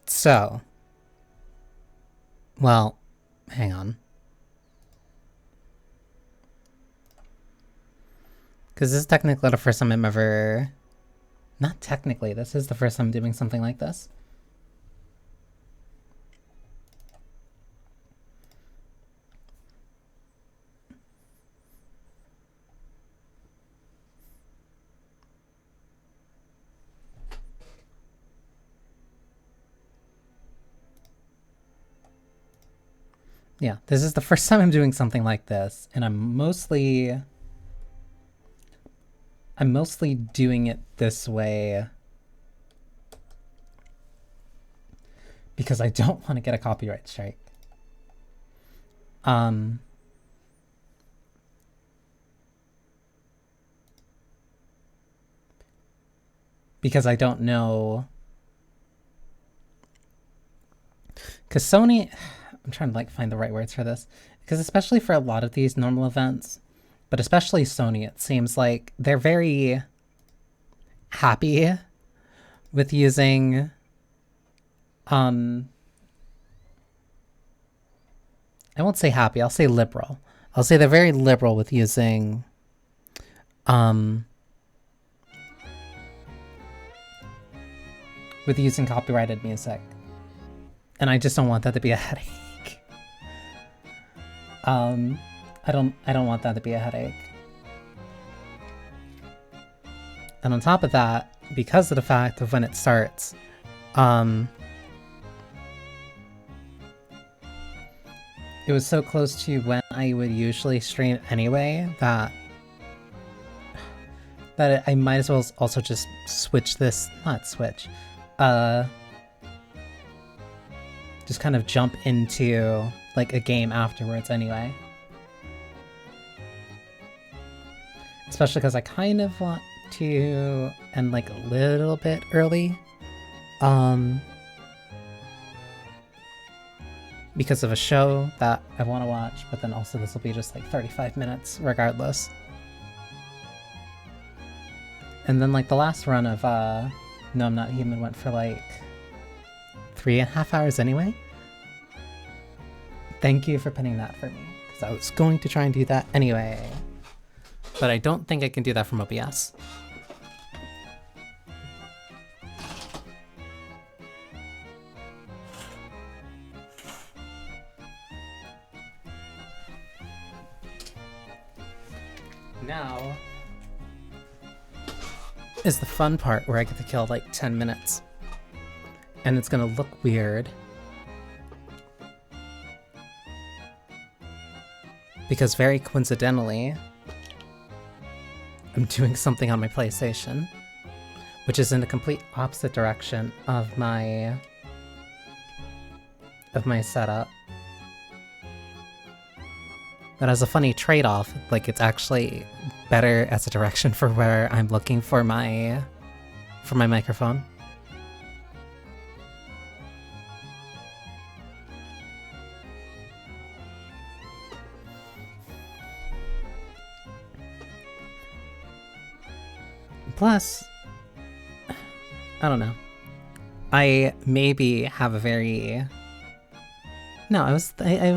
So, well, hang on. Because this is technically the first time I'm ever... Not technically, this is the first time I'm doing something like this. Yeah, this is the first time I'm doing something like this, and I'm mostly doing it this way because I don't want to get a copyright strike. Because I don't know. Because Sony, I'm trying to like find the right words for this. Because especially for a lot of these normal events, but especially Sony, it seems like they're very happy with using I won't say happy, I'll say liberal. I'll say they're very liberal with using copyrighted music. And I just don't want that to be a headache. I don't want that to be a headache. And on top of that, because of the fact of when it starts, it was so close to when I would usually stream anyway that I might as well also just switch this, not switch, just kind of jump into like a game afterwards anyway. Especially because I kind of want to end like a little bit early. Because of a show that I want to watch, but then also this will be just like 35 minutes regardless. And then like the last run of No I'm Not Human went for like 3.5 hours anyway. Thank you for pinning that for me, because I was going to try and do that anyway. But I don't think I can do that from OBS. Now is the fun part where I get to kill like 10 minutes. And it's gonna look weird. Because very coincidentally, I'm doing something on my PlayStation, which is in the complete opposite direction of my setup. But as a funny trade-off, like it's actually better as a direction for where I'm looking for my microphone. Plus, I don't know. I maybe have a very... No, I was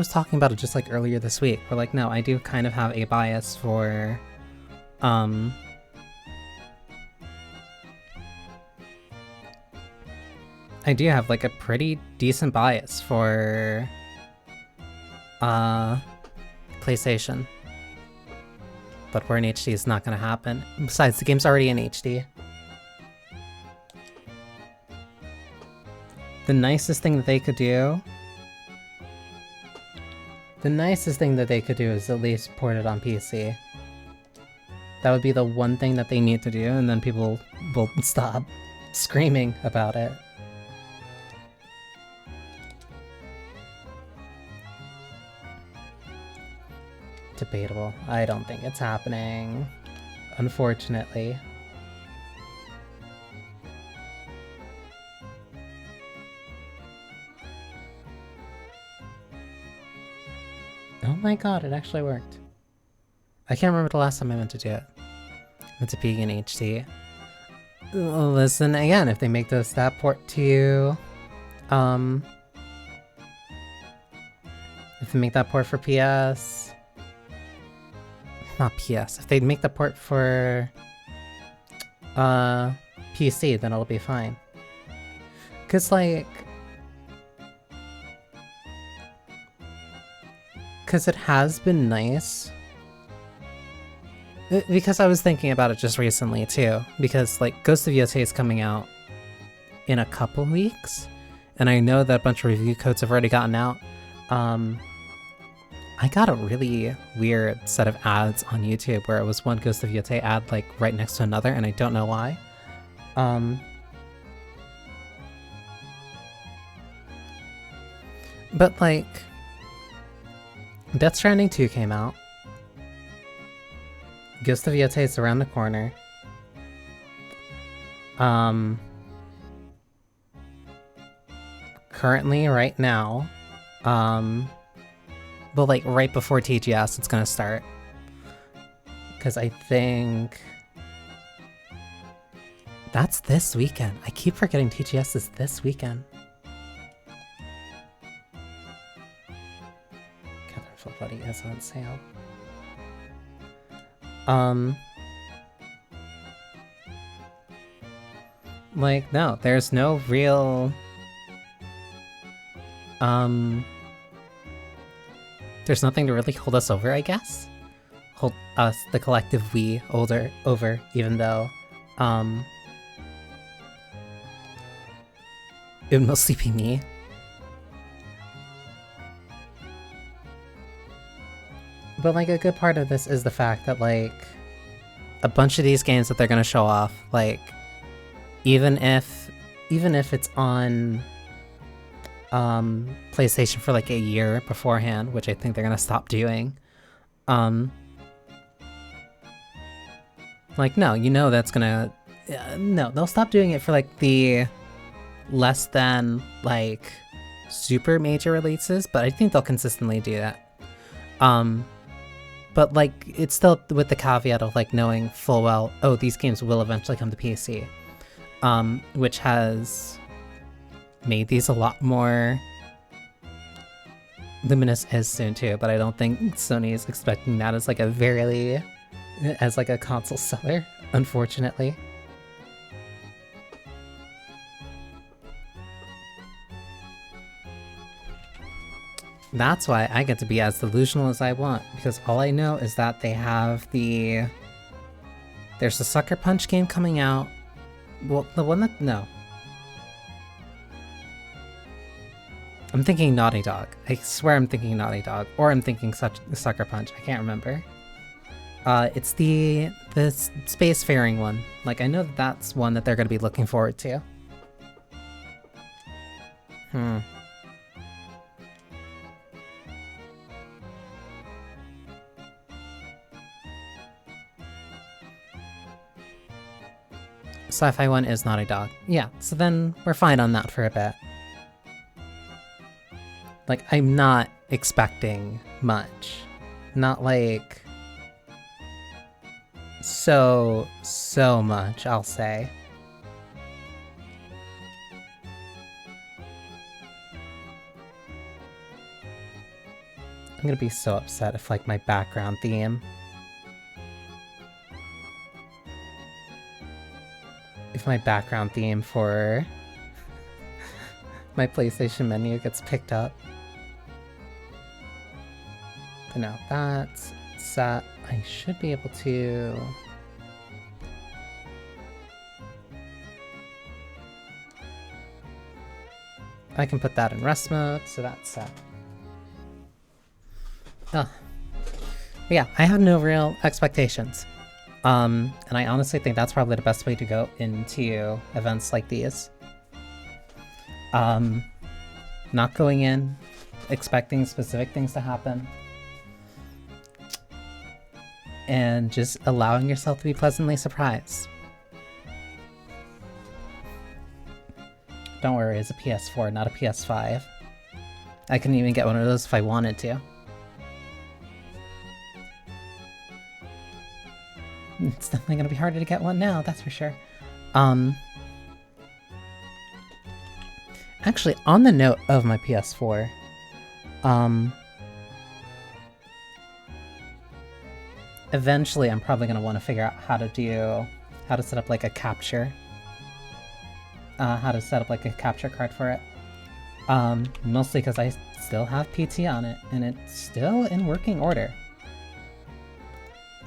talking about it just like earlier this week. Where like, no, I do kind of have a bias for, I do have like a pretty decent bias for, PlayStation. But where in HD is not gonna happen. Besides, the game's already in HD. The nicest thing that they could do... is at least port it on PC. That would be the one thing that they need to do, and then people will stop screaming about it. Debatable. I don't think it's happening, unfortunately. Oh my god, it actually worked. I can't remember the last time I meant to do it. I meant to peek in HD. Listen, again, if they make that port to If they make that port for PS, not PS. If they make the port for PC, then it'll be fine. Cause like, cause it has been nice. Because I was thinking about it just recently too. Because like Ghost of Yotei is coming out in a couple weeks, and I know that a bunch of review codes have already gotten out. I got a really weird set of ads on YouTube where it was one Ghost of Yotei ad like right next to another, and I don't know why. But like, Death Stranding 2 came out. Ghost of Yotei is around the corner. Currently, right now, but like right before TGS, it's gonna start. Because I think that's this weekend. I keep forgetting TGS is this weekend. Catherine Full Buddy is on sale. Like, no, there's no real there's nothing to really hold us over, I guess. Hold us, the collective we, over, even though it would mostly be me. But like a good part of this is the fact that like a bunch of these games that they're gonna show off, like even if it's on PlayStation for like a year beforehand, which I think they're gonna stop doing, like no, you know that's gonna no, they'll stop doing it for like the less than like super major releases, but I think they'll consistently do that. But like it's still with the caveat of like knowing full well, oh, these games will eventually come to PC, which has made these a lot more. Luminous is soon too, but I don't think Sony is expecting that as like a console seller, unfortunately. That's why I get to be as delusional as I want, because all I know is that they have there's the Sucker Punch game coming out. Well, the one that, no. I'm thinking Naughty Dog. I swear I'm thinking Naughty Dog, or I'm thinking Sucker Punch. I can't remember. It's the spacefaring one. Like, I know that that's one that they're going to be looking forward to. Sci-Fi one is Naughty Dog. Yeah, so then we're fine on that for a bit. Like, I'm not expecting much. Not like so much, I'll say. I'm gonna be so upset if like my background theme, for my PlayStation menu gets picked up. But no, that's set. I should be able to... I can put that in rest mode, so that's set. But yeah, I have no real expectations. And I honestly think that's probably the best way to go into events like these. Not going in expecting specific things to happen, and just allowing yourself to be pleasantly surprised. Don't worry, it's a PS4, not a PS5. I couldn't even get one of those if I wanted to. It's definitely gonna be harder to get one now, that's for sure. Actually, on the note of my PS4, eventually I'm probably gonna want to figure out how to set up like a capture, how to set up like a capture card for it. Mostly because I still have PT on it, and it's still in working order.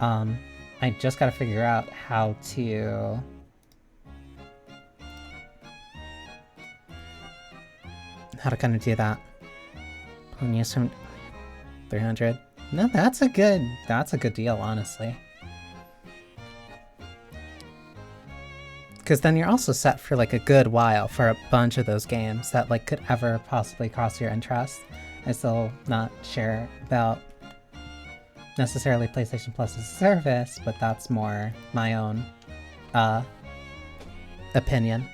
I just gotta figure out how to... kind of do that. Use from 300. No, that's a good deal, honestly. Because then you're also set for like a good while for a bunch of those games that like could ever possibly cross your interest. I'm still not sure about necessarily PlayStation Plus's service, but that's more my own opinion.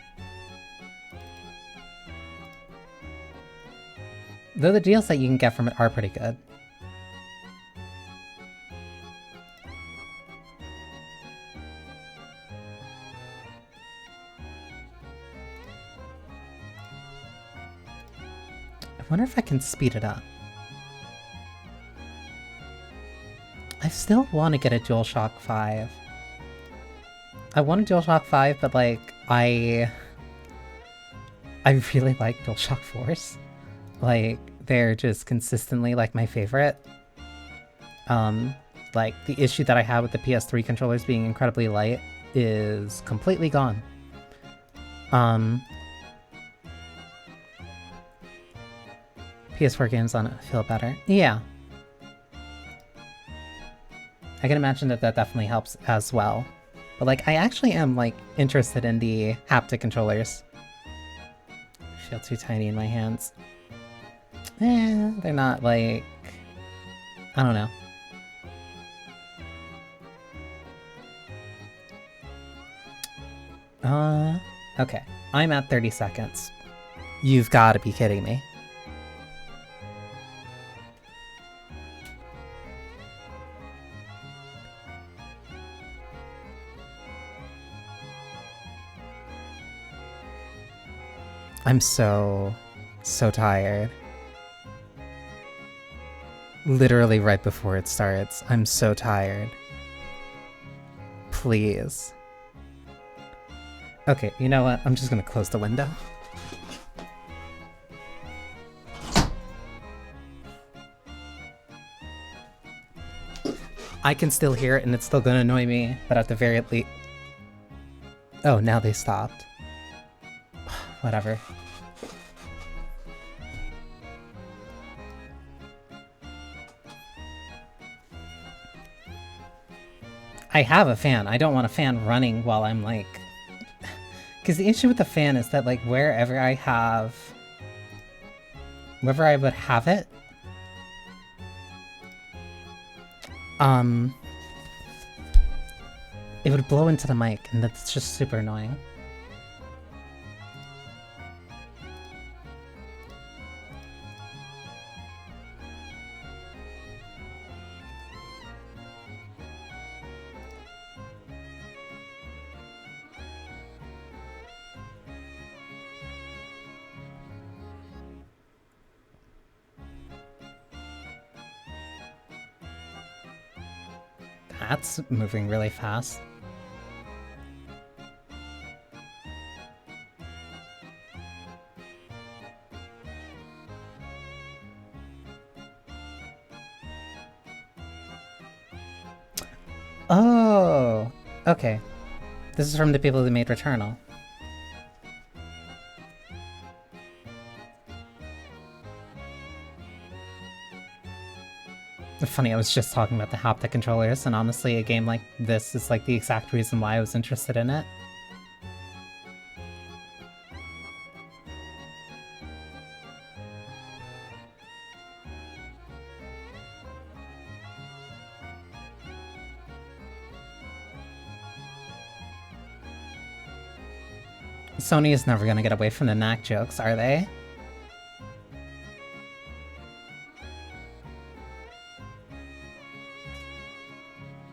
Though the deals that you can get from it are pretty good. I wonder if I can speed it up. I still want to get a DualShock 5. I want a DualShock 5, but like, I really like DualShock 4s. Like, they're just consistently like my favorite. Like, the issue that I had with the PS3 controllers being incredibly light is completely gone. PS4 games on it feel better. Yeah. I can imagine that that definitely helps as well. But like, I actually am like interested in the haptic controllers. I feel too tiny in my hands. They're not like... I don't know. Okay. I'm at 30 seconds. You've got to be kidding me. I'm so tired. Literally right before it starts. I'm so tired. Please. Okay, you know what? I'm just gonna close the window. I can still hear it and it's still gonna annoy me, but at the very least... Oh, now they stopped. Whatever. I have a fan. I don't want a fan running while I'm like... Because the issue with the fan is that like wherever I would have it, it would blow into the mic, and that's just super annoying. That's moving really fast. Oh, okay. This is from the people who made Returnal. Funny, I was just talking about the haptic controllers, and honestly, a game like this is like the exact reason why I was interested in it. Sony is never gonna get away from the knack jokes, are they?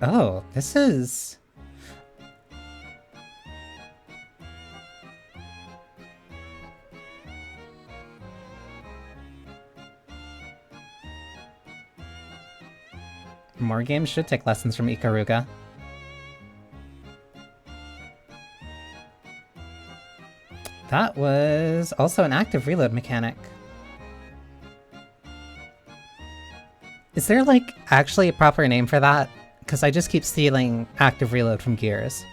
Oh, this is... More games should take lessons from Ikaruga. That was also an active reload mechanic. Is there, like, actually a proper name for that? Because I just keep stealing active reload from Gears.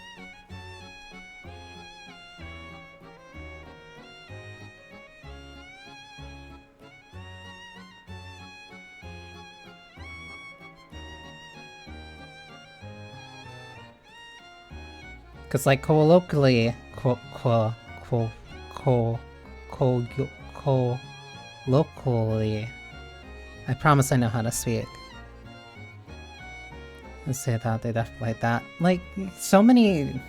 Because, like, colloquially, locally, I promise I know how to speak. Let's say that, they definitely like that. Like, so many...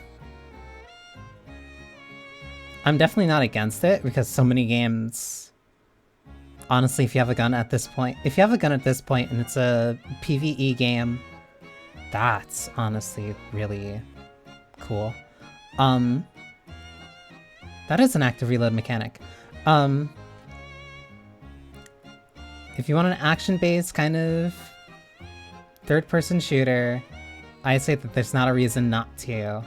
I'm definitely not against it, because so many games... Honestly, if you have a gun at this point... If you have a gun at this point and it's a PvE game, that's honestly really cool. That is an active reload mechanic. If you want an action-based kind of third-person shooter, I say that there's not a reason not to.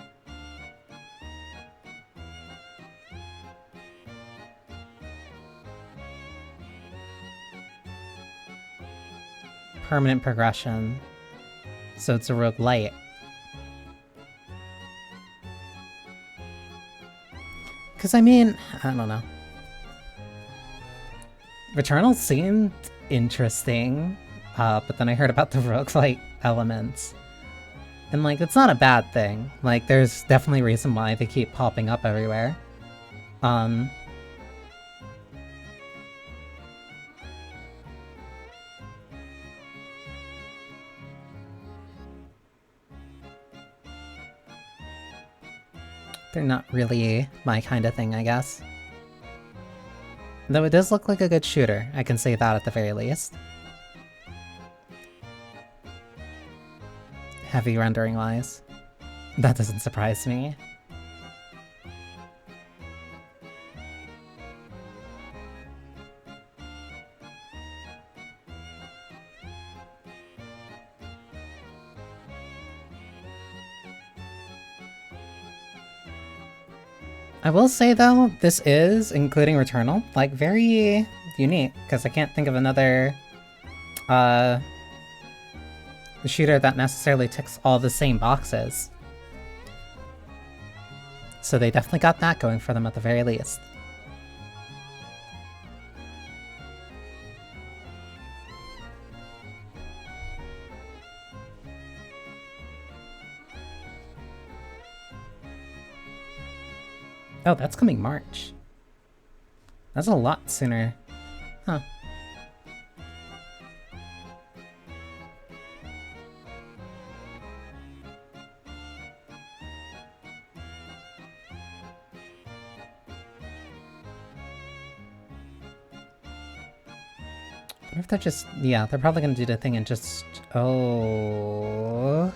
Permanent progression. So it's a roguelite. Because, I mean, I don't know. Returnal seemed interesting, but then I heard about the roguelite elements. And, like, it's not a bad thing. Like, there's definitely a reason why they keep popping up everywhere. They're not really my kind of thing, I guess. Though it does look like a good shooter, I can say that at the very least. Heavy rendering-wise. That doesn't surprise me. I will say, though, this is, including Returnal, like, very unique, because I can't think of another shooter that necessarily ticks all the same boxes. So they definitely got that going for them at the very least. Oh, that's coming March. That's a lot sooner. Huh. What if they're just... Yeah, they're probably gonna do the thing and just... Oh...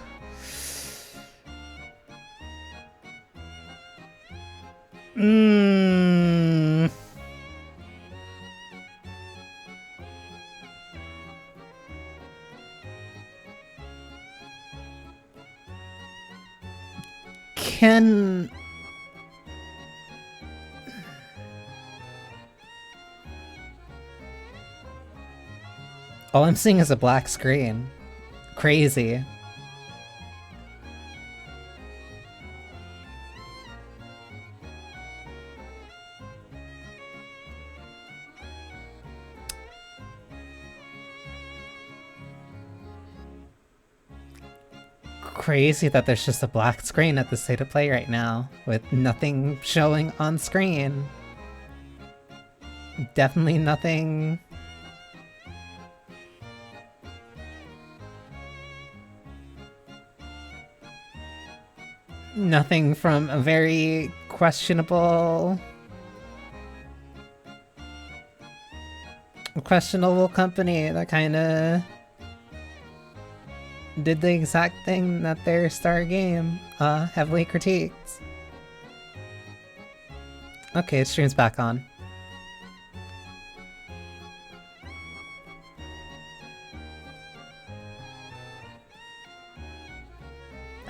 Can... All I'm seeing is a black screen. Crazy. Crazy that there's just a black screen at the state of play right now, with nothing showing on screen. Definitely nothing... Nothing from a very questionable company that kinda did the exact thing that their star game heavily critiques. Okay, stream's back on.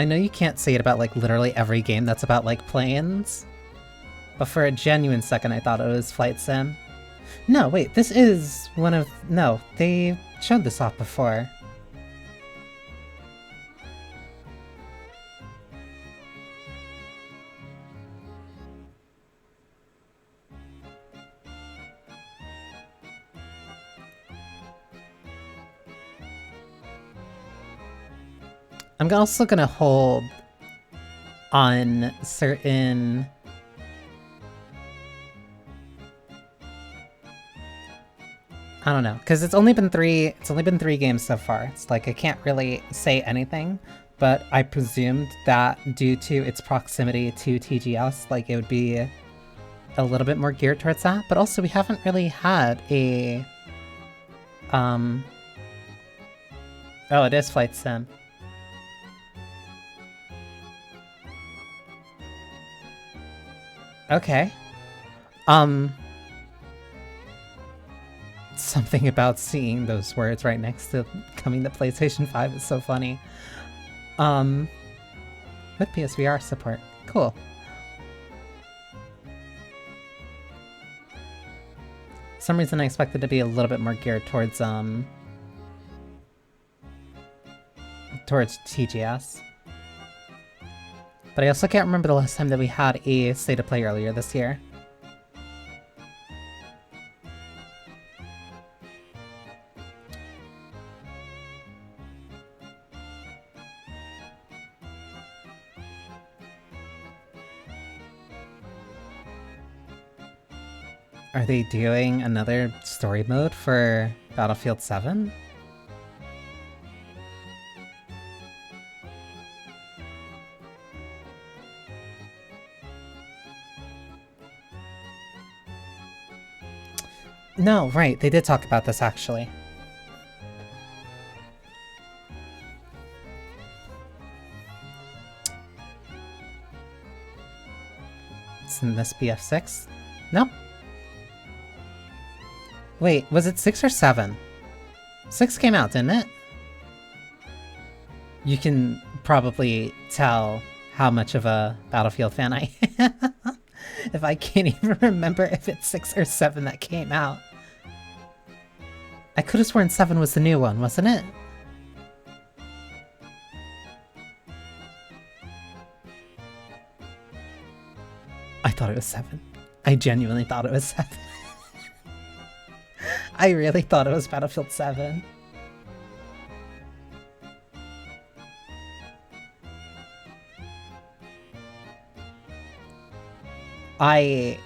I know you can't say it about like literally every game that's about like planes, but for a genuine second I thought it was Flight Sim. No, wait, this is one of... No, they showed this off before. I'm also gonna hold on certain... I don't know, because it's only been three games so far. It's like I can't really say anything, but I presumed that due to its proximity to TGS, like it would be a little bit more geared towards that. But also we haven't really had a oh, it is Flight Sim. Okay. Something about seeing those words right next to coming to PlayStation 5 is so funny. With PSVR support. Cool. For some reason I expected to be a little bit more geared towards TGS. But I also can't remember the last time that we had a state of play earlier this year. Are they doing another story mode for Battlefield 7? No, right, they did talk about this actually. It's in this BF6? No. Wait, was it 6 or 7? 6 came out, didn't it? You can probably tell how much of a Battlefield fan I am if I can't even remember if it's 6 or 7 that came out. I could have sworn 7 was the new one, wasn't it? I thought it was 7. I genuinely thought it was 7. I really thought it was Battlefield 7. I...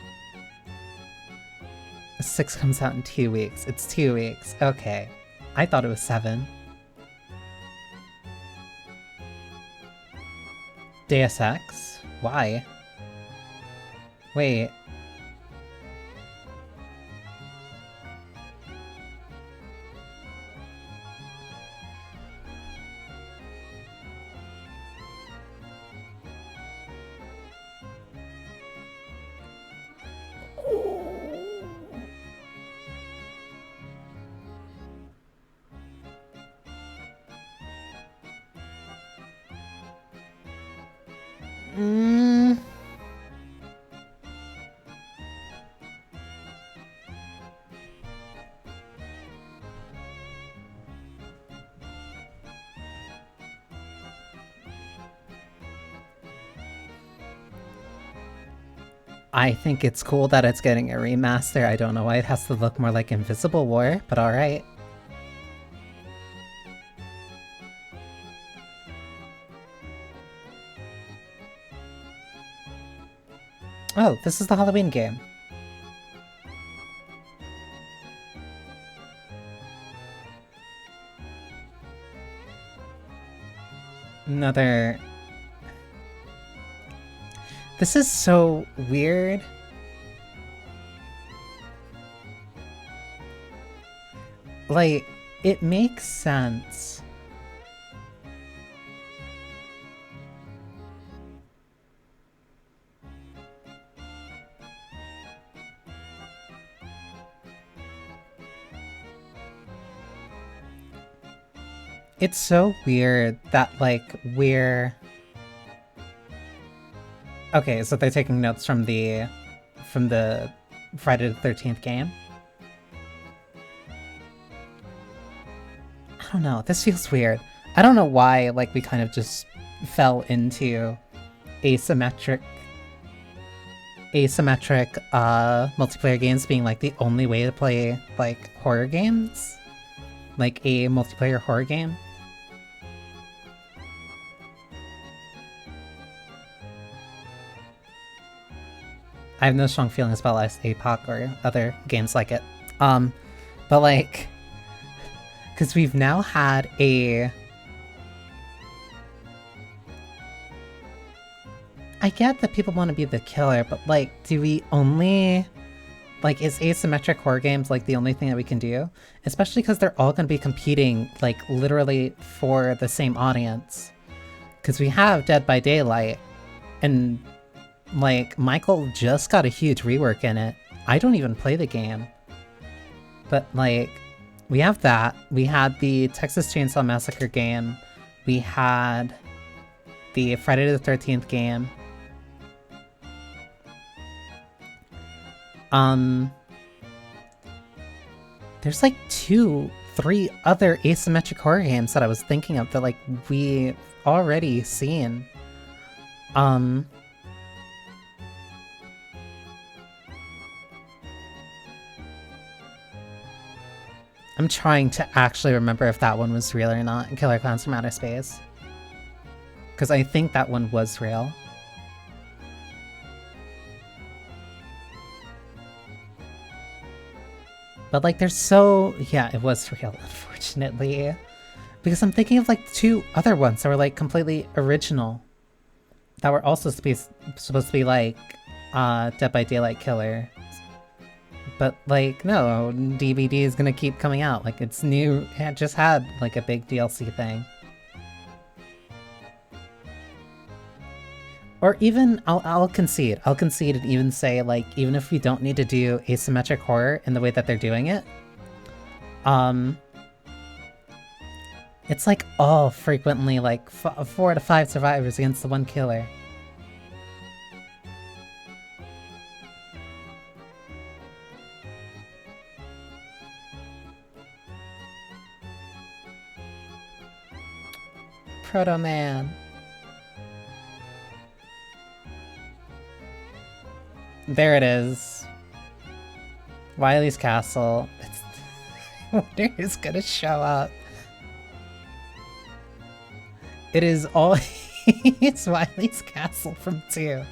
6 comes out in 2 weeks. It's 2 weeks. Okay. I thought it was 7. Deus Ex? Why? Wait. I think it's cool that it's getting a remaster. I don't know why it has to look more like Invisible War, but alright. Oh, this is the Halloween game. Another... This is so weird. Like, it makes sense. It's so weird that, like, we're Okay, so they're taking notes from the Friday the 13th game. I don't know. This feels weird. I don't know why, like, we kind of just fell into asymmetric multiplayer games being like the only way to play like horror games, like a multiplayer horror game. I have no strong feelings about Last APOC or other games like it. But like, because we've now had a... I get that people want to be the killer, but like, do we only... Like, is asymmetric horror games like the only thing that we can do? Especially because they're all going to be competing, like, literally for the same audience. Because we have Dead by Daylight, and, like, Michael just got a huge rework in it. I don't even play the game. But, like, we have that. We had the Texas Chainsaw Massacre game. We had the Friday the 13th game. There's like 2-3 other asymmetric horror games that I was thinking of that like we already seen. I'm trying to actually remember if that one was real or not in Killer Clowns from Outer Space. Because I think that one was real. But like there's so... Yeah, it was real, unfortunately. Because I'm thinking of like 2 other ones that were like completely original. That were also supposed to be like Dead by Daylight killer. But like, no, DVD is gonna keep coming out. Like it's new, it just had like a big DLC thing. Or even, I'll concede and even say like, even if we don't need to do asymmetric horror in the way that they're doing it, it's like all frequently like 4 to 5 survivors against the 1 killer. Proto Man. There it is. Wily's Castle. I wonder who's gonna show up. It is all... It's Wily's Castle from 2.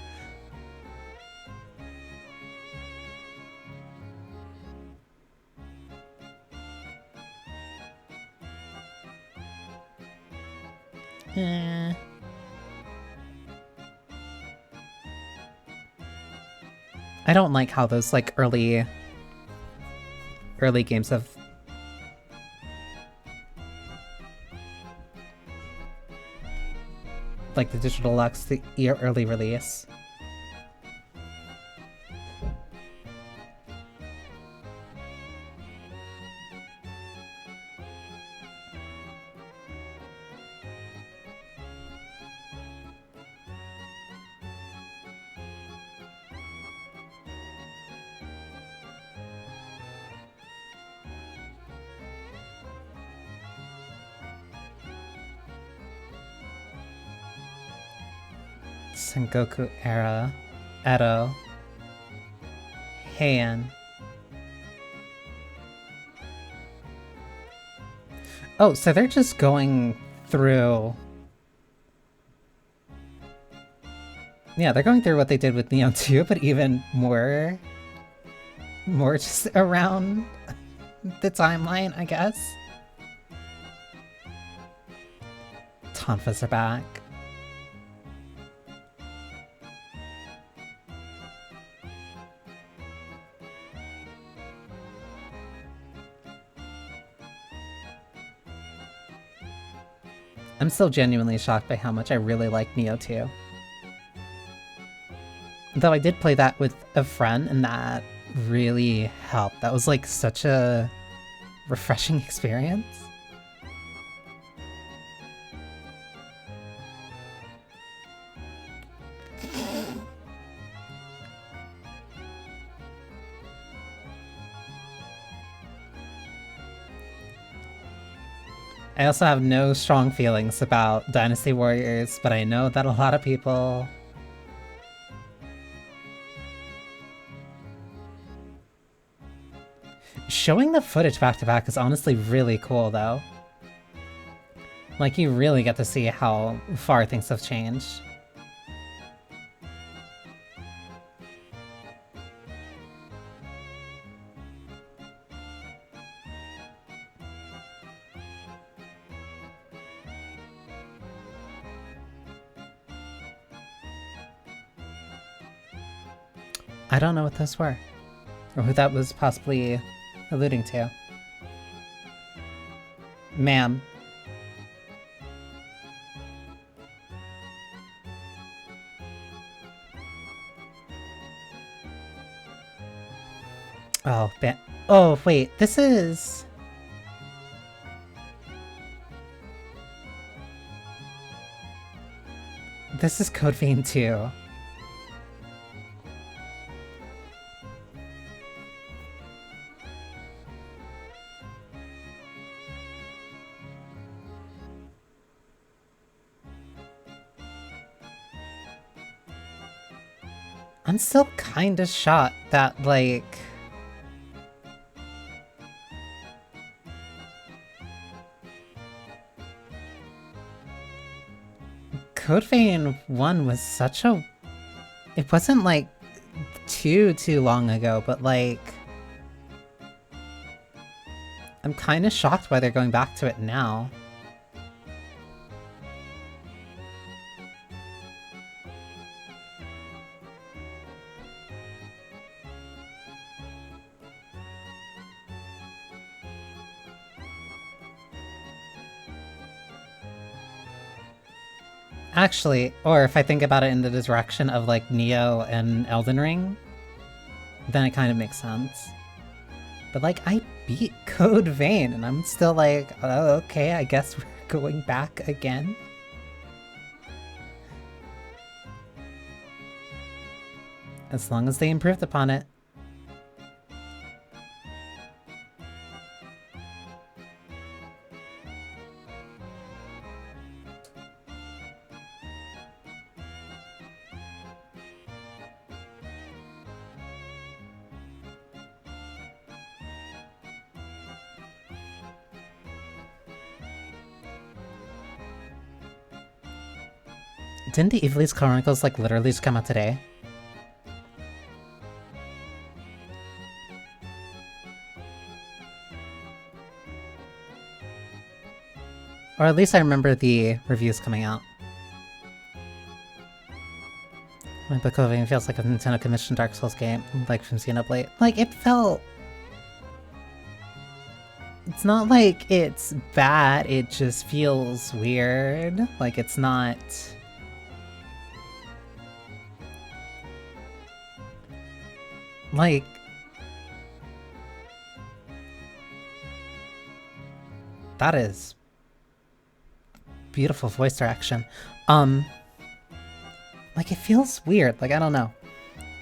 I don't like how those like early games have like the Digital Deluxe, the early release. Sengoku era, Edo, Heian. Oh, so they're just going through... Yeah, they're going through what they did with Neon 2, but even more just around the timeline, I guess. Tonfas are back. I'm still genuinely shocked by how much I really like Neo 2. Though I did play that with a friend, and that really helped. That was like such a refreshing experience. I also have no strong feelings about Dynasty Warriors, but I know that a lot of people... Showing the footage back to back is honestly really cool, though. Like, you really get to see how far things have changed. I don't know what those were, or who that was possibly alluding to. Ma'am. Oh, oh, wait, this is... This is Code Vein 2. I'm still kinda shocked that, like... Code Vein 1 was such a... It wasn't, like, too long ago, but, like... I'm kinda shocked why they're going back to it now. Actually, or if I think about it in the direction of, like, Neo and Elden Ring, then it kind of makes sense. But, like, I beat Code Vein, and I'm still like, oh, okay, I guess we're going back again. As long as they improved upon it. Didn't the Ivalice Chronicles, like, literally just come out today? Or at least I remember the reviews coming out. My Book of Vein feels like a Nintendo commissioned Dark Souls game, like from Xenoblade. Like, it felt... It's not like it's bad, it just feels weird. Like, it's not... Like... That is... beautiful voice direction. Like, it feels weird. Like, I don't know.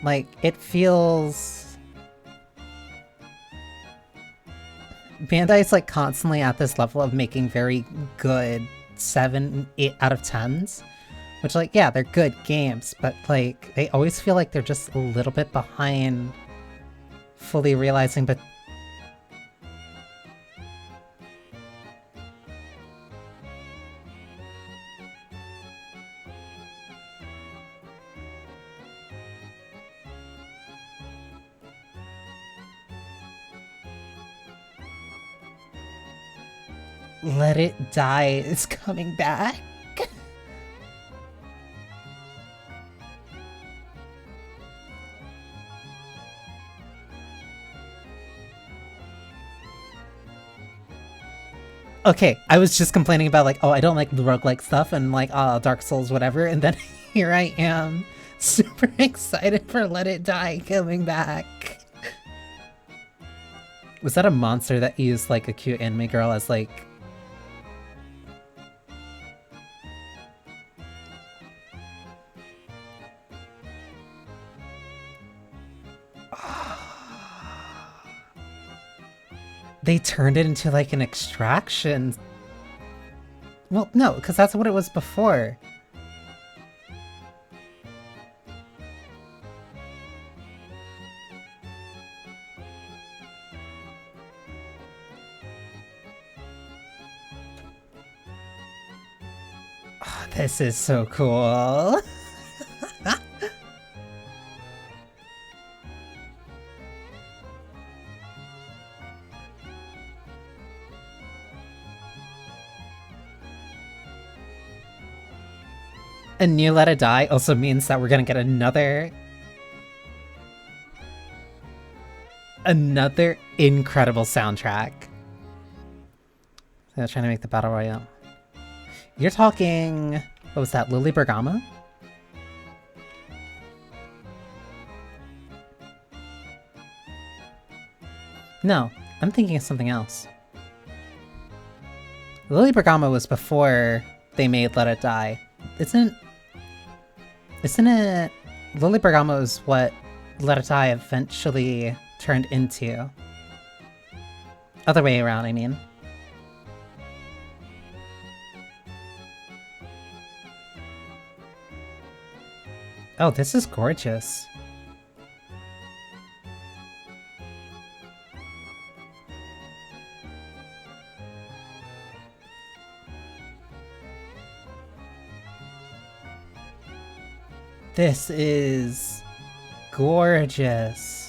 Like, it feels... Bandai's, like, constantly at this level of making very good 7, 8 out of 10s. Which, like, yeah, they're good games, but, like, they always feel like they're just a little bit behind fully realizing, but... Let It Die is coming back. Okay, I was just complaining about, like, oh, I don't like the roguelike stuff and, like, Dark Souls, whatever, and then here I am, super excited for Let It Die coming back. Was that a monster that used, like, a cute anime girl as, like... They turned it into, like, an extraction Well, no, because that's what it was before. Oh, this is so cool. And New Let It Die also means that we're gonna get another incredible soundtrack. They're trying to make the Battle Royale. You're talking... What was that, Lily Bergamo? No, I'm thinking of something else. Lily Bergamo was before they made Let It Die. Isn't it... Lily Bergamo is what Let It Die eventually turned into. Other way around, I mean. Oh, this is gorgeous. This is gorgeous.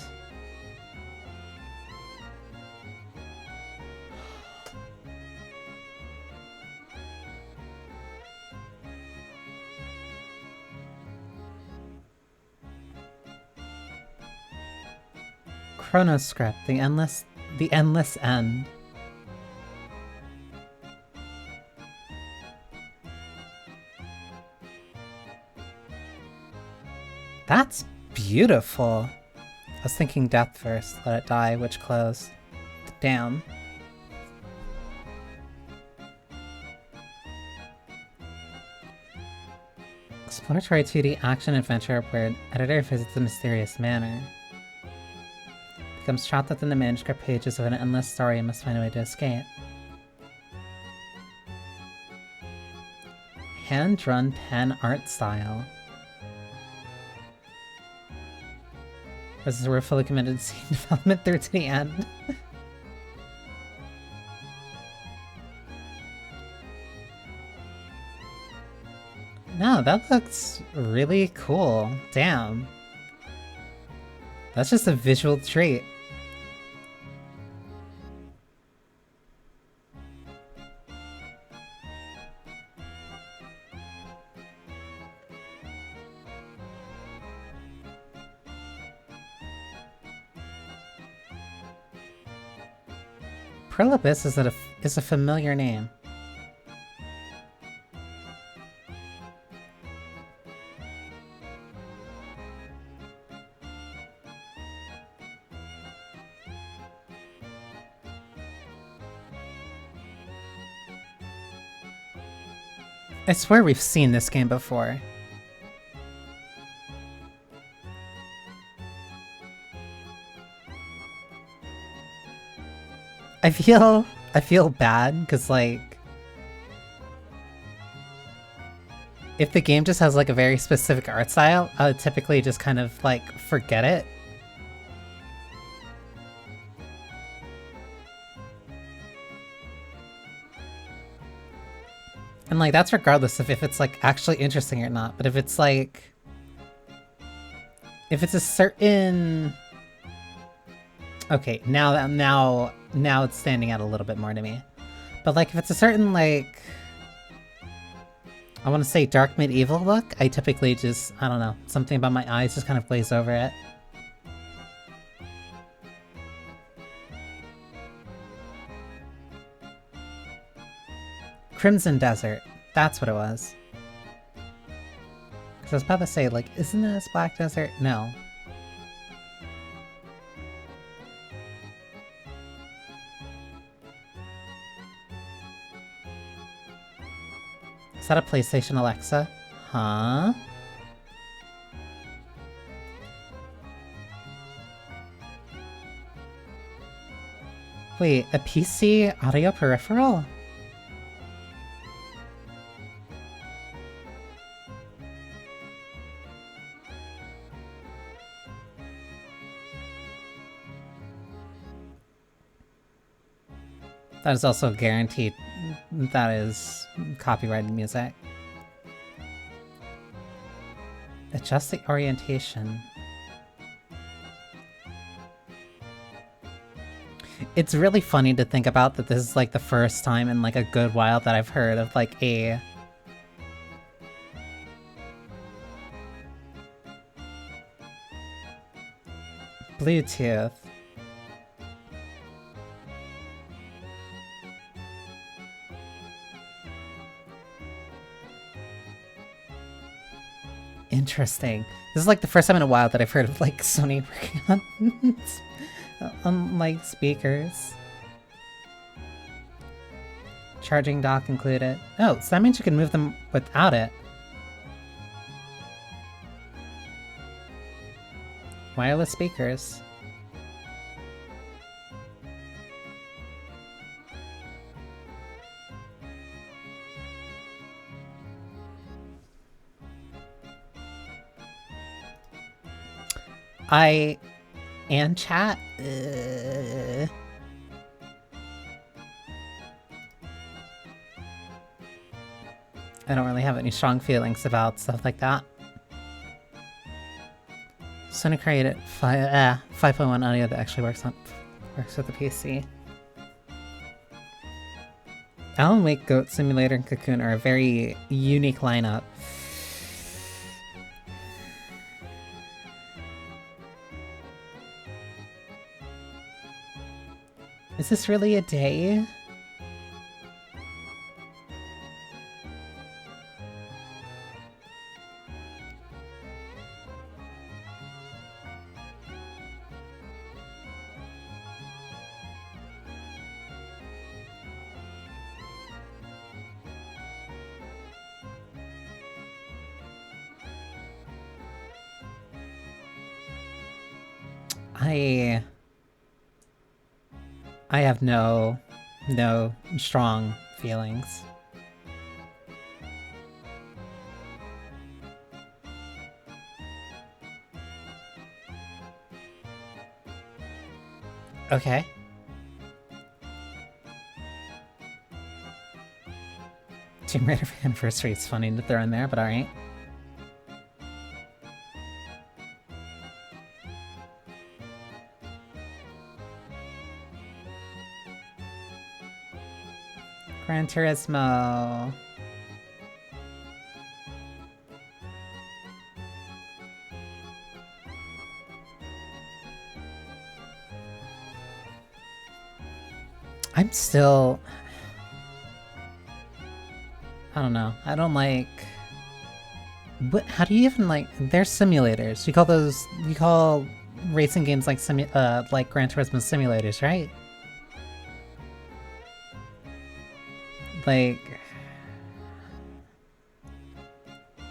Chronoscript, the endless end. That's beautiful. I was thinking Death first, Let It Die, which closed. Damn. Exploratory 2D action adventure where an editor visits a mysterious manor. Becomes trapped within the manuscript pages of an endless story and must find a way to escape. Hand-drawn pen art style. This is where we're fully committed to seeing development through to the end. No, that looks really cool. Damn. That's just a visual treat. Pearl Abyss is a familiar name. I swear we've seen this game before. I feel bad, because, like, if the game just has, like, a very specific art style, I would typically just kind of, like, forget it. And, like, that's regardless of if it's, like, actually interesting or not, but if it's, like... If it's a certain... Okay, now it's standing out a little bit more to me. But, like, if it's a certain, like... I want to say dark medieval look, I typically just, I don't know, something about my eyes just kind of glaze over it. Crimson Desert, that's what it was. Because I was about to say, like, isn't this Black Desert? No. Is that a PlayStation Alexa? Huh? Wait, a PC audio peripheral? That is also guaranteed. That is copyrighted music. Adjust the orientation. It's really funny to think about that this is like the first time in like a good while that I've heard of like a Bluetooth. Interesting. This is like the first time in a while that I've heard of like Sony working on like speakers. Charging dock included. Oh, so that means you can move them without it. Wireless speakers. And chat? I don't really have any strong feelings about stuff like that. Sony created 5.1 audio that actually works with the PC. Alan Wake, Goat Simulator, and Cocoon are a very unique lineup. Is this really a day? I have no strong feelings. Okay. Tomb Raider Anniversary is funny to throw in there, but alright. Gran Turismo. I'm still... I don't know. I don't like... What? How do you even like... They're simulators. You call racing games like Gran Turismo simulators, right? Like...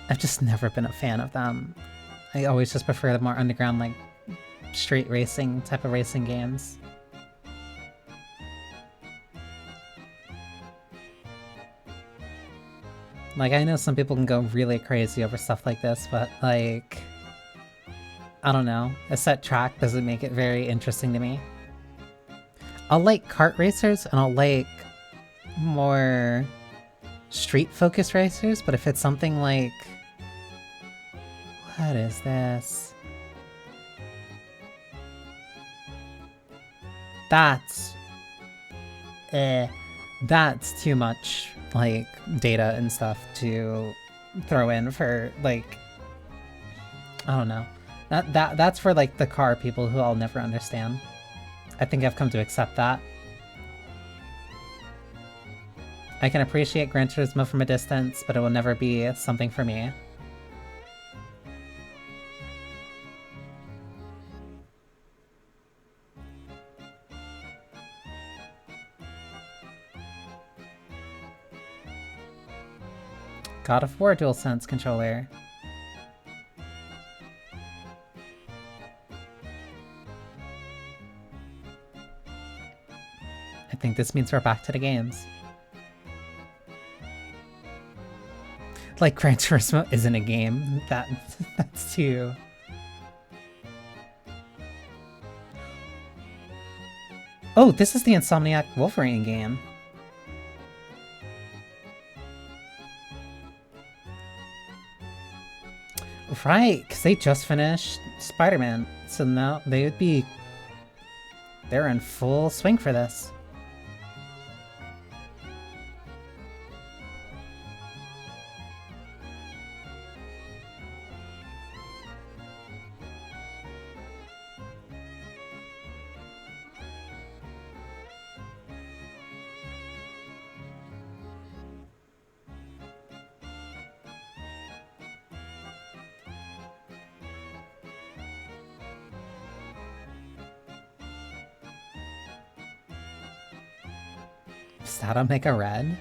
I've just never been a fan of them. I always just prefer the more underground, like, street racing type of racing games. Like, I know some people can go really crazy over stuff like this, but, like... I don't know. A set track doesn't make it very interesting to me. I'll like kart racers, and I'll like more street-focused racers, but if it's something like... What is this? That's too much, like, data and stuff to throw in for, like... I don't know. That's for, like, the car people who I'll never understand. I think I've come to accept that. I can appreciate Gran Turismo from a distance, but it will never be something for me. God of War DualSense controller. I think this means we're back to the games. Like, Gran Turismo isn't a game. That's too... Oh, this is the Insomniac Wolverine game. Right, because they just finished Spider-Man, so now they would be... They're in full swing for this. Is that Omega Red?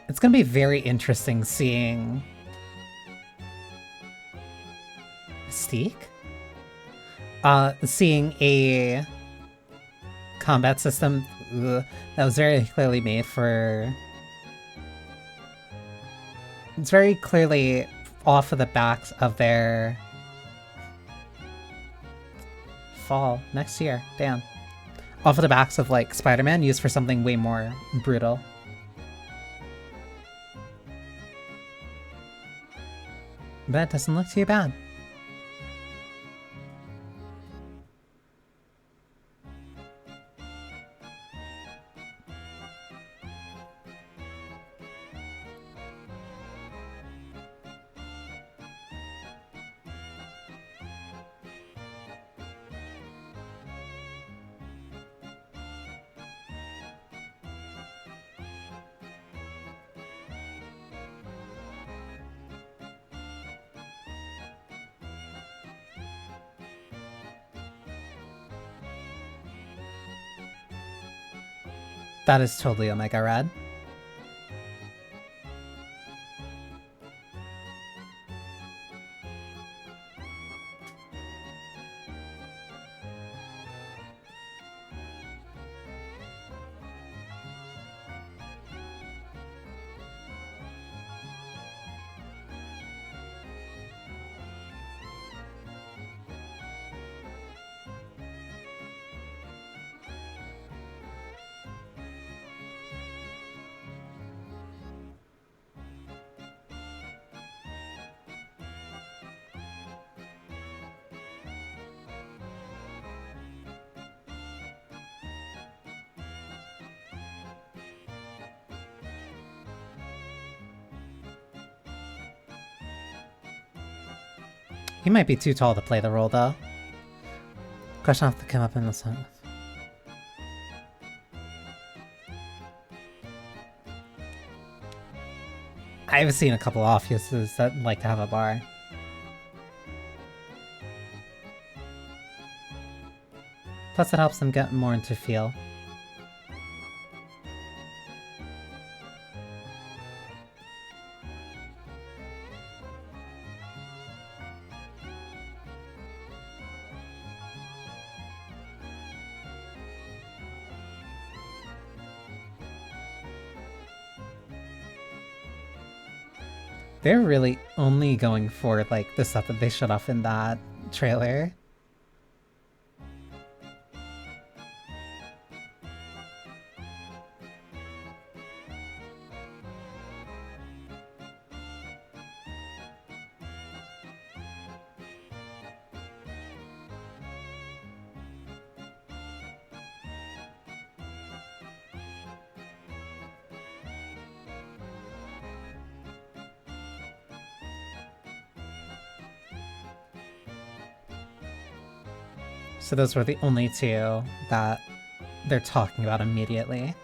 It's gonna be very interesting seeing... Mystique? Seeing a combat system that was very clearly made for... It's very clearly off of the backs of their... Fall next year, damn. Off of the backs of, like, Spider-Man used for something way more brutal. But it doesn't look too bad. That is totally Omega Red. He might be too tall to play the role, though. Question have to come up in the sun. I've seen a couple offices that like to have a bar. Plus it helps them get more into feel. They're really only going for, like, the stuff that they showed off in that trailer. So those were the only two that they're talking about immediately.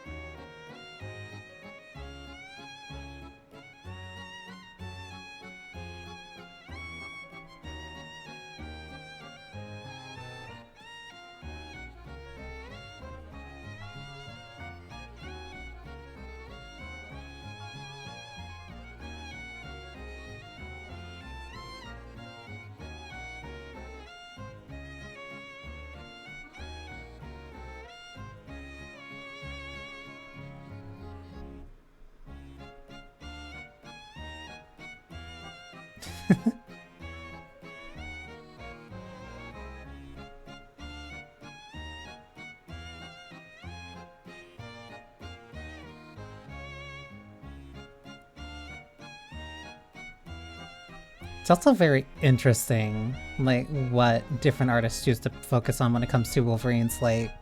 It's also very interesting, like, what different artists choose to focus on when it comes to Wolverine's, like,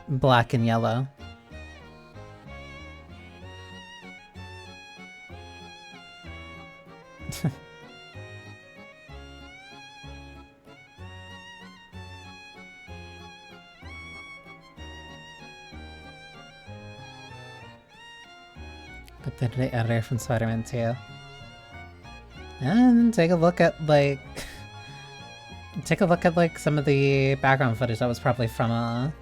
black and yellow. But then the editor from Spider-Man 2. And take a look at, like... some of the background footage that was probably from,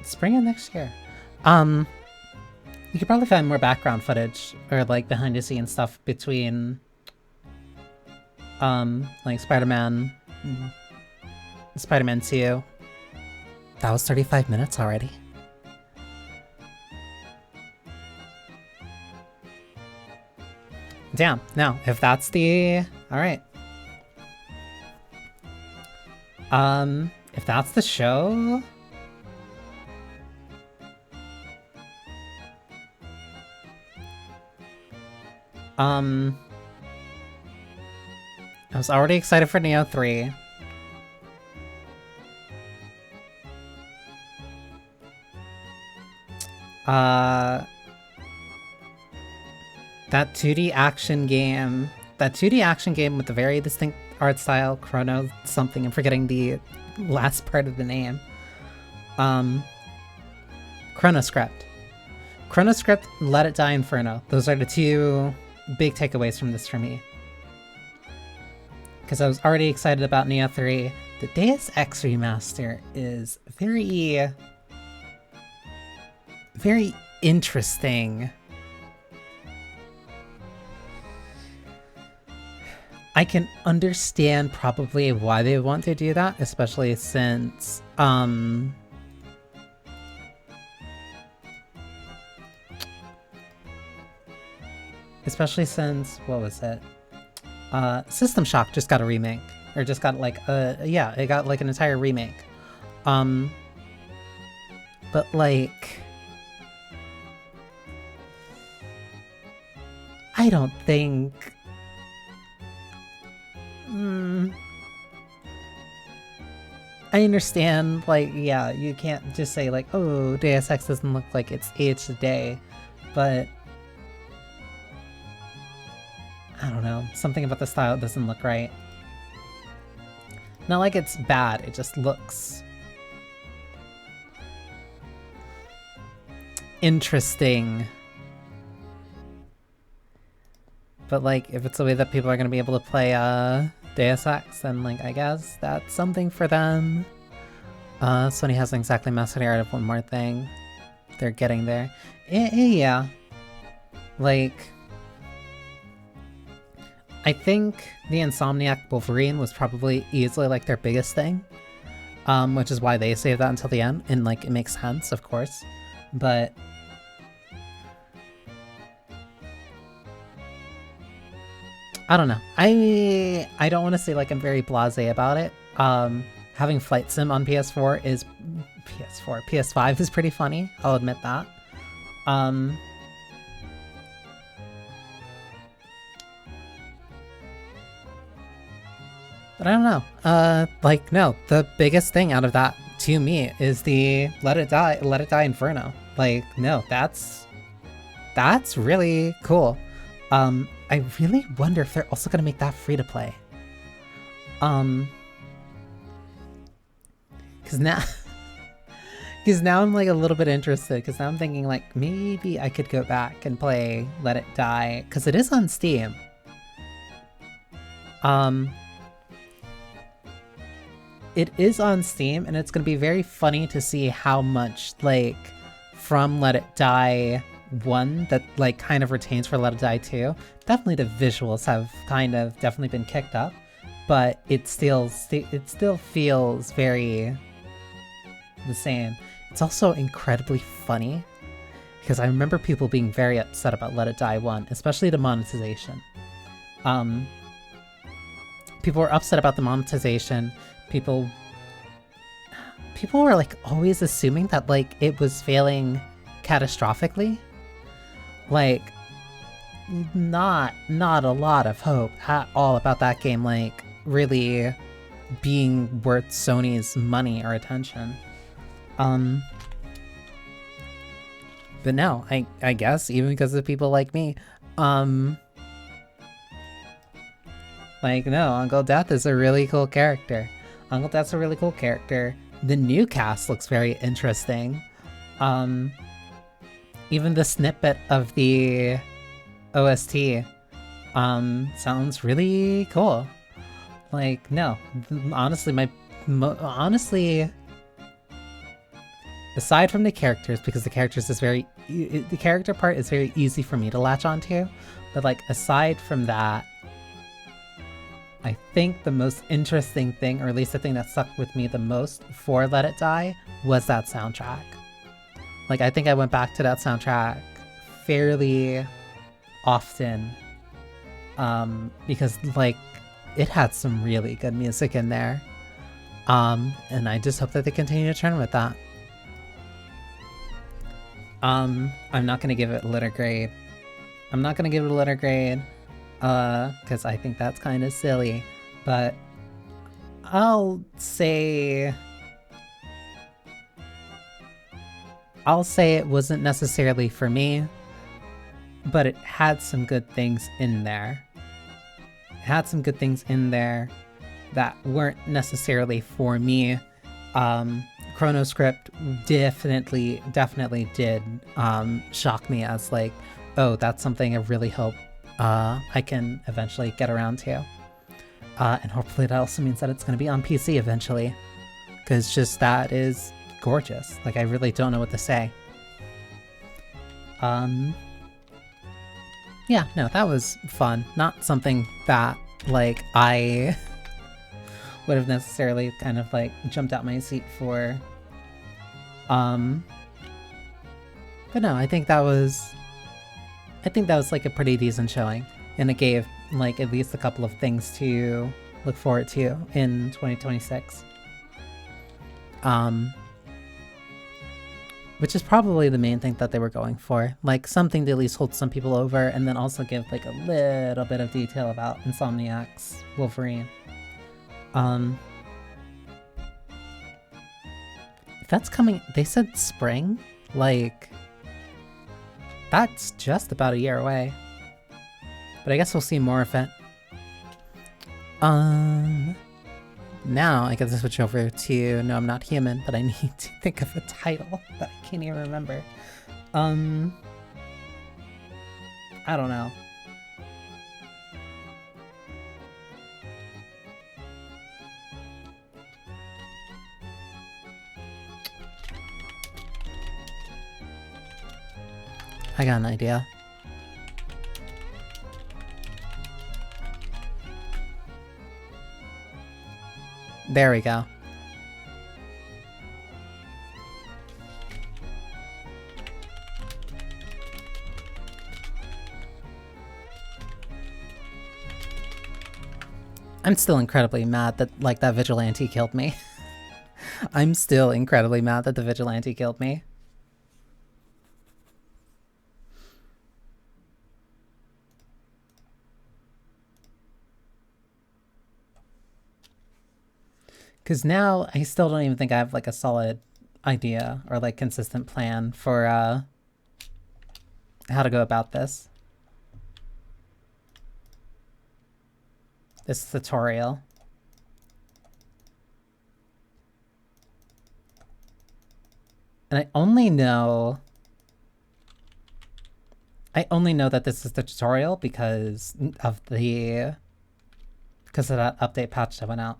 spring of next year. You could probably find more background footage, or, like, behind-the-scenes stuff between, like, Spider-Man 2. That was 35 minutes already. Damn, no, if that's the... Alright. If that's the show... I was already excited for Neo 3. That 2D action game with the very distinct art style, Chrono something, I'm forgetting the last part of the name. Chronoscript, Let It Die Inferno. Those are the two big takeaways from this for me. Because I was already excited about Neo 3. The Deus Ex remaster is very, very interesting. I can understand probably why they want to do that, especially since, what was it? System Shock just got a remake, or just got like it got like an entire remake. But like, I don't think... I understand, like, yeah, you can't just say like, oh, Deus Ex doesn't look like it's aged today, but I don't know, something about the style doesn't look right. Not like it's bad, it just looks interesting. But like, if it's the way that people are gonna be able to play Deus Ex, then like, I guess that's something for them. Sony hasn't exactly mastered the art of one more thing. They're getting there. Yeah. Like, I think the Insomniac Wolverine was probably easily like their biggest thing. Which is why they saved that until the end, and like, it makes sense, of course. But I don't know. I don't want to say like I'm very blasé about it. Having Flight Sim on PS5 is pretty funny. I'll admit that. But I don't know. Like, no, the biggest thing out of that to me is the Let It Die Inferno. Like, no, that's really cool. I really wonder if they're also gonna make that free to play. Cause now I'm like a little bit interested, cause now I'm thinking like, maybe I could go back and play Let It Die, cause it is on Steam. It is on Steam, and it's gonna be very funny to see how much, like, from Let It Die 1 that like kind of retains for Let It Die 2. Definitely the visuals have kind of definitely been kicked up, but it still feels very the same. It's also incredibly funny, because I remember people being very upset about Let It Die 1, especially the monetization. People were upset about the monetization. People were like always assuming that like it was failing catastrophically. Like not a lot of hope at all about that game like really being worth Sony's money or attention. But no, I guess even because of people like me, like, no, Uncle Death is a really cool character. Uncle Death's a really cool character. The new cast looks very interesting. Even the snippet of the OST sounds really cool. Like, no, honestly, honestly, aside from the characters, because the character part is very easy for me to latch onto, but like aside from that, I think the most interesting thing, or at least the thing that stuck with me the most for Let It Die, was that soundtrack. Like, I think I went back to that soundtrack fairly often, because like it had some really good music in there, and I just hope that they continue to turn with that. I'm not gonna give it a letter grade. Because I think that's kind of silly, but I'll say it wasn't necessarily for me, but it had some good things in there. That weren't necessarily for me. Chronoscript definitely did shock me as like, oh, that's something I really hope I can eventually get around to. And hopefully that also means that it's going to be on PC eventually, because just that is gorgeous. Like, I really don't know what to say. Yeah, no, that was fun. Not something that, like, I would have necessarily kind of, like, jumped out my seat for. But no, I think that was like a pretty decent showing, and it gave like at least a couple of things to look forward to in 2026. Which is probably the main thing that they were going for, like something to at least hold some people over, and then also give like a little bit of detail about Insomniac's Wolverine. If that's coming, they said spring, like that's just about a year away. But I guess we'll see more of it. Now I get to switch over to No, I'm Not Human, but I need to think of a title that I can't even remember. I don't know. I got an idea. There we go. I'm still incredibly mad that, like, that vigilante killed me. I'm still incredibly mad that the vigilante killed me. Because now I still don't even think I have like a solid idea or like consistent plan for how to go about this. This tutorial. And I only know that this is the tutorial because of that update patch that went out.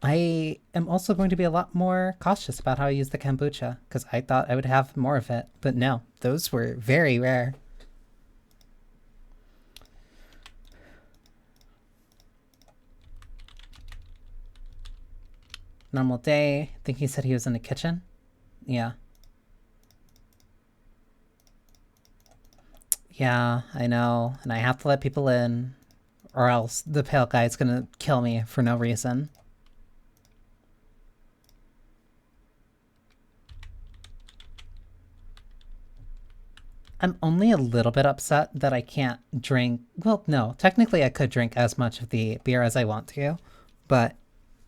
I am also going to be a lot more cautious about how I use the kombucha, because I thought I would have more of it, but no, those were very rare. Normal day. I think he said he was in the kitchen. Yeah. Yeah, I know. And I have to let people in, or else the pale guy's gonna kill me for no reason. I'm only a little bit upset that I can't drink. Well, no, technically I could drink as much of the beer as I want to, but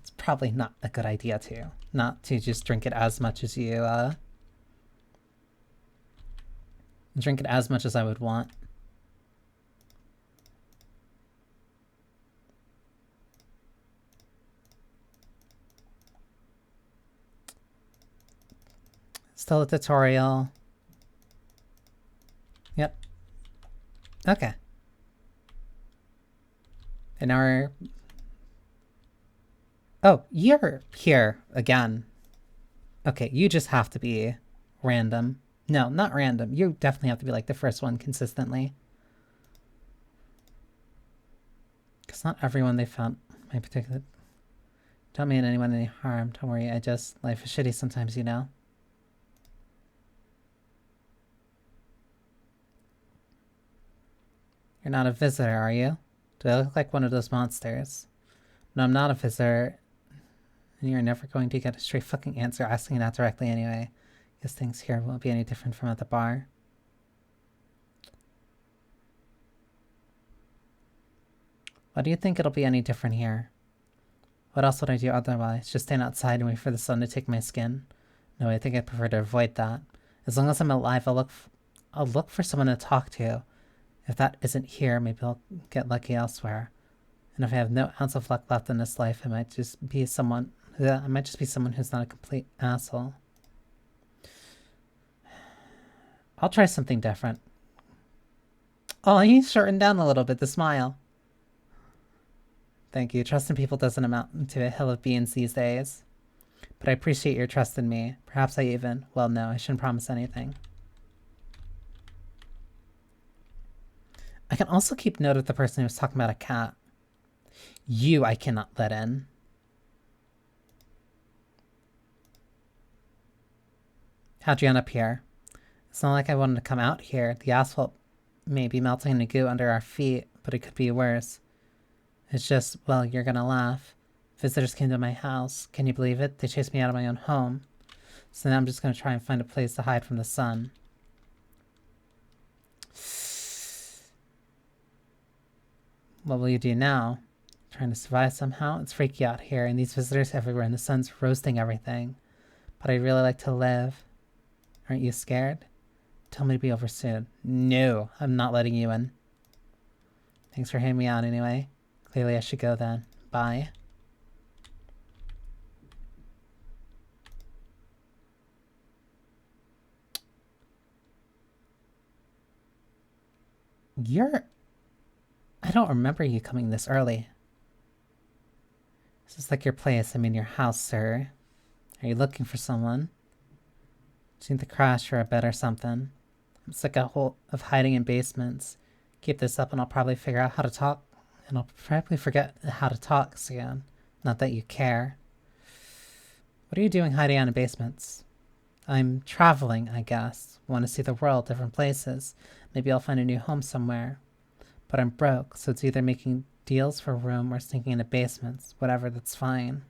it's probably not a good idea to. Not to just drink it as much as drink it as much as I would want. Still a tutorial. Yep. Okay. And our... Oh, you're here again. Okay, you just have to be random. No, not random. You definitely have to be like the first one consistently. Because not everyone they found my particular... Don't mean anyone any harm. Don't worry, life is shitty sometimes, you know? You're not a visitor, are you? Do I look like one of those monsters? No, I'm not a visitor. And you're never going to get a straight fucking answer asking that directly anyway. Guess things here won't be any different from at the bar. Why do you think it'll be any different here? What else would I do otherwise? Just stand outside and wait for the sun to take my skin? No, I think I'd prefer to avoid that. As long as I'm alive, I'll look for someone to talk to. If that isn't here, maybe I'll get lucky elsewhere. And if I have no ounce of luck left in this life, I might just be someone who's not a complete asshole. I'll try something different. Oh, he's shortened down a little bit, the smile. Thank you. Trust in people doesn't amount to a hill of beans these days. But I appreciate your trust in me. Perhaps well, no, I shouldn't promise anything. I can also keep note of the person who was talking about a cat. You I cannot let in. How'd you end up here? It's not like I wanted to come out here. The asphalt may be melting into goo under our feet, but it could be worse. It's just, well, you're gonna laugh. Visitors came to my house. Can you believe it? They chased me out of my own home. So now I'm just gonna try and find a place to hide from the sun. What will you do now? Trying to survive somehow? It's freaky out here, and these visitors everywhere, and the sun's roasting everything. But I'd really like to live. Aren't you scared? Tell me to be over soon. No, I'm not letting you in. Thanks for hearing me out anyway. Clearly I should go then. Bye. I don't remember you coming this early. This is like your place, I mean your house, sir. Are you looking for someone? Do you need to crash for a bed or something? I'm sick of hiding in basements. Keep this up and I'll probably figure out how to talk. And I'll probably forget how to talk soon. Not that you care. What are you doing hiding out in basements? I'm traveling, I guess. Want to see the world, different places. Maybe I'll find a new home somewhere. But I'm broke, so it's either making deals for room or sneaking into basements. Whatever, that's fine.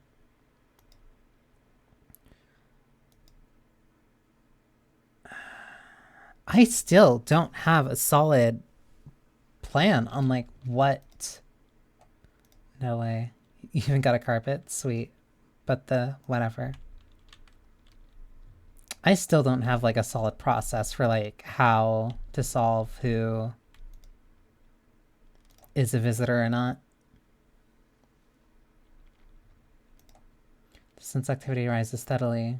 I still don't have a solid plan on like what. No way. You even got a carpet? Sweet. But whatever. I still don't have like a solid process for like how to solve who is a visitor or not. Since activity rises steadily.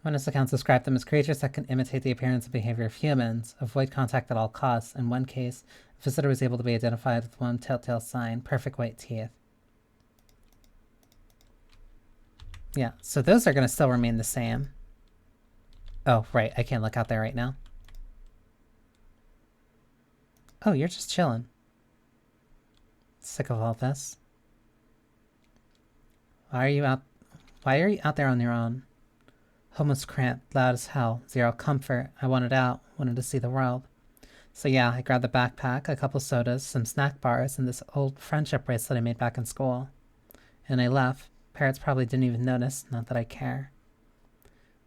Witness accounts describe them as creatures that can imitate the appearance and behavior of humans, avoid contact at all costs. In one case, a visitor was able to be identified with one telltale sign, perfect white teeth. Yeah, so those are going to still remain the same. Oh, right, I can't look out there right now. Oh, you're just chilling. Sick of all this. Why are you out? Why are you out there on your own? Home was cramped, loud as hell, zero comfort. I wanted out, wanted to see the world. So yeah, I grabbed the backpack, a couple sodas, some snack bars, and this old friendship bracelet I made back in school. And I left. Parents probably didn't even notice, not that I care.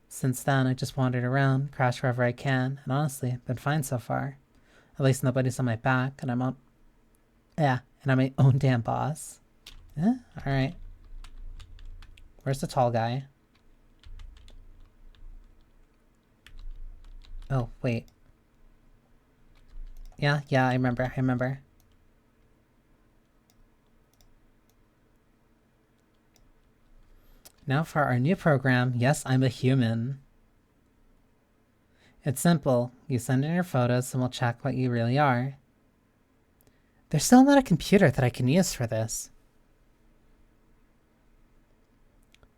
Since then, I just wandered around, crashed wherever I can, and honestly, been fine so far. At least nobody's on my back, and I'm my own damn boss. Yeah, alright. Where's the tall guy? Oh, wait. Yeah, I remember. Now for our new program, Yes, I'm a Human. It's simple. You send in your photos and we'll check what you really are. There's still not a computer that I can use for this.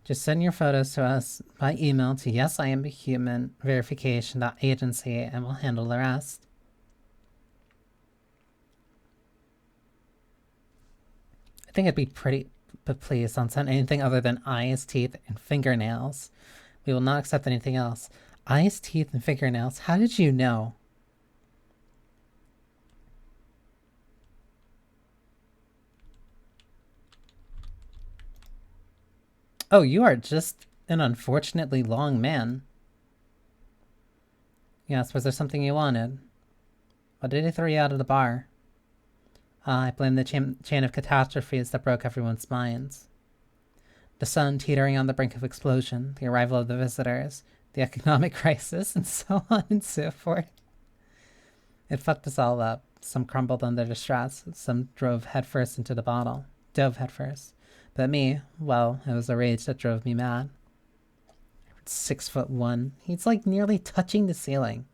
Just send your photos to us by email to yesiamahuman.verification.agency and we'll handle the rest. I think it'd be pretty, but please don't send anything other than eyes, teeth, and fingernails. We will not accept anything else. Eyes, teeth, and fingernails. How did you know? Oh, you are just an unfortunately long man. Yes, was there something you wanted? What did he throw you out of the bar? I blame the chain of catastrophes that broke everyone's minds. The sun teetering on the brink of explosion, the arrival of the visitors, the economic crisis, and so on and so forth. It fucked us all up. Some crumbled under distress, some dove headfirst into the bottle. Dove headfirst. But me, well, it was the rage that drove me mad. 6'1". He's like nearly touching the ceiling.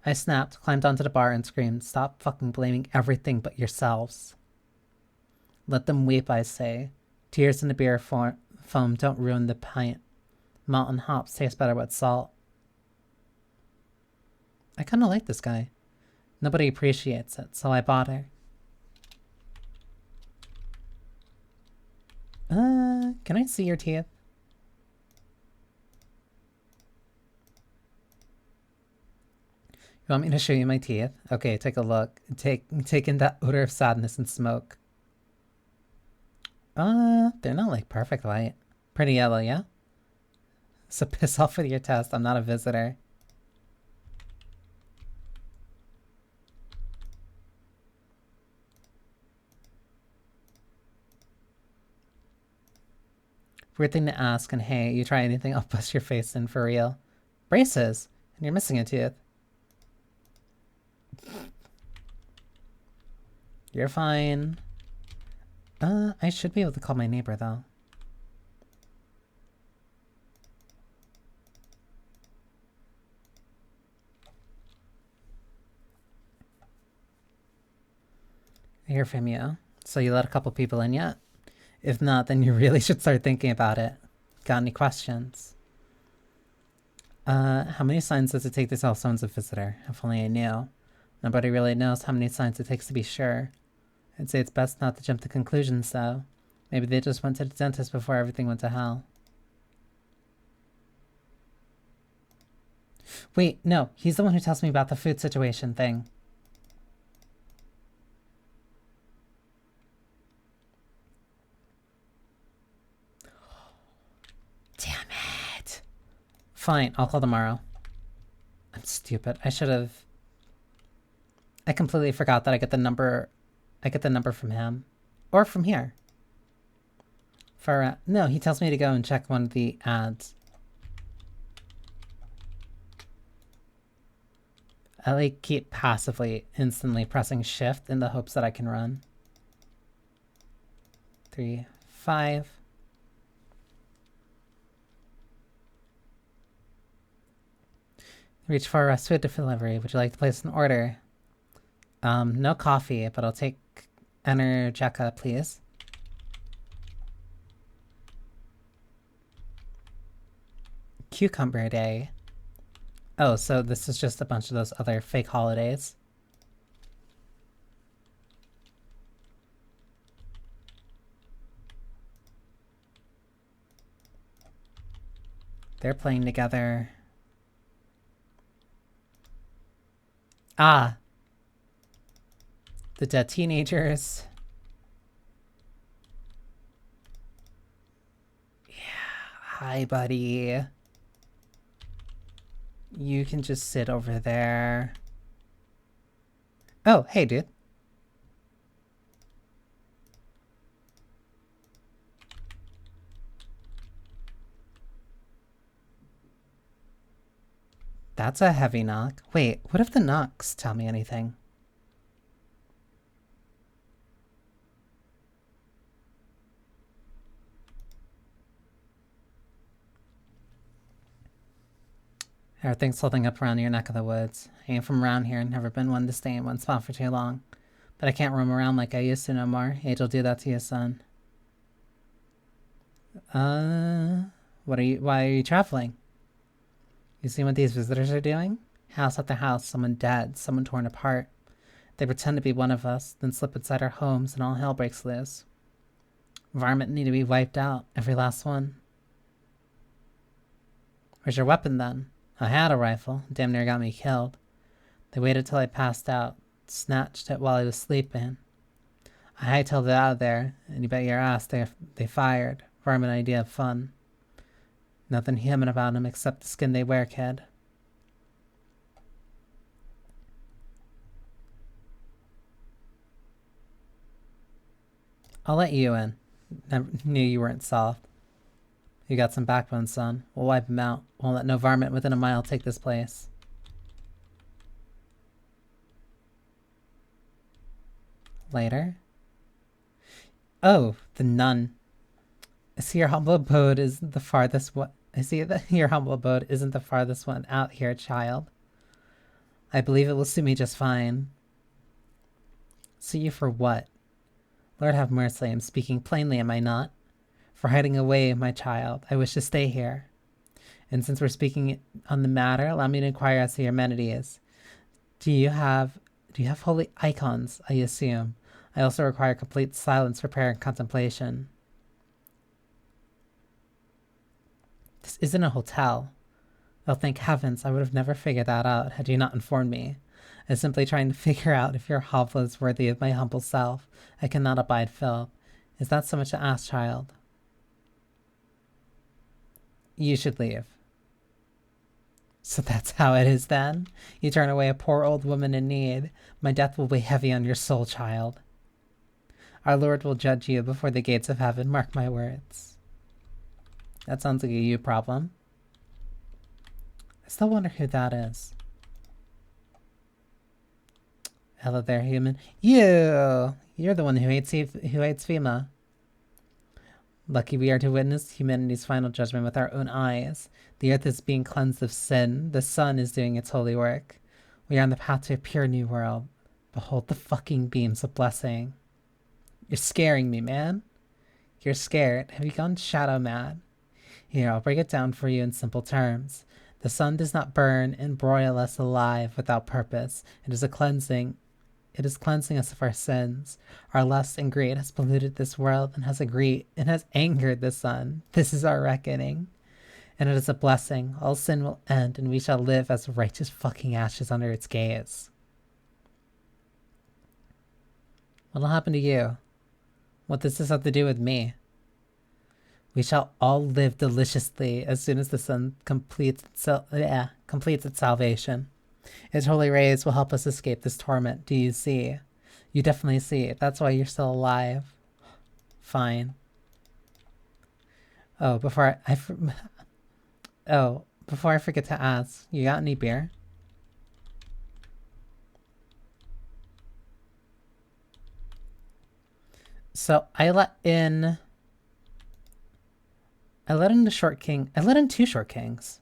I snapped, climbed onto the bar, and screamed, "Stop fucking blaming everything but yourselves." Let them weep, I say. Tears in the beer foam don't ruin the pint. Malt and hops taste better with salt. I kind of like this guy. Nobody appreciates it, so I bought her. Can I see your teeth? You want me to show you my teeth? Okay, take a look. Take in that odor of sadness and smoke. They're not like perfect white. Pretty yellow, yeah? So piss off with your test. I'm not a visitor. Weird thing to ask, and hey, you try anything, I'll bust your face in for real. Braces! And you're missing a tooth. You're fine. I should be able to call my neighbor, though. I hear from you. So you let a couple people in yet? If not, then you really should start thinking about it. Got any questions? How many signs does it take to tell someone's a visitor? If only I knew. Nobody really knows how many signs it takes to be sure. I'd say it's best not to jump to conclusions, though. Maybe they just went to the dentist before everything went to hell. Wait, no, he's the one who tells me about the food situation thing. Damn it. Fine, I'll call tomorrow. I'm stupid. I should have... I completely forgot that I get the number from him. Or from here. No, he tells me to go and check one of the ads. I like keep passively, instantly pressing shift in the hopes that I can run. 3, 5. Reach for a food delivery. Would you like to place an order? No coffee, but I'll take Energeca, please. Cucumber Day. Oh, so this is just a bunch of those other fake holidays. They're playing together. Ah! The dead teenagers. Yeah. Hi, buddy. You can just sit over there. Oh, hey, dude. That's a heavy knock. Wait, what if the knocks tell me anything? Everything's holding up around your neck of the woods. I ain't from around here, never been one to stay in one spot for too long. But I can't roam around like I used to no more. Age'll do that to you, son. Why are you traveling? You see what these visitors are doing? House after house, someone dead, someone torn apart. They pretend to be one of us, then slip inside our homes and all hell breaks loose. Environment need to be wiped out, every last one. Where's your weapon then? I had a rifle, damn near got me killed. They waited till I passed out, snatched it while I was sleeping. I hightailed it out of there, and you bet your ass they fired. Varmint idea of fun. Nothing human about them except the skin they wear, kid. I'll let you in. Never knew you weren't soft. You got some backbone, son. We'll wipe him out. Won't let no varmint within a mile take this place. Later? Oh, the nun. I see your humble abode isn't the farthest one. I see that your humble abode isn't the farthest one out here, child. I believe it will suit me just fine. Suit you for what? Lord have mercy, I'm speaking plainly, am I not? For hiding away, my child, I wish to stay here. And since we're speaking on the matter, allow me to inquire as to your amenities. Do you have holy icons, I assume? I also require complete silence for prayer and contemplation. This isn't a hotel. Oh, thank heavens, I would have never figured that out had you not informed me. I'm simply trying to figure out if your hovel is worthy of my humble self. I cannot abide filth. Is that so much to ask, child? You should leave. So that's how it is then? You turn away a poor old woman in need. My death will weigh heavy on your soul, child. Our Lord will judge you before the gates of heaven, mark my words. That sounds like a you problem. I still wonder who that is. Hello there, human. You're the one who hates FEMA. Lucky we are to witness humanity's final judgment with our own eyes. The earth is being cleansed of sin. The sun is doing its holy work. We are on the path to a pure new world. Behold the fucking beams of blessing. You're scaring me, man. You're scared. Have you gone shadow mad? Here, I'll break it down for you in simple terms. The sun does not burn and broil us alive without purpose. It is cleansing us of our sins. Our lust and greed has polluted this world and has angered the sun. This is our reckoning. And it is a blessing. All sin will end and we shall live as righteous fucking ashes under its gaze. What'll happen to you? What does this have to do with me? We shall all live deliciously as soon as the sun completes its salvation. Its holy rays will help us escape this torment. Do you see? You definitely see. That's why you're still alive. Fine. Oh, before I forget to ask, you got any beer? So I let in the short king. I let in 2 short kings.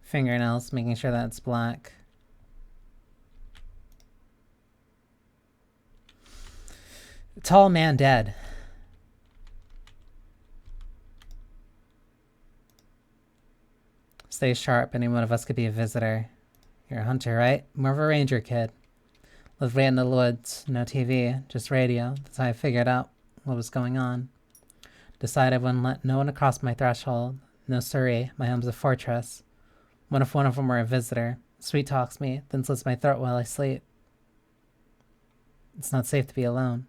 Fingernails, making sure that it's black. Tall man dead. Stay sharp. Any one of us could be a visitor. You're a hunter, right? More of a ranger, kid. Lived way in the woods, no TV, just radio. That's how I figured out what was going on. Decided I wouldn't let no one across my threshold. No siree, my home's a fortress. What if one of them were a visitor? Sweet talks me, then slits my throat while I sleep. It's not safe to be alone.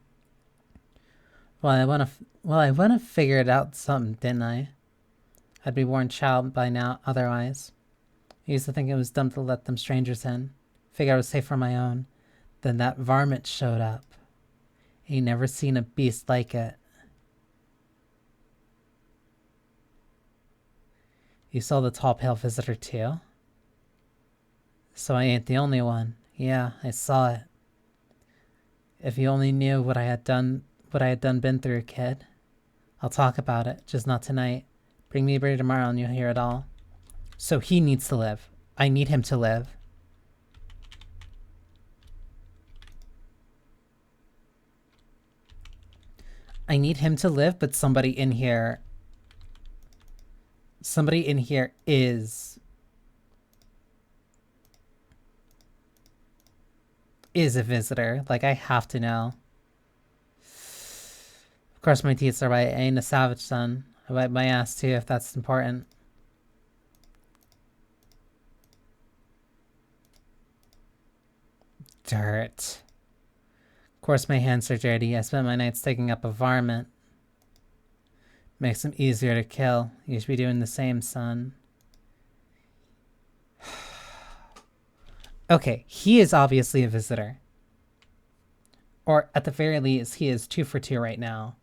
Well, I wouldn't have figured out something, didn't I? I'd be warned child by now otherwise. I used to think it was dumb to let them strangers in. Figure I was safe on my own. Then that varmint showed up. Ain't never seen a beast like it. You saw the tall pale visitor too? So I ain't the only one. Yeah, I saw it. If you only knew what I had done been through, kid. I'll talk about it, just not tonight. Bring me a beer tomorrow and you'll hear it all. So he needs to live. I need him to live. I need him to live, but somebody in here is a visitor. Like, I have to know. Of course my teeth are white. I ain't a savage, son. I wipe my ass too if that's important. Dirt. Of course my hands are dirty. I spent my nights digging up a varmint. Makes them easier to kill. You should be doing the same, son. Okay, he is obviously a visitor. Or at the very least, he is 2 for 2 right now.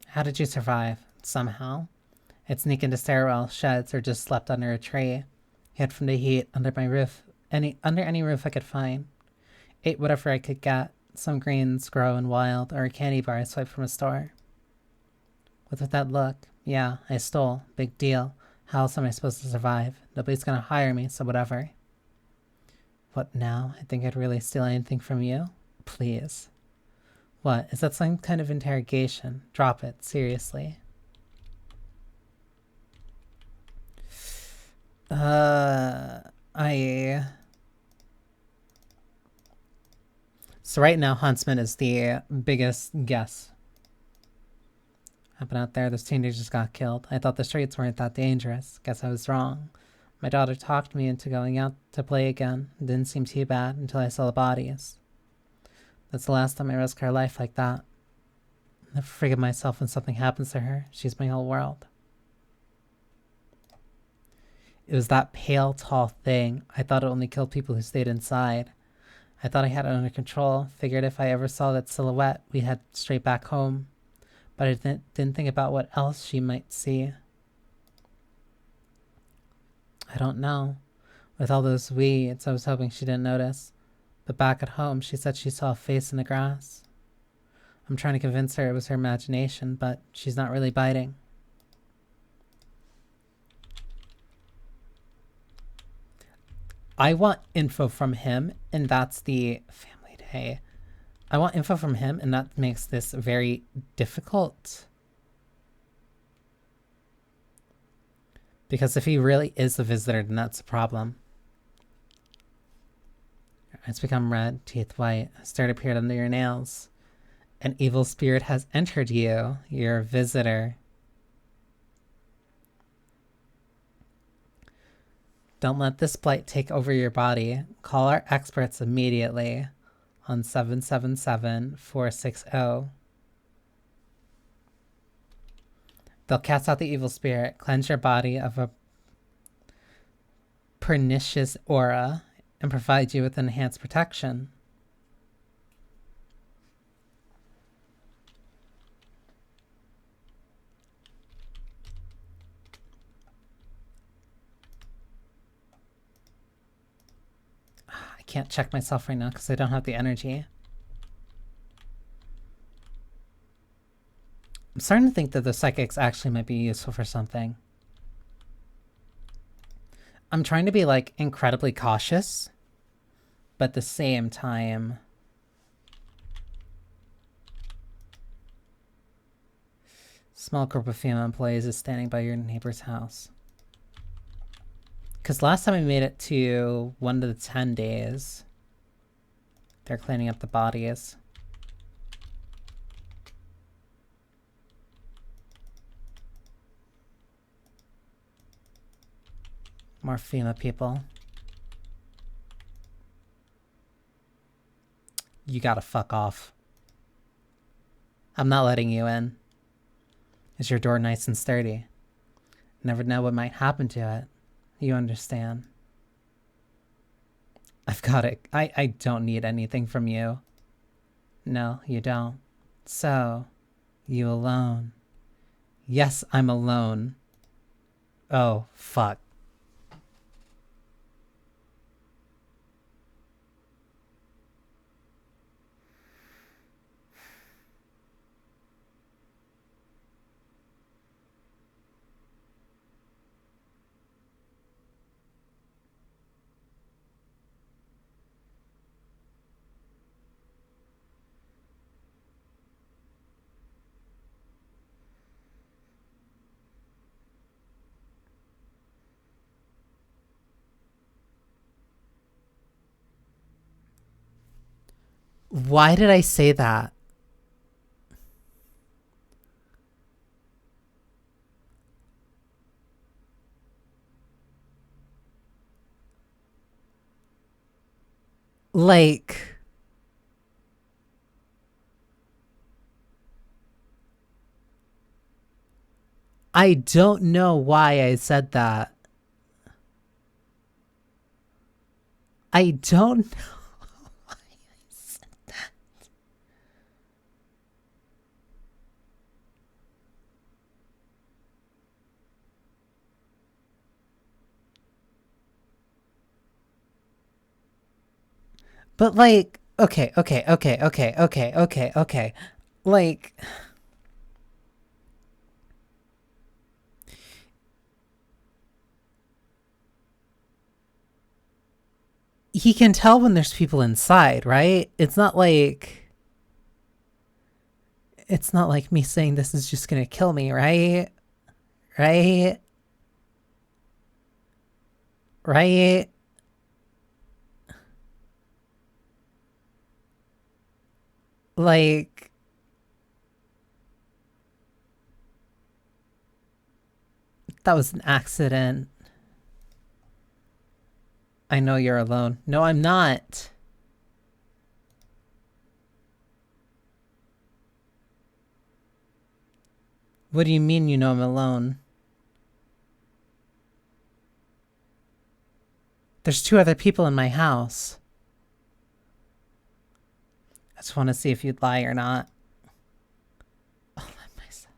How did you survive? Somehow. I'd sneak into stairwell, sheds, or just slept under a tree. Hid from the heat, under my roof, under any roof I could find. Ate whatever I could get. Some greens grow in wild, or a candy bar I swiped from a store. What's with that look? Yeah, I stole. Big deal. How else am I supposed to survive? Nobody's gonna hire me, so whatever. What now? I think I'd really steal anything from you? Please. What? Is that some kind of interrogation? Drop it, seriously. So right now, Huntsman is the biggest guess. Happened out there, those teenagers got killed. I thought the streets weren't that dangerous. Guess I was wrong. My daughter talked me into going out to play again. It didn't seem too bad until I saw the bodies. That's the last time I risk her life like that. I'll never forgive myself when something happens to her. She's my whole world. It was that pale, tall thing. I thought it only killed people who stayed inside. I thought I had it under control. Figured if I ever saw that silhouette, we'd head straight back home. But I didn't think about what else she might see. I don't know. With all those weeds, I was hoping she didn't notice. But back at home, she said she saw a face in the grass. I'm trying to convince her it was her imagination, but she's not really biting. I want info from him, and that's the family day. I want info from him, and that makes this very difficult. Because if he really is a visitor, then that's a problem. Eyes become red, teeth white, a appeared under your nails. An evil spirit has entered you. You're a visitor. Don't let this blight take over your body. Call our experts immediately on 777-460. They'll cast out the evil spirit, cleanse your body of a pernicious aura, and provide you with enhanced protection. I can't check myself right now because I don't have the energy. I'm starting to think that the psychics actually might be useful for something. I'm trying to be like incredibly cautious, but at the same time, small group of female employees is standing by your neighbor's house. Because last time I made it to 1 to the 10 days, they're cleaning up the bodies. More FEMA people. You gotta fuck off. I'm not letting you in. Is your door nice and sturdy? Never know what might happen to it. You understand. I've got it. I don't need anything from you. No, you don't. So, you alone? Yes, I'm alone. Oh, fuck. Why did I say that? Like, I don't know why I said that. I don't know why I said that. But like, okay. Like, he can tell when there's people inside, right? It's not like me saying this is just gonna kill me, right? Right? Right? Like, that was an accident. I know you're alone. No, I'm not. What do you mean you know I'm alone? There's 2 other people in my house. I just want to see if you'd lie or not. I'll let myself.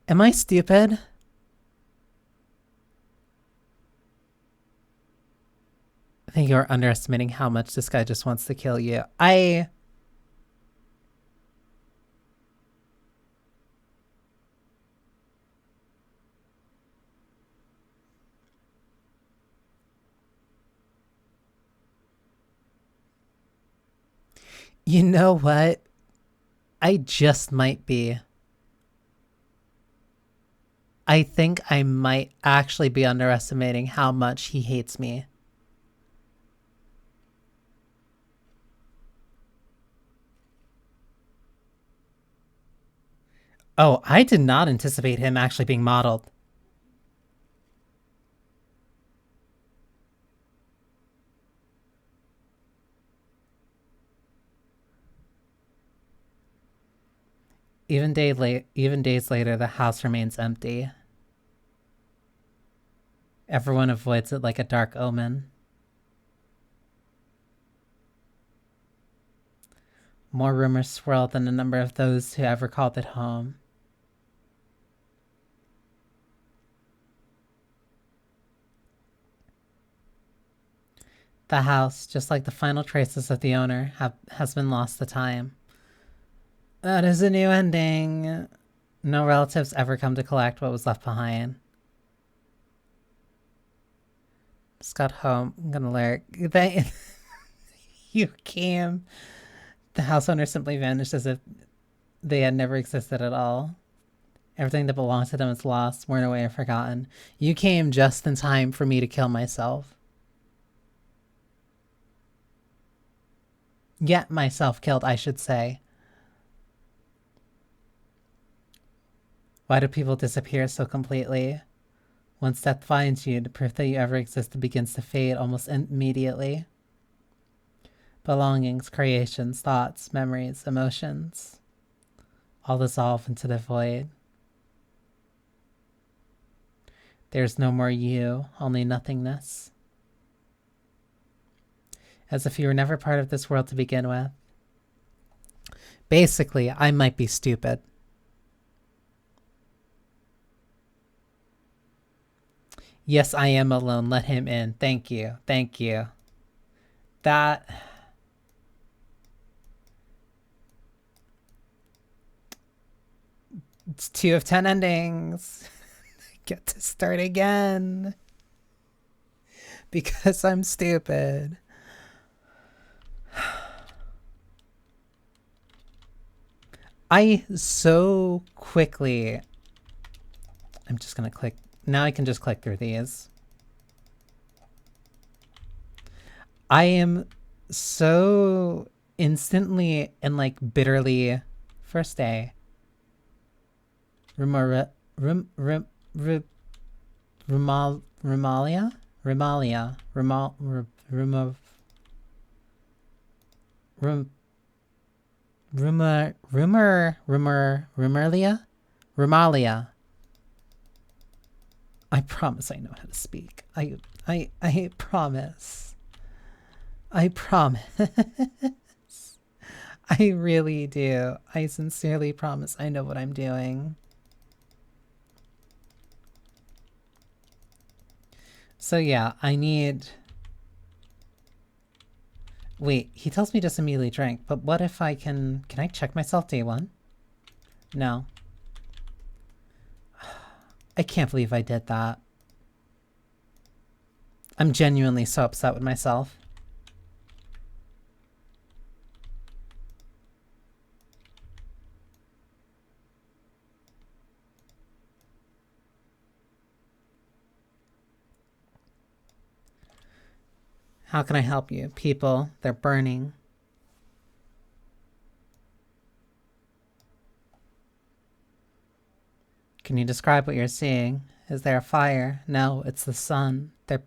Am I stupid? I think you're underestimating how much this guy just wants to kill you. You know what? I just might be. I think I might actually be underestimating how much he hates me. Oh, I did not anticipate him actually being modeled. Even days later, the house remains empty. Everyone avoids it like a dark omen. More rumors swirl than the number of those who ever called it home. The house, just like the final traces of the owner, has been lost to time. That is a new ending. No relatives ever come to collect what was left behind. Just got home. I'm gonna lyric. You came. The house owner simply vanished as if they had never existed at all. Everything that belonged to them is lost, worn away, or forgotten. You came just in time for me to kill myself. Get myself killed, I should say. Why do people disappear so completely? Once death finds you, the proof that you ever existed begins to fade almost immediately. Belongings, creations, thoughts, memories, emotions, all dissolve into the void. There's no more you, only nothingness. As if you were never part of this world to begin with. Basically, I might be stupid. Yes, I am alone. Let him in. Thank you. Thank you. That... It's 2 of 10 endings. I get to start again. Because I'm stupid. I so quickly... I'm just gonna click... Now I can just click through these. I am so instantly and like bitterly... First day. Rumalia? Rumalia. I promise I know how to speak. I promise. I promise. I really do. I sincerely promise I know what I'm doing. So yeah, I need... Wait, he tells me just immediately drink, but what if I can... Can I check myself day one? No. I can't believe I did that. I'm genuinely so upset with myself. How can I help you? People, they're burning. Can you describe what you're seeing? Is there a fire? No, it's the sun. They're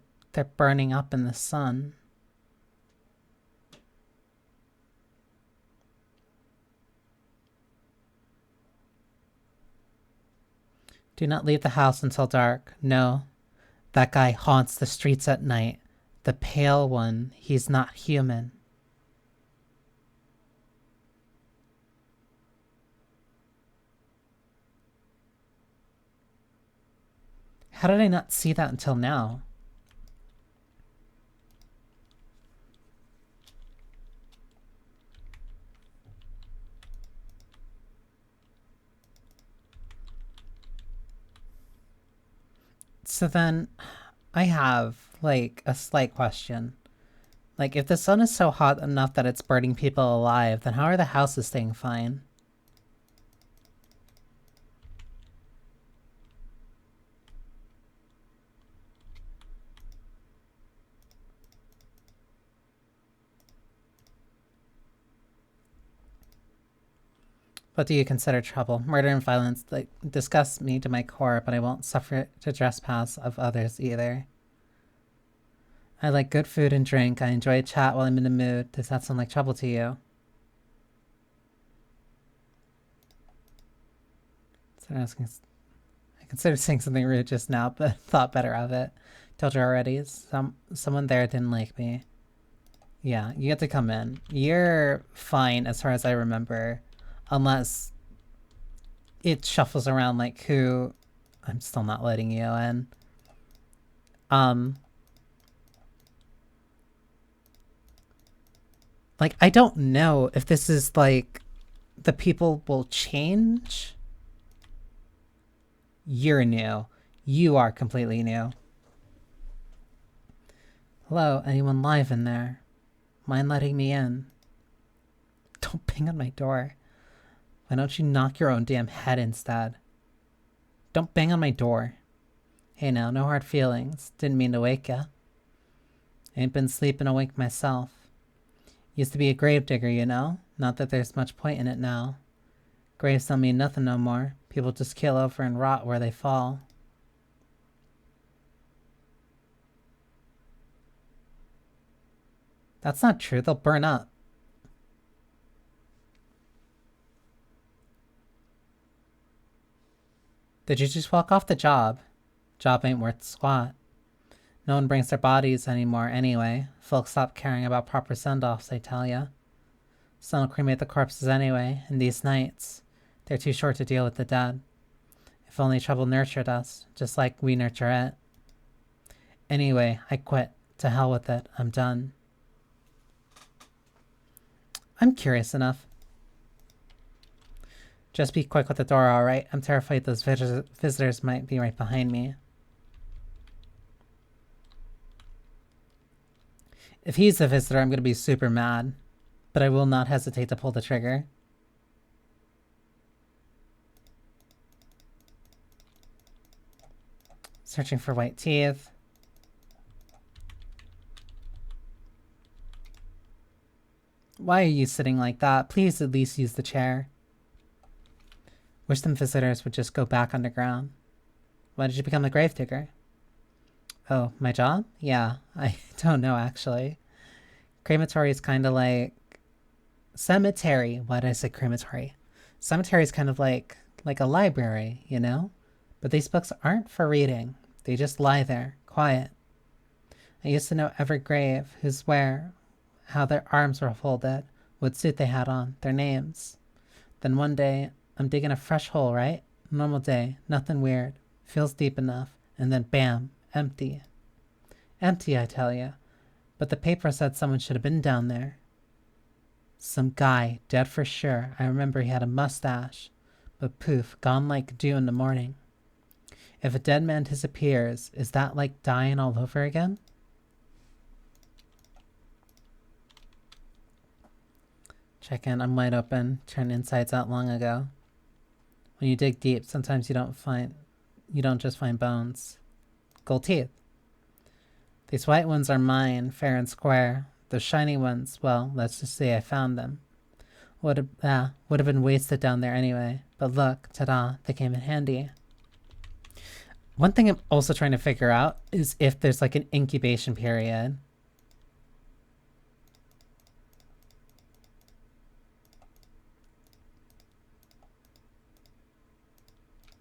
burning up in the sun. Do not leave the house until dark. No. That guy haunts the streets at night. The pale one, he's not human. How did I not see that until now? So then, I have, like, a slight question. Like, if the sun is so hot enough that it's burning people alive, then how are the houses staying fine? What do you consider trouble? Murder and violence like disgust me to my core, but I won't suffer the trespass of others either. I like good food and drink. I enjoy a chat while I'm in the mood. Does that sound like trouble to you? I considered saying something rude just now, but thought better of it. Told you already. Someone there didn't like me. Yeah, you get to come in. You're fine as far as I remember. Unless it shuffles around like who... I'm still not letting you in. Like, I don't know if this is like the people will change. You're new. You are completely new. Hello, anyone live in there? Mind letting me in? Don't bang on my door. Why don't you knock your own damn head instead? Don't bang on my door. Hey now, no hard feelings. Didn't mean to wake ya. Ain't been sleeping awake myself. Used to be a gravedigger, you know? Not that there's much point in it now. Graves don't mean nothing no more. People just keel over and rot where they fall. That's not true. They'll burn up. Did you just walk off the job? Job ain't worth squat. No one brings their bodies anymore anyway. Folks stop caring about proper send-offs, I tell ya. Some will cremate the corpses anyway, in these nights. They're too short to deal with the dead. If only trouble nurtured us, just like we nurture it. Anyway, I quit. To hell with it. I'm done. I'm curious enough. Just be quick with the door, alright? I'm terrified those visitors might be right behind me. If he's the visitor, I'm going to be super mad. But I will not hesitate to pull the trigger. Searching for white teeth. Why are you sitting like that? Please at least use the chair. Wish them visitors would just go back underground. Why did you become a gravedigger? Oh, my job? Yeah, I don't know actually. Crematory is kind of like... Cemetery. Why did I say crematory? Cemetery is kind of like a library, you know? But these books aren't for reading. They just lie there, quiet. I used to know every grave, who's where, how their arms were folded, what suit they had on, their names. Then one day, I'm digging a fresh hole, right? Normal day, nothing weird. Feels deep enough. And then bam, empty. Empty, I tell you. But the paper said someone should have been down there. Some guy, dead for sure. I remember he had a mustache. But poof, gone like dew in the morning. If a dead man disappears, is that like dying all over again? Check in, I'm wide open. Turned insides out long ago. When you dig deep, sometimes you don't just find bones. Gold teeth. These white ones are mine, fair and square. Those shiny ones, well, let's just say I found them. Would have been wasted down there anyway. But look, ta-da, they came in handy. One thing I'm also trying to figure out is if there's like an incubation period.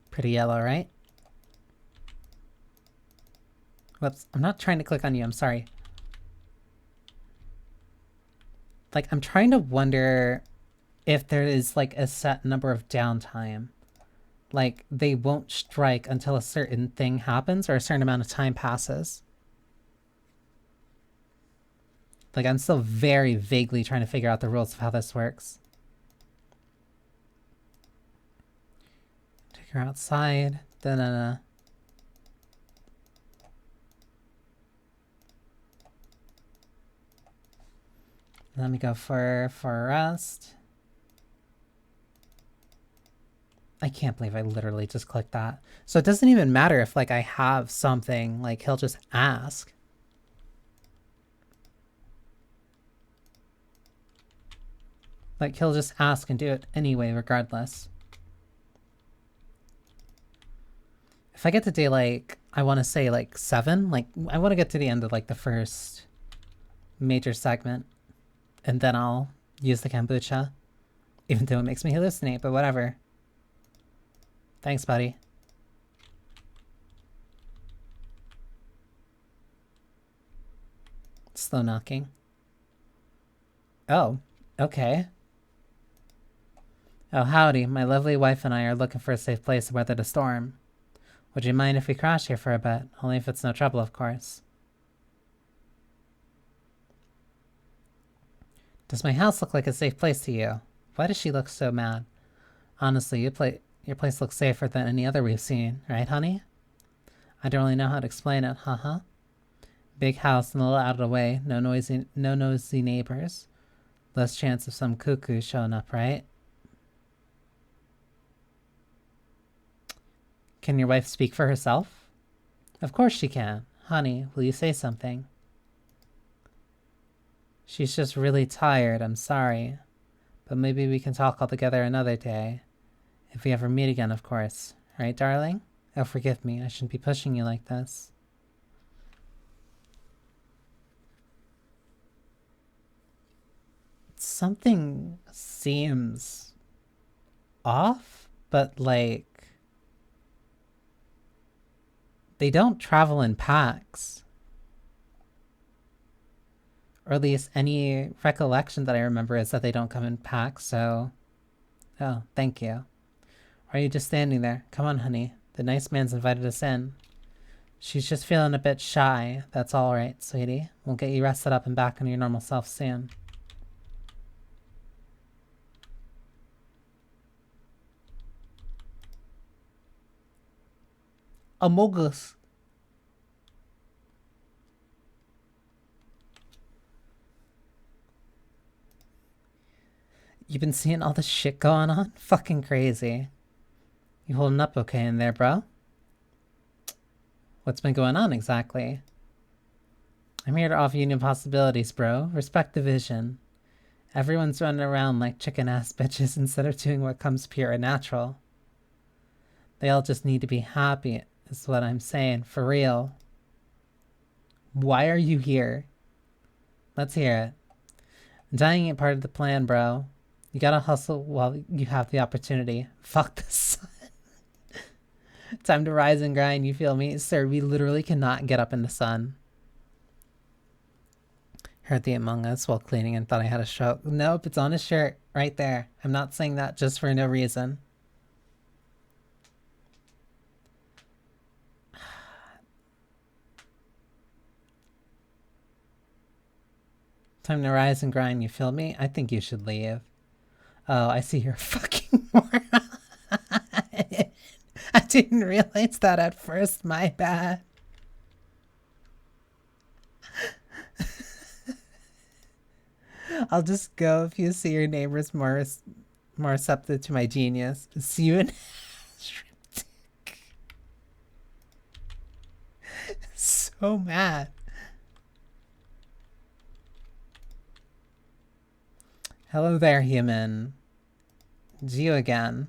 Pretty yellow, right? Whoops, I'm not trying to click on you, I'm sorry. Like, I'm trying to wonder if there is like a set number of downtime. Like, they won't strike until a certain thing happens or a certain amount of time passes. Like, I'm still very vaguely trying to figure out the rules of how this works. Take her outside. Da-da-da. Let me go for a rest. I can't believe I literally just clicked that. So it doesn't even matter if like I have something, like he'll just ask. Like he'll just ask and do it anyway, regardless. If I get to day like, I want to say like 7, like I want to get to the end of like the first major segment. And then I'll use the kombucha. Even though it makes me hallucinate, but whatever. Thanks, buddy. Slow knocking. Oh, okay. Oh, howdy. My lovely wife and I are looking for a safe place to weather the storm. Would you mind if we crash here for a bit? Only if it's no trouble, of course. Does my house look like a safe place to you? Why does she look so mad? Honestly, your place looks safer than any other we've seen, right, honey? I don't really know how to explain it, haha. Big house and a little out of the way, no nosy neighbors. Less chance of some cuckoo showing up, right? Can your wife speak for herself? Of course she can. Honey, will you say something? She's just really tired, I'm sorry. But maybe we can talk all together another day. If we ever meet again, of course. Right, darling? Oh, forgive me, I shouldn't be pushing you like this. Something seems off, but like... they don't travel in packs. Or at least any recollection that I remember is that they don't come in packs, so... oh, thank you. Or are you just standing there? Come on, honey. The nice man's invited us in. She's just feeling a bit shy. That's alright, sweetie. We'll get you rested up and back on your normal self soon. Amogus. You been seeing all this shit going on? Fucking crazy. You holding up okay in there, bro? What's been going on exactly? I'm here to offer you new possibilities, bro. Respect the vision. Everyone's running around like chicken-ass bitches instead of doing what comes pure and natural. They all just need to be happy, is what I'm saying, for real. Why are you here? Let's hear it. Dying ain't part of the plan, bro. You gotta hustle while you have the opportunity. Fuck the sun. Time to rise and grind, you feel me? Sir, we literally cannot get up in the sun. Heard the Among Us while cleaning and thought I had a stroke. Nope, it's on his shirt. Right there. I'm not saying that just for no reason. Time to rise and grind, you feel me? I think you should leave. Oh, I see you're fucking moron. I didn't realize that at first, my bad. I'll just go if you see your neighbors more receptive to my genius. See you in so mad. Hello there, human. It's you again.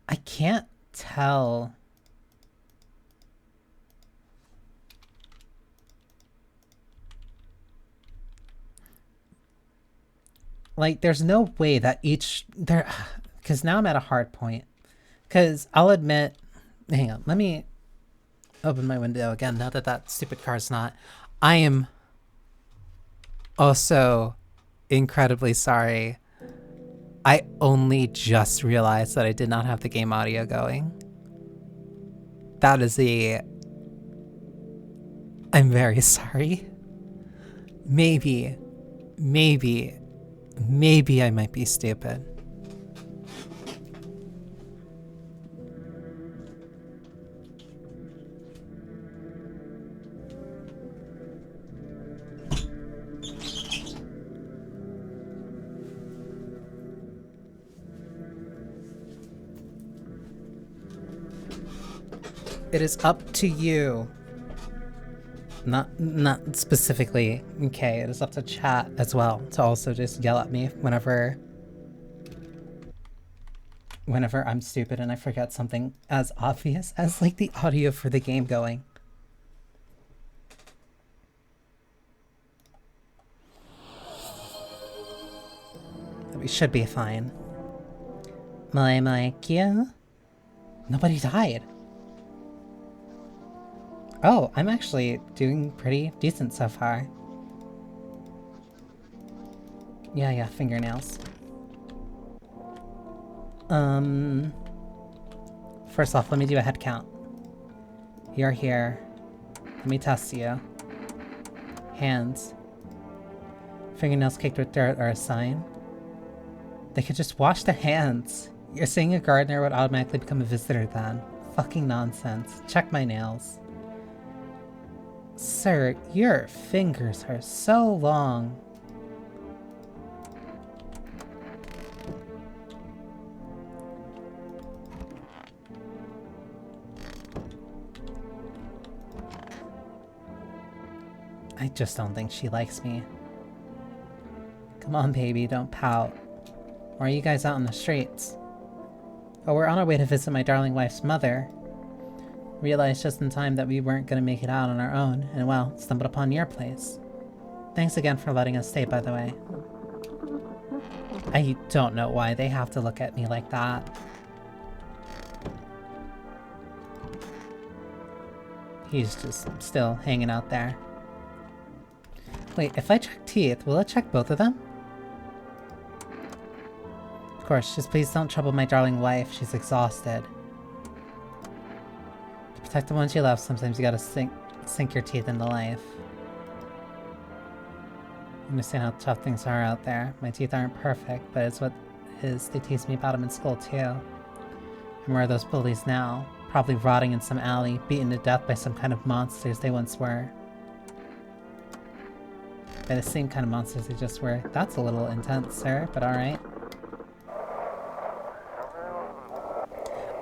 I can't tell. Like, there's no way that each... there, because now I'm at a hard point. Because I'll admit... hang on, let me open my window again now that that stupid car's not. I am also incredibly sorry. I only just realized that I did not have the game audio going. That is I'm very sorry. Maybe I might be stupid. It is up to you. Not specifically, okay, it is up to chat as well to also just yell at me whenever I'm stupid and I forget something as obvious as like the audio for the game going. We should be fine. My Kia? Nobody died. Oh, I'm actually doing pretty decent so far. Yeah, fingernails. First off, let me do a head count. You're here. Let me test you. Hands. Fingernails caked with dirt are a sign. They could just wash their hands. You're saying a gardener would automatically become a visitor then? Fucking nonsense. Check my nails. Sir, your fingers are so long. I just don't think she likes me. Come on, baby, don't pout. Why are you guys out on the streets? Oh, we're on our way to visit my darling wife's mother. Realized just in time that we weren't going to make it out on our own, and well, stumbled upon your place. Thanks again for letting us stay, by the way. I don't know why they have to look at me like that. He's just still hanging out there. Wait, if I check teeth, will it check both of them? Of course, just please don't trouble my darling wife, she's exhausted. To protect the ones you love, sometimes you gotta sink your teeth into life. I understand how tough things are out there. My teeth aren't perfect, but it's what it is. They tease me about them in school too. And where are those bullies now? Probably rotting in some alley, beaten to death by some kind of monsters they once were. By the same kind of monsters they just were. That's a little intense, sir, but alright.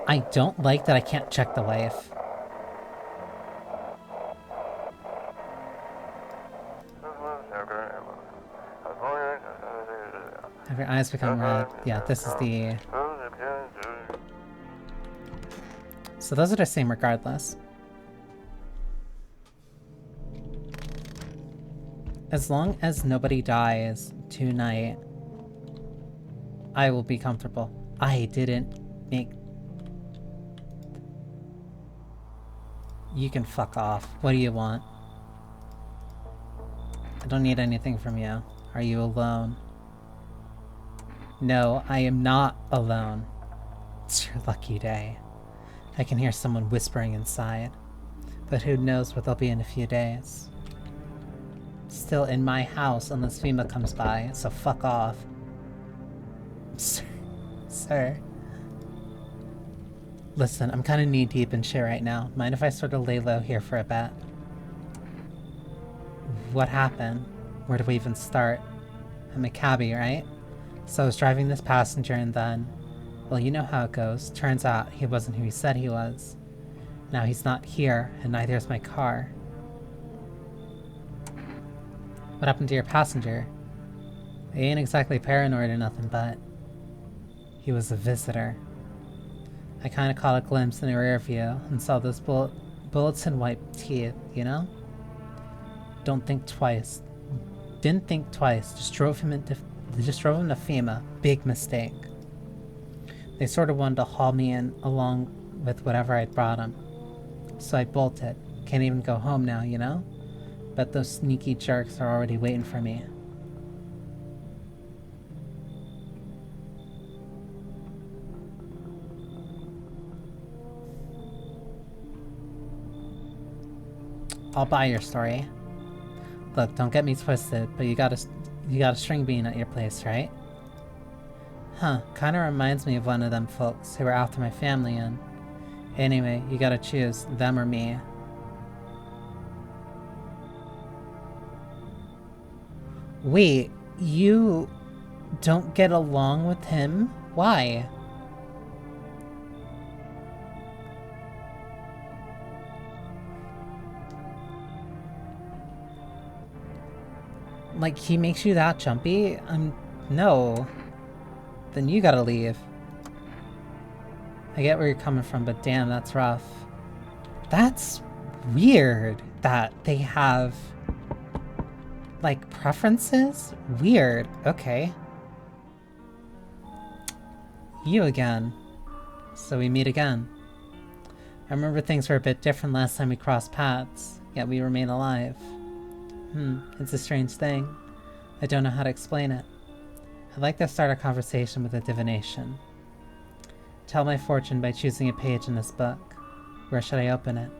I don't like that I can't check the wife. Have your eyes become red? Yeah, this is the... So those are the same regardless. As long as nobody dies tonight, I will be comfortable. I didn't make... You can fuck off. What do you want? I don't need anything from you. Are you alone? No, I am not alone. It's your lucky day. I can hear someone whispering inside, but who knows what they'll be in a few days. Still in my house unless FEMA comes by, so fuck off. Sir. Listen, I'm kinda knee-deep in shit right now. Mind if I sort of lay low here for a bit? What happened? Where do we even start? I'm a cabbie, right? So I was driving this passenger and then... Well, you know how it goes. Turns out he wasn't who he said he was. Now he's not here, and neither is my car. What happened to your passenger? He ain't exactly paranoid or nothing, but... He was a visitor. I kinda caught a glimpse in the rear view and saw those bullets and white teeth, you know? Don't think twice. Didn't think twice. Just drove him to FEMA. Big mistake. They sort of wanted to haul me in along with whatever I'd brought him. So I bolted. Can't even go home now, you know? Bet those sneaky jerks are already waiting for me. I'll buy your story. Look, don't get me twisted, but you got a string bean at your place, right? Huh, kinda reminds me of one of them folks who were after my family and... Anyway, you gotta choose, them or me. Wait, you don't get along with him? Why? Like, he makes you that jumpy? No. Then you gotta leave. I get where you're coming from, but damn, that's rough. That's weird that they have, like, preferences? Weird. Okay. You again. So we meet again. I remember things were a bit different last time we crossed paths, yet we remain alive. It's a strange thing. I don't know how to explain it. I'd like to start a conversation with a divination. Tell my fortune by choosing a page in this book. Where should I open it?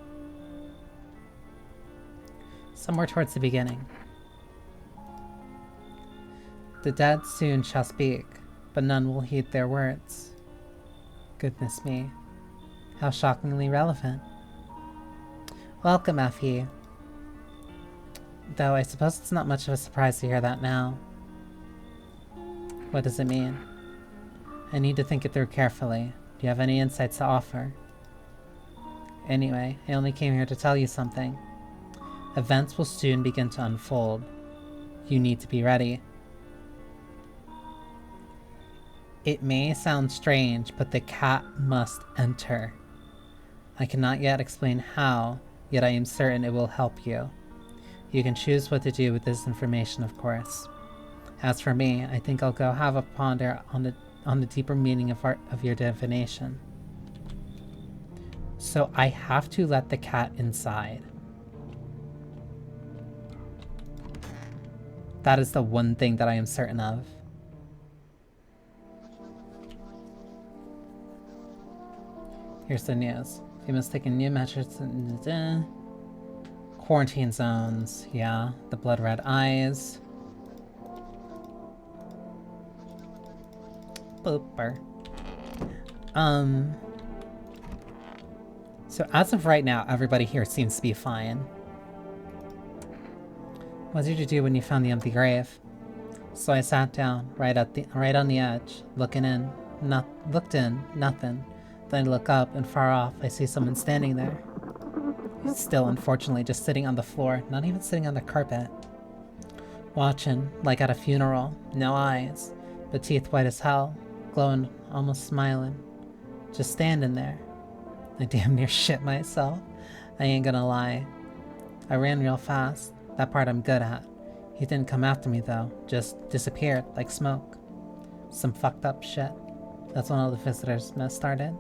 Somewhere towards the beginning. The dead soon shall speak, but none will heed their words. Goodness me. How shockingly relevant. Welcome, Effie. Though I suppose it's not much of a surprise to hear that now. What does it mean? I need to think it through carefully. Do you have any insights to offer? Anyway, I only came here to tell you something. Events will soon begin to unfold. You need to be ready. It may sound strange, but the cat must enter. I cannot yet explain how, yet I am certain it will help you. You can choose what to do with this information, of course. As for me, I think I'll go have a ponder on the deeper meaning of your divination. So I have to let the cat inside. That is the one thing that I am certain of. Here's the news. You must take a new measures. Quarantine zones. Yeah, the blood red eyes. Booper. So as of right now, everybody here seems to be fine. What did you do when you found the empty grave? So I sat down, right on the edge, looked in, nothing. Then I look up, and far off, I see someone standing there. He's still, unfortunately, just sitting on the floor, not even sitting on the carpet. Watching, like at a funeral, no eyes, but teeth white as hell, glowing, almost smiling. Just standing there. I damn near shit myself. I ain't gonna lie. I ran real fast. That part I'm good at. He didn't come after me though, just disappeared like smoke. Some fucked up shit. That's when all the visitors started.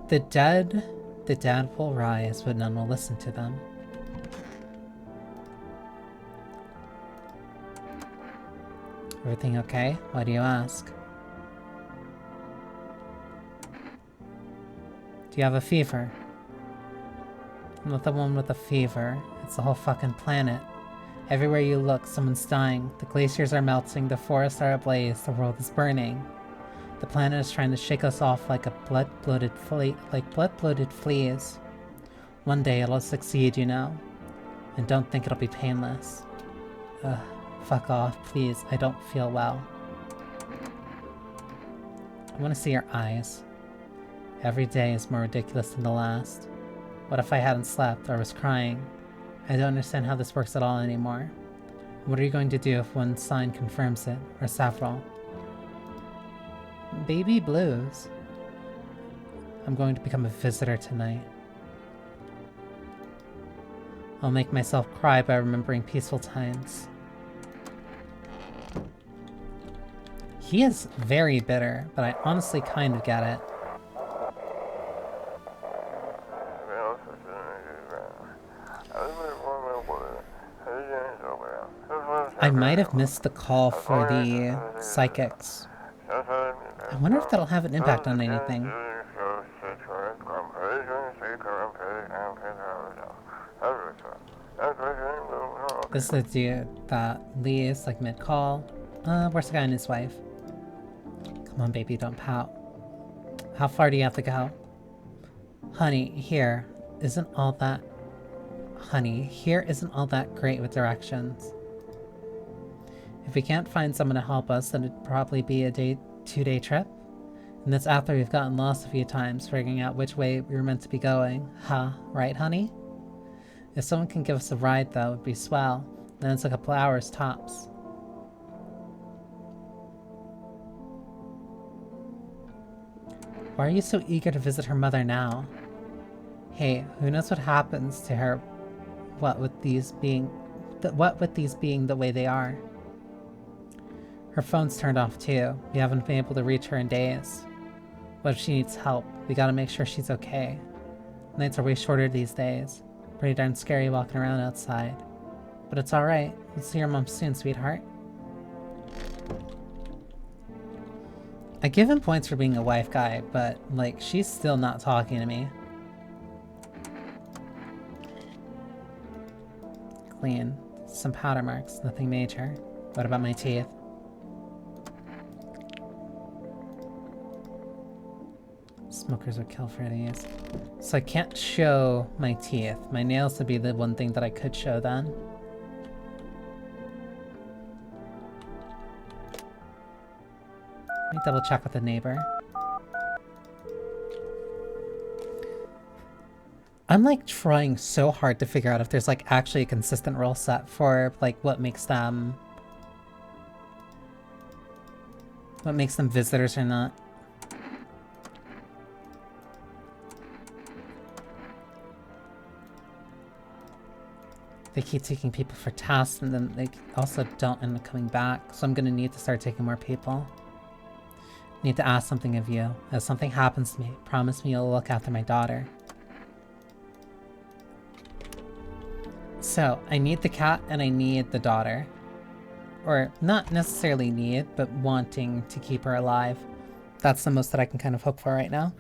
The dead will rise, but none will listen to them. Everything okay? Why do you ask? Do you have a fever? I'm not the one with the fever. It's the whole fucking planet. Everywhere you look, someone's dying. The glaciers are melting, the forests are ablaze, the world is burning. The planet is trying to shake us off like blood-bloated fleas. One day it'll succeed, you know. And don't think it'll be painless. Ugh, fuck off, please. I don't feel well. I want to see your eyes. Every day is more ridiculous than the last. What if I hadn't slept or was crying? I don't understand how this works at all anymore. What are you going to do if one sign confirms it, or several? Baby blues. I'm going to become a visitor tonight. I'll make myself cry by remembering peaceful times. He is very bitter, but I honestly kind of get it. I might have missed the call for the psychics. I wonder if that'll have an impact on anything. This is the dude that leaves like mid-call. Where's the guy and his wife? Come on, baby, don't pout. How far do you have to go? Honey, here isn't all that great with directions. If we can't find someone to help us, then it'd probably be a 2-day trip. And that's after we've gotten lost a few times, figuring out which way we were meant to be going. Huh, right, honey? If someone can give us a ride, though, it'd be swell. Then it's a couple hours tops. Why are you so eager to visit her mother now? Hey, who knows what happens to her? What with these being the way they are? Her phone's turned off too. We haven't been able to reach her in days. What if she needs help? We gotta make sure she's okay. Nights are way shorter these days. Pretty darn scary walking around outside. But it's alright. We'll see your mom soon, sweetheart. I give him points for being a wife guy, but, like, she's still not talking to me. clean. Some powder marks, nothing major. What about my teeth? Smokers would kill for these. So I can't show my teeth. My nails would be the one thing that I could show then. Let me double check with the neighbor. I'm like trying so hard to figure out if there's like actually a consistent rule set for like what makes them visitors or not. They keep taking people for tasks and then they also don't end up coming back, so I'm gonna need to start taking more people. Need to ask something of you. If something happens to me, promise me you'll look after my daughter. So, I need the cat and I need the daughter. Or, not necessarily need, but wanting to keep her alive. That's the most that I can kind of hope for right now.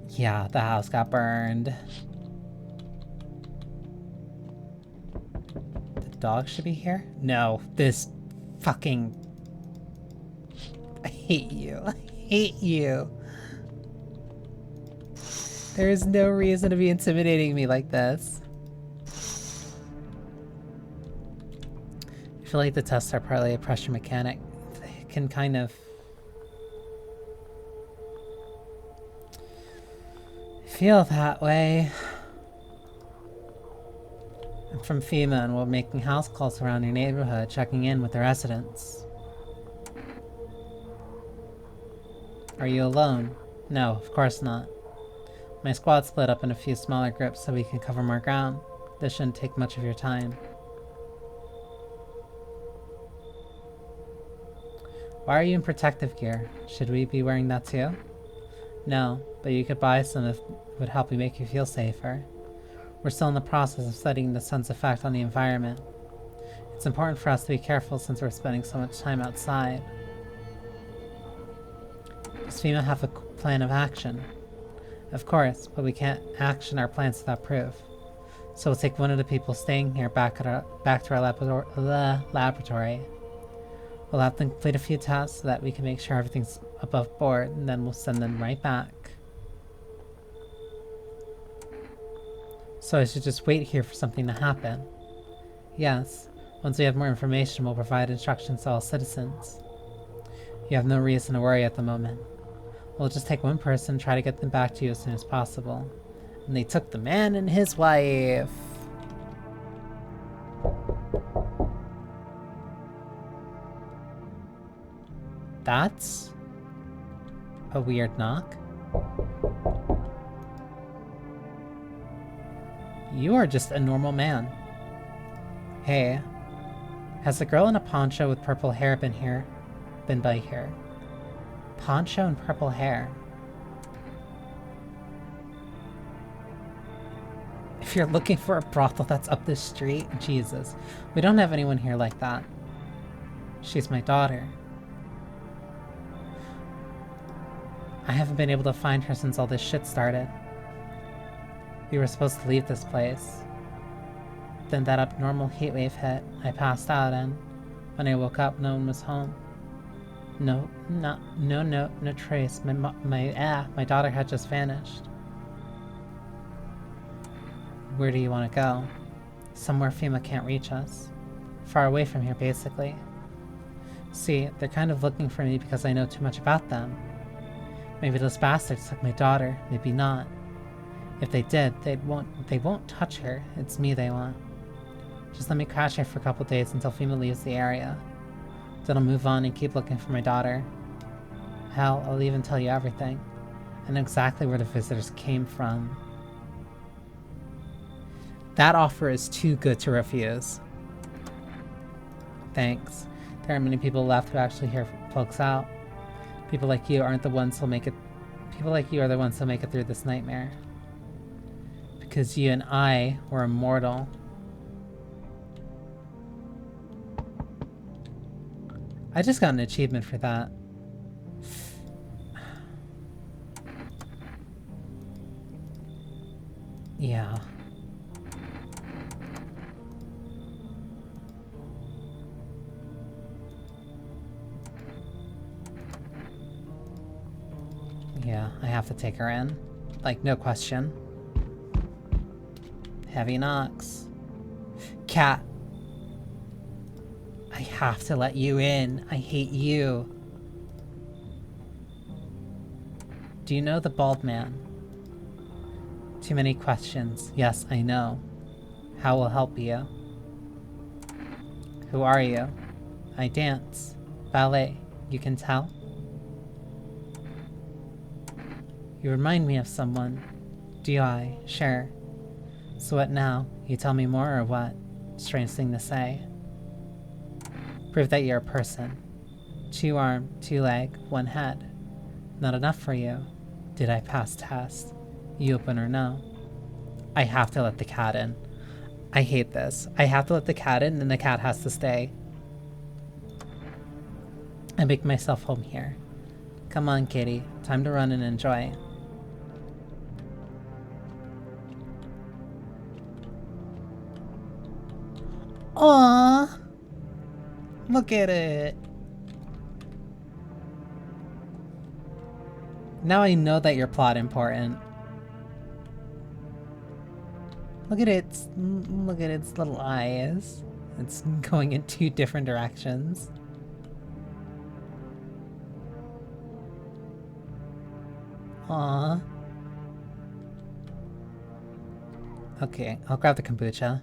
Yeah, the house got burned. The dog should be here? No, this fucking... I hate you. I hate you. There is no reason to be intimidating me like this. I feel like the tests are partly a pressure mechanic. They can kind of... feel that way. I'm from FEMA and we're making house calls around your neighborhood, checking in with the residents. Are you alone? No, of course not. My squad split up in a few smaller groups so we can cover more ground. This shouldn't take much of your time. Why are you in protective gear? Should we be wearing that too? No, but you could buy some if it would help you make you feel safer. We're still in the process of studying the sun's effect on the environment. It's important for us to be careful since we're spending so much time outside. Does FEMA have a plan of action? Of course, but we can't action our plans without proof. So we'll take one of the people staying here back to our laboratory. We'll have them complete a few tests so that we can make sure everything's above board, and then we'll send them right back. So I should just wait here for something to happen? Yes. Once we have more information, we'll provide instructions to all citizens. You have no reason to worry at the moment. We'll just take one person and try to get them back to you as soon as possible. And they took the man and his wife. That's a weird knock. You are just a normal man. Hey, has the girl in a poncho with purple hair been by here? Poncho and purple hair. If you're looking for a brothel that's up this street, Jesus. We don't have anyone here like that. She's my daughter. I haven't been able to find her since all this shit started. We were supposed to leave this place. Then that abnormal heatwave hit. I passed out and when I woke up, no one was home. No trace. My daughter had just vanished. Where do you want to go? Somewhere FEMA can't reach us. Far away from here, basically. See, they're kind of looking for me because I know too much about them. Maybe those bastards took my daughter, maybe not. If they did, they won't touch her. It's me they want. Just let me crash here for a couple days until FEMA leaves the area. Then I'll move on and keep looking for my daughter. Hell, I'll even tell you everything. And exactly where the visitors came from. That offer is too good to refuse. Thanks. There aren't many people left who actually hear folks out. People like you aren't the ones who'll make it. People like you are the ones who'll make it through this nightmare. Because you and I were immortal. I just got an achievement for that. Yeah. Yeah, I have to take her in. Like, no question. Heavy knocks. Cat. I have to let you in. I hate you. Do you know the bald man? Too many questions. Yes, I know. How will help you? Who are you? I dance. Ballet. You can tell? You remind me of someone. Do I? Sure. So what now? You tell me more or what? Strange thing to say. Prove that you're a person. 2 arm, 2 leg, 1 head. Not enough for you. Did I pass test? You open or no? I have to let the cat in. I hate this. I have to let the cat in and the cat has to stay. I make myself home here. Come on, kitty. Time to run and enjoy. Aww. Look at it. Now I know that you're plot important. Look at its little eyes. It's going in 2 different directions. Aww. Okay, I'll grab the kombucha.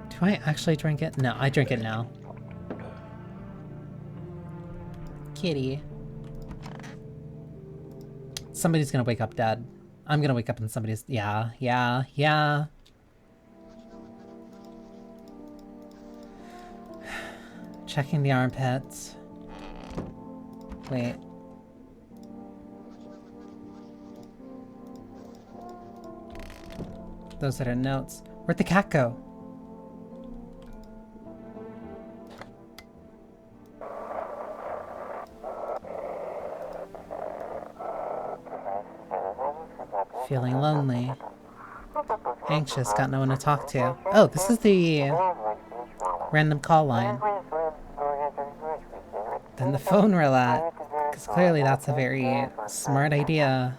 Do I actually drink it? No, I drink it now. Kitty. Somebody's gonna wake up dead. I'm gonna wake up and somebody's... Yeah. Checking the armpits. Wait. Those that are notes. Where'd the cat go? Feeling lonely. Anxious, got no one to talk to. Oh, this is the random call line. Then the phone roulette. Because clearly that's a very smart idea.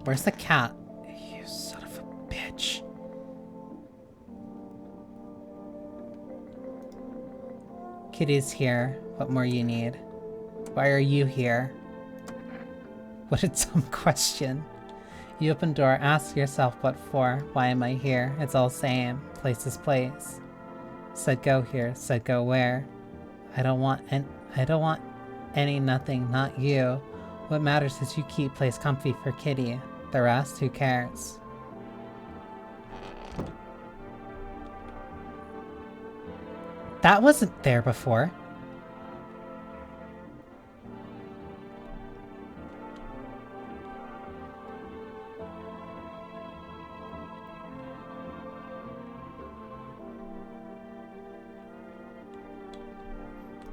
Where's the cat? You son of a bitch. Kitty's here. What more you need? Why are you here? What a dumb question. You open door, ask yourself what for. Why am I here? It's all same. Place is place. Said go here. Said go where? I don't want any nothing, not you. What matters is you keep place comfy for Kitty. The rest, who cares? That wasn't there before.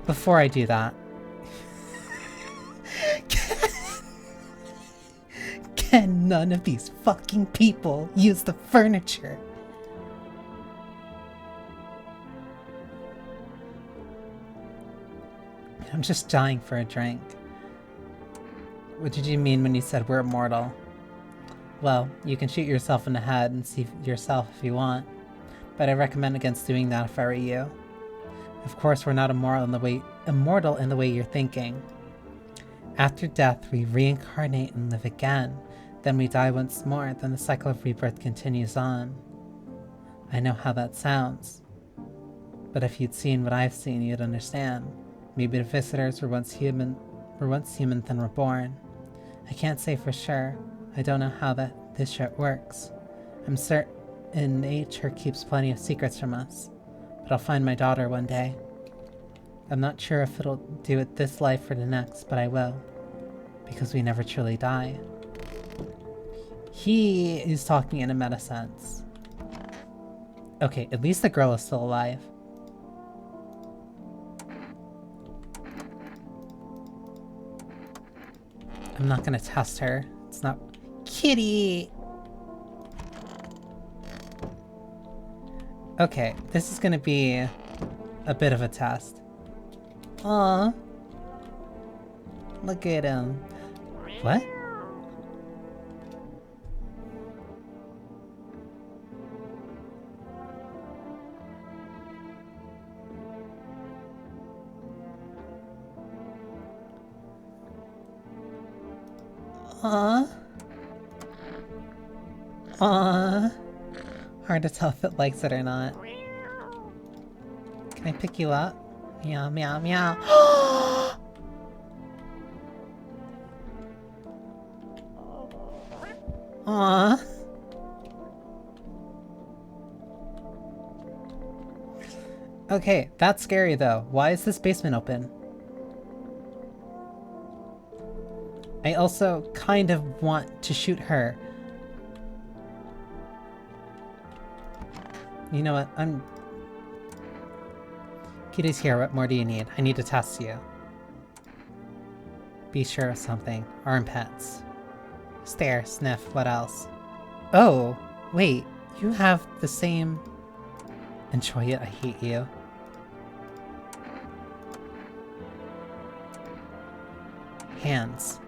Before I do that, can none of these fucking people use the furniture? I'm just dying for a drink. What did you mean when you said we're immortal? Well, you can shoot yourself in the head and see yourself if you want, but I recommend against doing that if I were you. Of course, we're not immortal in the way you're thinking. After death, we reincarnate and live again. Then we die once more, then the cycle of rebirth continues on. I know how that sounds. But if you'd seen what I've seen, you'd understand. Maybe the visitors were once human, then reborn. I can't say for sure. I don't know how this shit works. I'm certain nature keeps plenty of secrets from us. But But I'll find my daughter one day. I'm not sure if it'll do it this life or the next, but I will. Because we never truly die. He is talking in a meta sense. Okay, at least the girl is still alive. I'm not gonna test her. It's not... Kitty! Okay, this is gonna be a bit of a test. Aww. Look at him. What? Aww. Aww. Hard to tell if it likes it or not. Can I pick you up? Meow, meow, meow. Aww. Okay, that's scary though. Why is this basement open? I also kind of want to shoot her. You know what? Kitty's here. What more do you need? I need to test you. Be sure of something. Armpits. Stare, sniff, what else? Oh, wait. You have the same... Enjoy it, I hate you. Hands.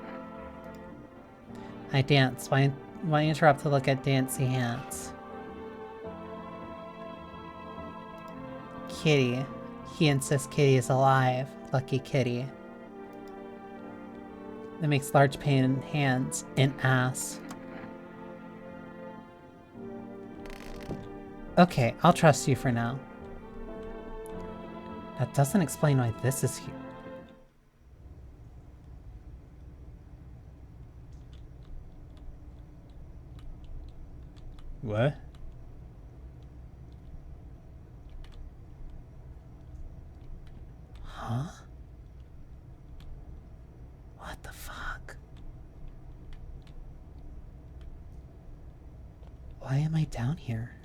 I dance. Why interrupt to look at dancy hands? Kitty. He insists Kitty is alive. Lucky Kitty. That makes large pain in hands and ass. Okay, I'll trust you for now. That doesn't explain why this is here. What? Huh? What the fuck? Why am I down here?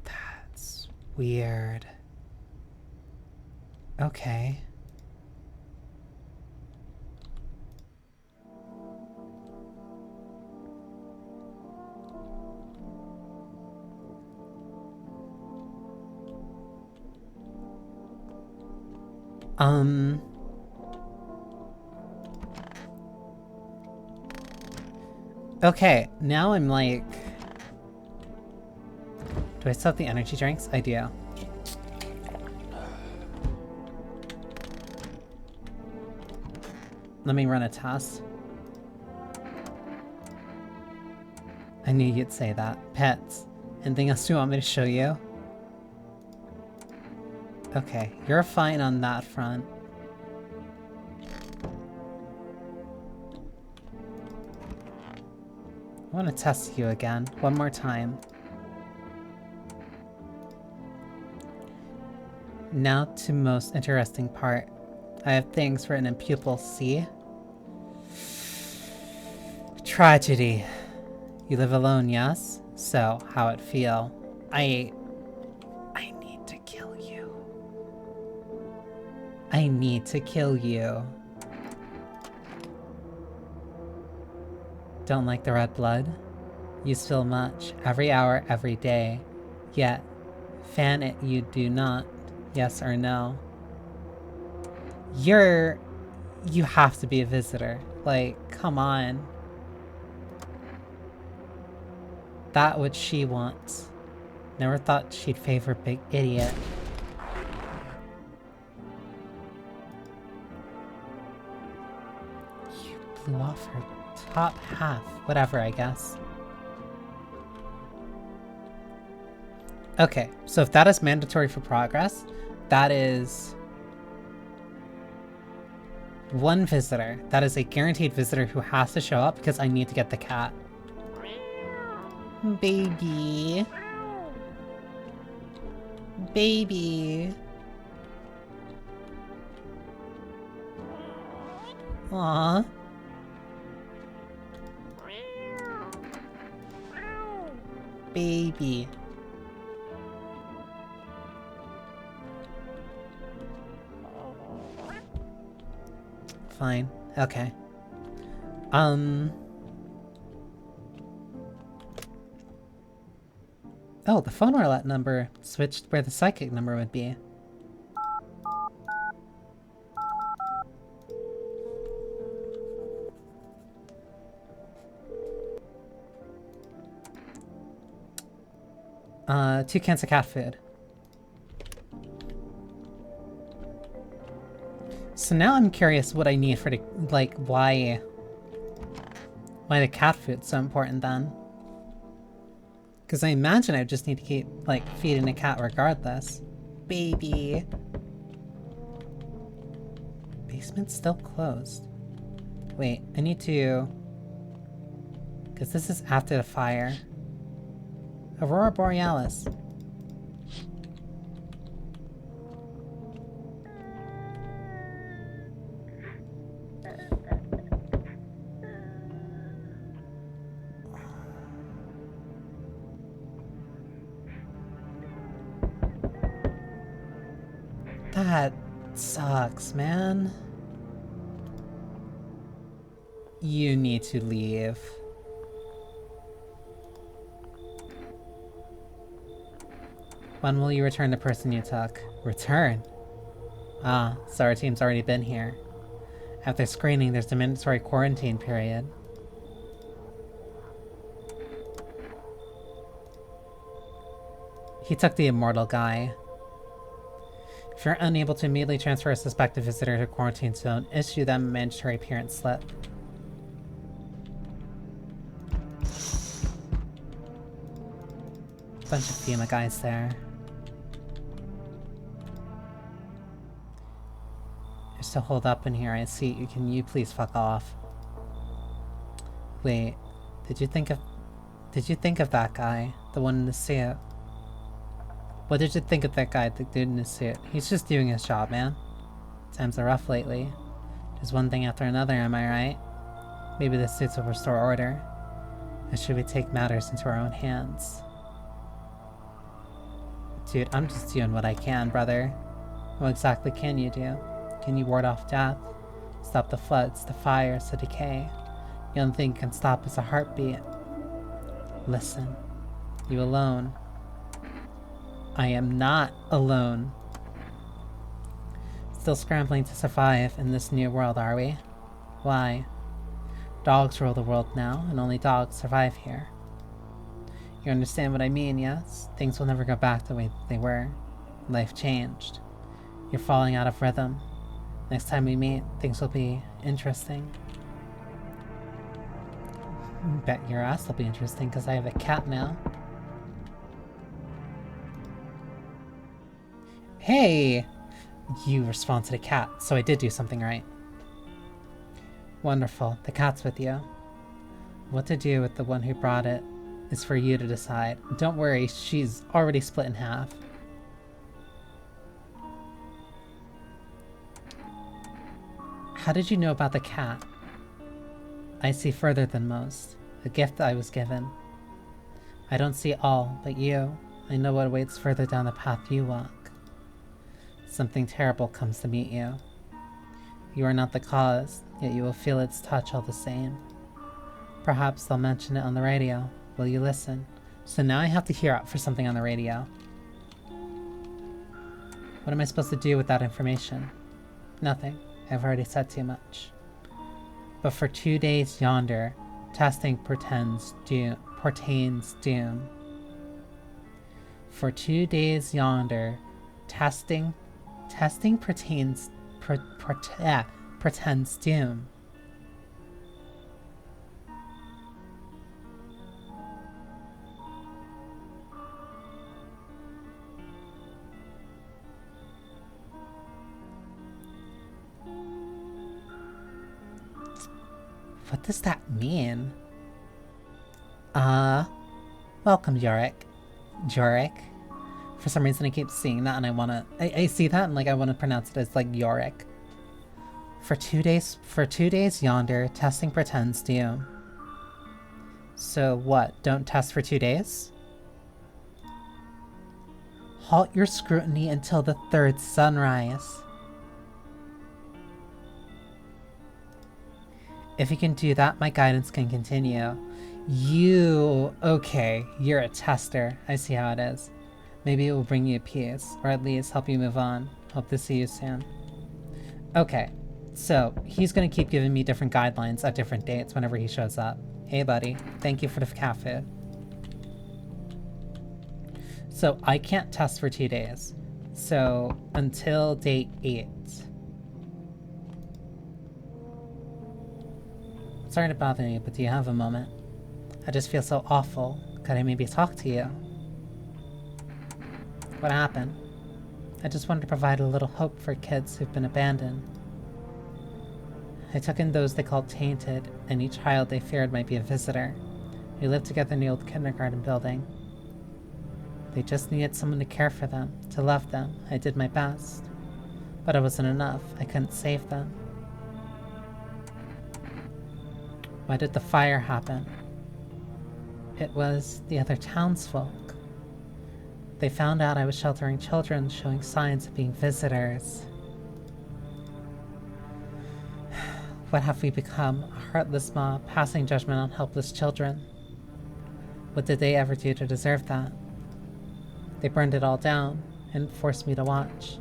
That's weird. Okay. Okay, now I'm like... Do I still have the energy drinks? I do. Let me run a test. I knew you'd say that. Pets. Anything else you want me to show you? Okay, you're fine on that front. I want to test you again, one more time. Now to most interesting part. I have things written in pupil C. Tragedy. You live alone, yes? So, how it feel? I need to kill you. I need to kill you. Don't like the red blood? You spill much, every hour, every day. Yet, fan it you do not, yes or no. You have to be a visitor. Like, come on. That what she wants. Never thought she'd favor big idiot. You blew off her top half. Whatever, I guess. Okay, so if that is mandatory for progress, that is... One visitor. That is a guaranteed visitor who has to show up because I need to get the cat. Baby. Baby. Aww. Baby. Fine. Okay. Oh, the phone roulette number switched where the psychic number would be. Two cans of cat food. So now I'm curious what I need for the, like, why the cat food's so important then. Because I imagine I just need to keep, like, feeding the cat regardless. Baby. Basement's still closed. Wait, I need to... Because this is after the fire. Aurora Borealis. That sucks, man. You need to leave. When will you return the person you took? Return? Ah, so our team's already been here. After screening, there's a mandatory quarantine period. He took the immortal guy. If you're unable to immediately transfer a suspected visitor to quarantine zone, issue them a mandatory appearance slip. Bunch of FEMA guys there. You're still holed up in here, I see. Can you please fuck off? Wait, did you think of that guy? The one in the suit? What did you think of that guy, the dude in the suit? He's just doing his job, man. Times are rough lately. There's one thing after another, am I right? Maybe the suits will restore order. Or should we take matters into our own hands? Dude, I'm just doing what I can, brother. What exactly can you do? Can you ward off death? Stop the floods, the fires, the decay? The only thing you can stop is a heartbeat. Listen. You alone. I am not alone. Still scrambling to survive in this new world, are we? Why? Dogs rule the world now, and only dogs survive here. You understand what I mean, yes? Things will never go back the way they were. Life changed. You're falling out of rhythm. Next time we meet, things will be interesting. Bet your ass will be interesting, because I have a cat now. Hey! You respond to the cat, so I did do something right. Wonderful. The cat's with you. What to do with the one who brought it is for you to decide. Don't worry, she's already split in half. How did you know about the cat? I see further than most. A gift I was given. I don't see all, but you. I know what awaits further down the path you walk. Something terrible comes to meet you. You are not the cause, yet you will feel its touch all the same. Perhaps they'll mention it on the radio. Will you listen? So now I have to hear out for something on the radio. What am I supposed to do with that information? Nothing. I've already said too much. But for 2 days yonder, testing portains doom. For 2 days yonder, testing portends doom. What does that mean? Welcome, Yorick. Jorik. For some reason I keep seeing that and I see that and like I wanna pronounce it as like Yorick. For 2 days yonder, testing pretends to you. So what, don't test for 2 days? Halt your scrutiny until the third sunrise. If you can do that, my guidance can continue. Okay, you're a tester. I see how it is. Maybe it will bring you peace, or at least help you move on. Hope to see you soon. Okay, so he's gonna keep giving me different guidelines at different dates whenever he shows up. Hey buddy, thank you for the cat food. So I can't test for 2 days. So until date 8. Sorry to bother you, but do you have a moment? I just feel so awful. Could I maybe talk to you? What happened? I just wanted to provide a little hope for kids who've been abandoned. I took in those they called tainted, and each child they feared might be a visitor. We lived together in the old kindergarten building. They just needed someone to care for them, to love them. I did my best. But it wasn't enough. I couldn't save them. Why did the fire happen? It was the other townsfolk. They found out I was sheltering children showing signs of being visitors. What have we become? A heartless mob passing judgment on helpless children. What did they ever do to deserve that? They burned it all down and forced me to watch.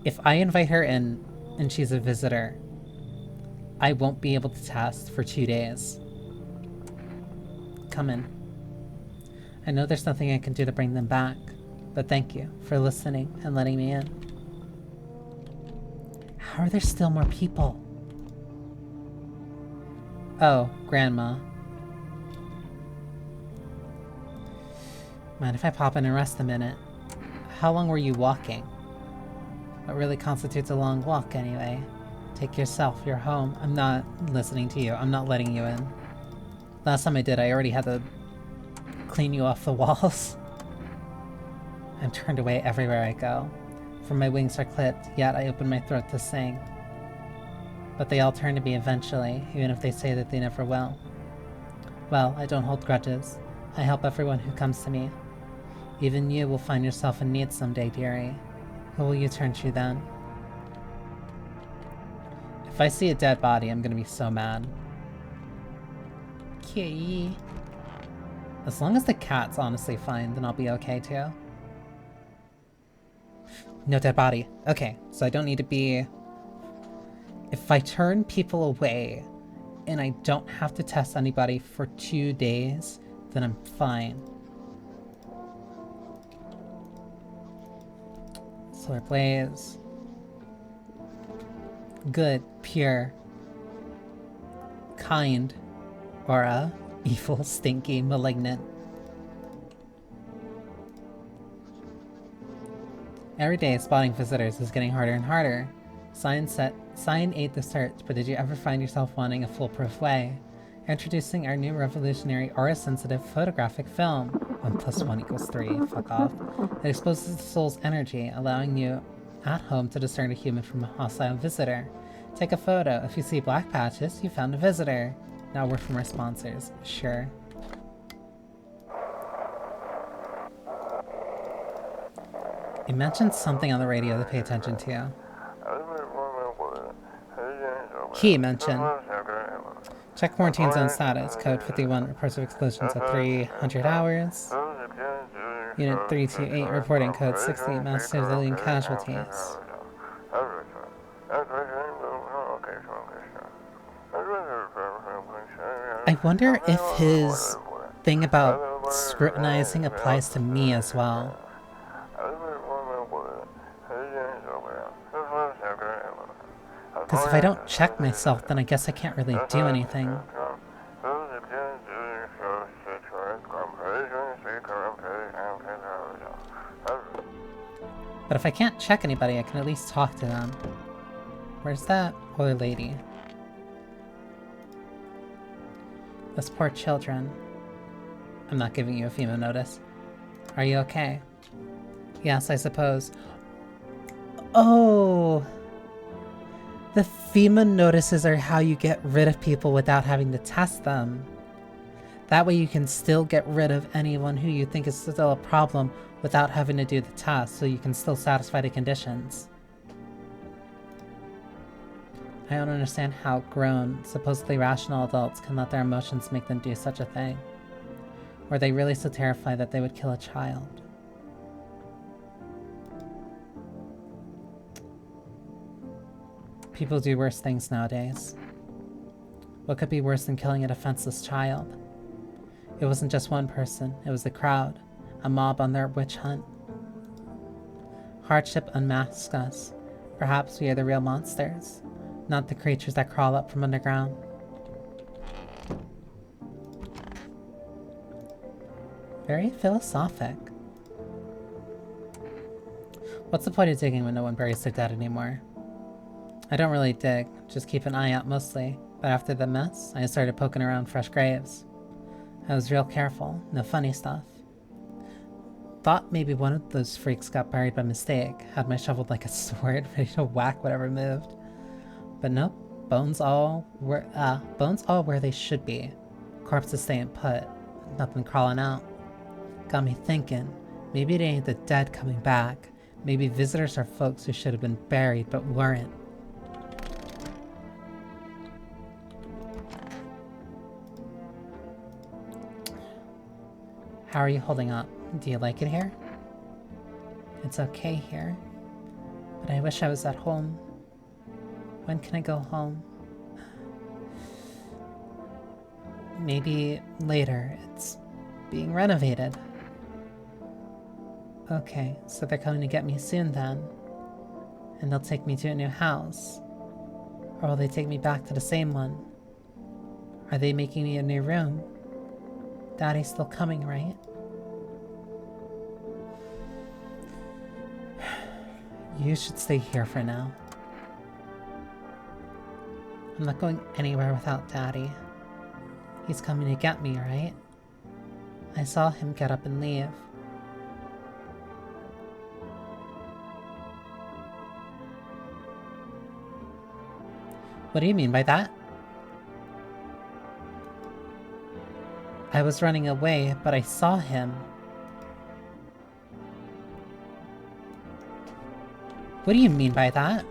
If I invite her in and she's a visitor, I won't be able to test for 2 days. Come in. I know there's nothing I can do to bring them back, but thank you for listening and letting me in. How are there still more people? Oh, Grandma. Mind if I pop in and rest a minute? How long were you walking? What really constitutes a long walk, anyway? Take yourself, you're home. I'm not listening to you. I'm not letting you in. Last time I did, I already had to clean you off the walls. I'm turned away everywhere I go. For my wings are clipped, yet I open my throat to sing. But they all turn to me eventually, even if they say that they never will. Well, I don't hold grudges. I help everyone who comes to me. Even you will find yourself in need someday, dearie. Who will you turn to then? If I see a dead body, I'm gonna be so mad. Kitty. As long as the cat's honestly fine, then I'll be okay too. No dead body. Okay, so I don't need to be... If I turn people away and I don't have to test anybody for 2 days, then I'm fine. Solar blaze. Good, pure, kind, aura, evil, stinky, malignant. Every day, spotting visitors is getting harder and harder. Sign aid the search, but did you ever find yourself wanting a foolproof way? Introducing our new revolutionary aura-sensitive photographic film. 1 + 1 = 3. Fuck off. It exposes the soul's energy, allowing you at home to discern a human from a hostile visitor. Take a photo. If you see black patches, you found a visitor. Now a word from our sponsors. Sure. You mentioned something on the radio to pay attention to. He mentioned. Check quarantine zone status. Code 51 reports of explosions at 300 hours. Unit 328 reporting code 60 mass civilian casualties. I wonder if his thing about scrutinizing applies to me as well. Because if I don't check myself, then I guess I can't really do anything. But if I can't check anybody, I can at least talk to them. Where's that other lady? Those poor children. I'm not giving you a FEMA notice. Are you okay? Yes, I suppose. Oh! The FEMA notices are how you get rid of people without having to test them. That way you can still get rid of anyone who you think is still a problem without having to do the test, so you can still satisfy the conditions. I don't understand how grown, supposedly rational adults can let their emotions make them do such a thing. Were they really so terrified that they would kill a child? People do worse things nowadays. What could be worse than killing a defenseless child? It wasn't just one person, it was the crowd, a mob on their witch hunt. Hardship unmasks us. Perhaps we are the real monsters, not the creatures that crawl up from underground. Very philosophic. What's the point of digging when no one buries their dead anymore? I don't really dig, just keep an eye out mostly, but after the mess, I started poking around fresh graves. I was real careful, no funny stuff. Thought maybe one of those freaks got buried by mistake, had my shovel like a sword, ready to whack whatever moved. But nope, bones all where they should be. Corpses staying put, nothing crawling out. Got me thinking, maybe it ain't the dead coming back. Maybe visitors are folks who should have been buried but weren't. How are you holding up? Do you like it here? It's okay here, but I wish I was at home. When can I go home? Maybe later. It's being renovated. Okay, so they're coming to get me soon then. And they'll take me to a new house. Or will they take me back to the same one? Are they making me a new room? Daddy's still coming, right? You should stay here for now. I'm not going anywhere without Daddy. He's coming to get me, right? I saw him get up and leave. What do you mean by that? I was running away, but I saw him. What do you mean by that?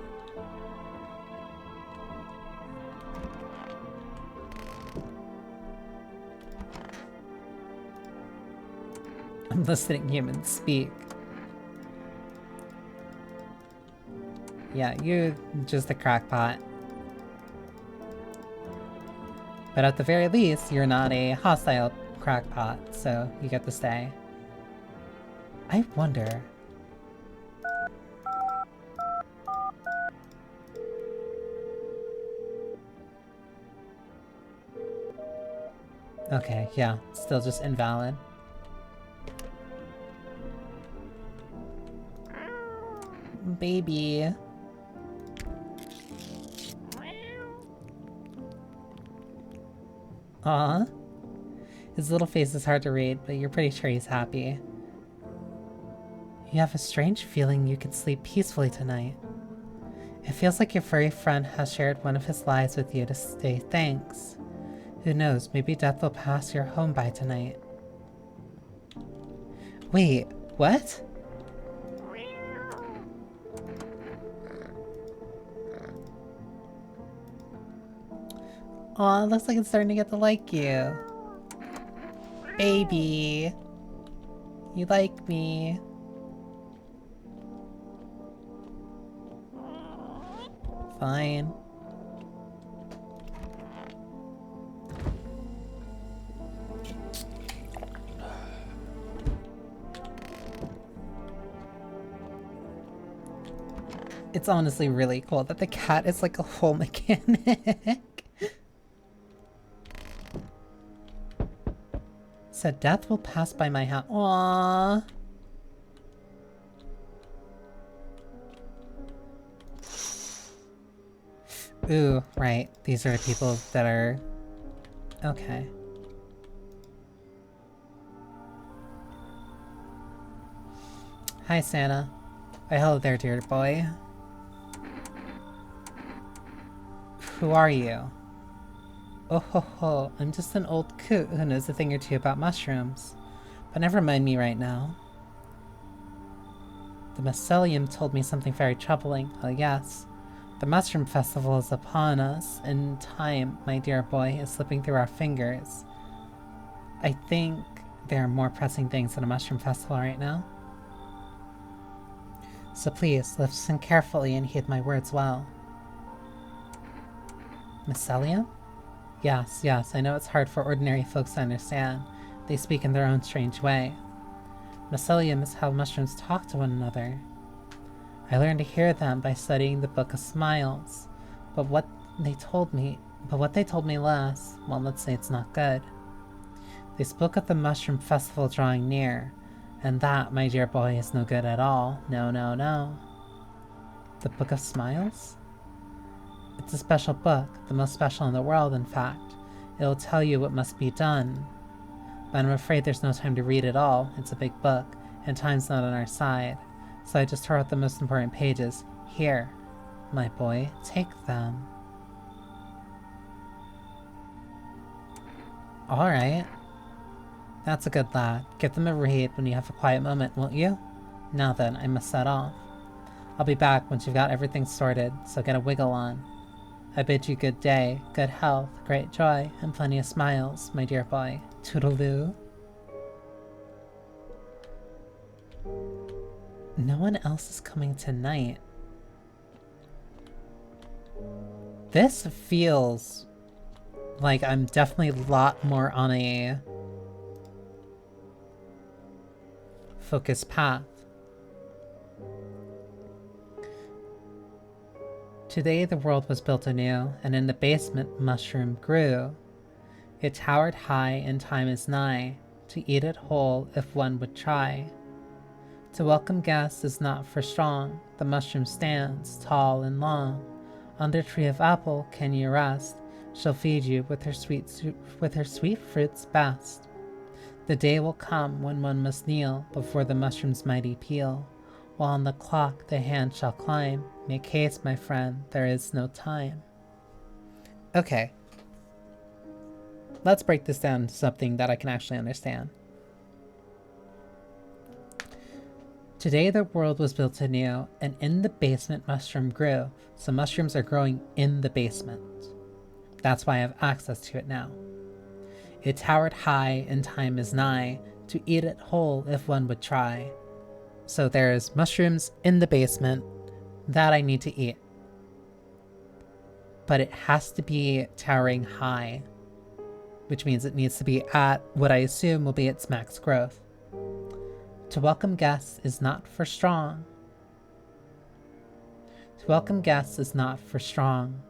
I'm listening humans speak. Yeah, you're just a crackpot. But at the very least, you're not a hostile crackpot, so you get to stay. I wonder... Okay, yeah, still just invalid. Baby. Aw. His little face is hard to read, but you're pretty sure he's happy. You have a strange feeling you can sleep peacefully tonight. It feels like your furry friend has shared one of his lives with you to say thanks. Who knows, maybe death will pass your home by tonight. Wait, what? Aw, it looks like it's starting to get to like you. Baby. You like me. Fine. It's honestly really cool that the cat is like a whole mechanic. Said death will pass by my house. Aww. Ooh, right. These are the people that are... Okay. Hi, Santa. Why, hello there, dear boy. Who are you? Oh ho ho, I'm just an old coot who knows a thing or two about mushrooms. But never mind me right now. The mycelium told me something very troubling. Oh yes. The mushroom festival is upon us, and time, my dear boy, is slipping through our fingers. I think there are more pressing things than a mushroom festival right now. So please, listen carefully and heed my words well. Mycelium? Yes, yes, I know it's hard for ordinary folks to understand. They speak in their own strange way. Mycelium is how mushrooms talk to one another. I learned to hear them by studying the Book of Smiles. But what they told me last, well, let's say it's not good. They spoke of the Mushroom Festival drawing near, and that, my dear boy, is no good at all. No, no, no. The Book of Smiles? It's a special book, the most special in the world, in fact. It'll tell you what must be done. But I'm afraid there's no time to read it all. It's a big book, and time's not on our side. So I just tore out the most important pages. Here, my boy, take them. Alright. That's a good lad. Give them a read when you have a quiet moment, won't you? Now then, I must set off. I'll be back once you've got everything sorted, so get a wiggle on. I bid you good day, good health, great joy, and plenty of smiles, my dear boy. Toodaloo. No one else is coming tonight. This feels like I'm definitely a lot more on a focused path. Today the world was built anew, and in the basement mushroom grew. It towered high, and time is nigh, to eat it whole if one would try. To welcome guests is not for strong, the mushroom stands, tall and long. Under tree of apple can you rest, she'll feed you with her sweet fruits best. The day will come when one must kneel before the mushroom's mighty peel, while on the clock the hand shall climb. Make haste, my friend, there is no time. Okay. Let's break this down to something that I can actually understand. Today the world was built anew, and in the basement mushroom grew. So mushrooms are growing in the basement. That's why I have access to it now. It towered high, and time is nigh, to eat it whole if one would try. So there's mushrooms in the basement that I need to eat. But it has to be towering high, which means it needs to be at what I assume will be its max growth. To welcome guests is not for strong. To welcome guests is not for strong.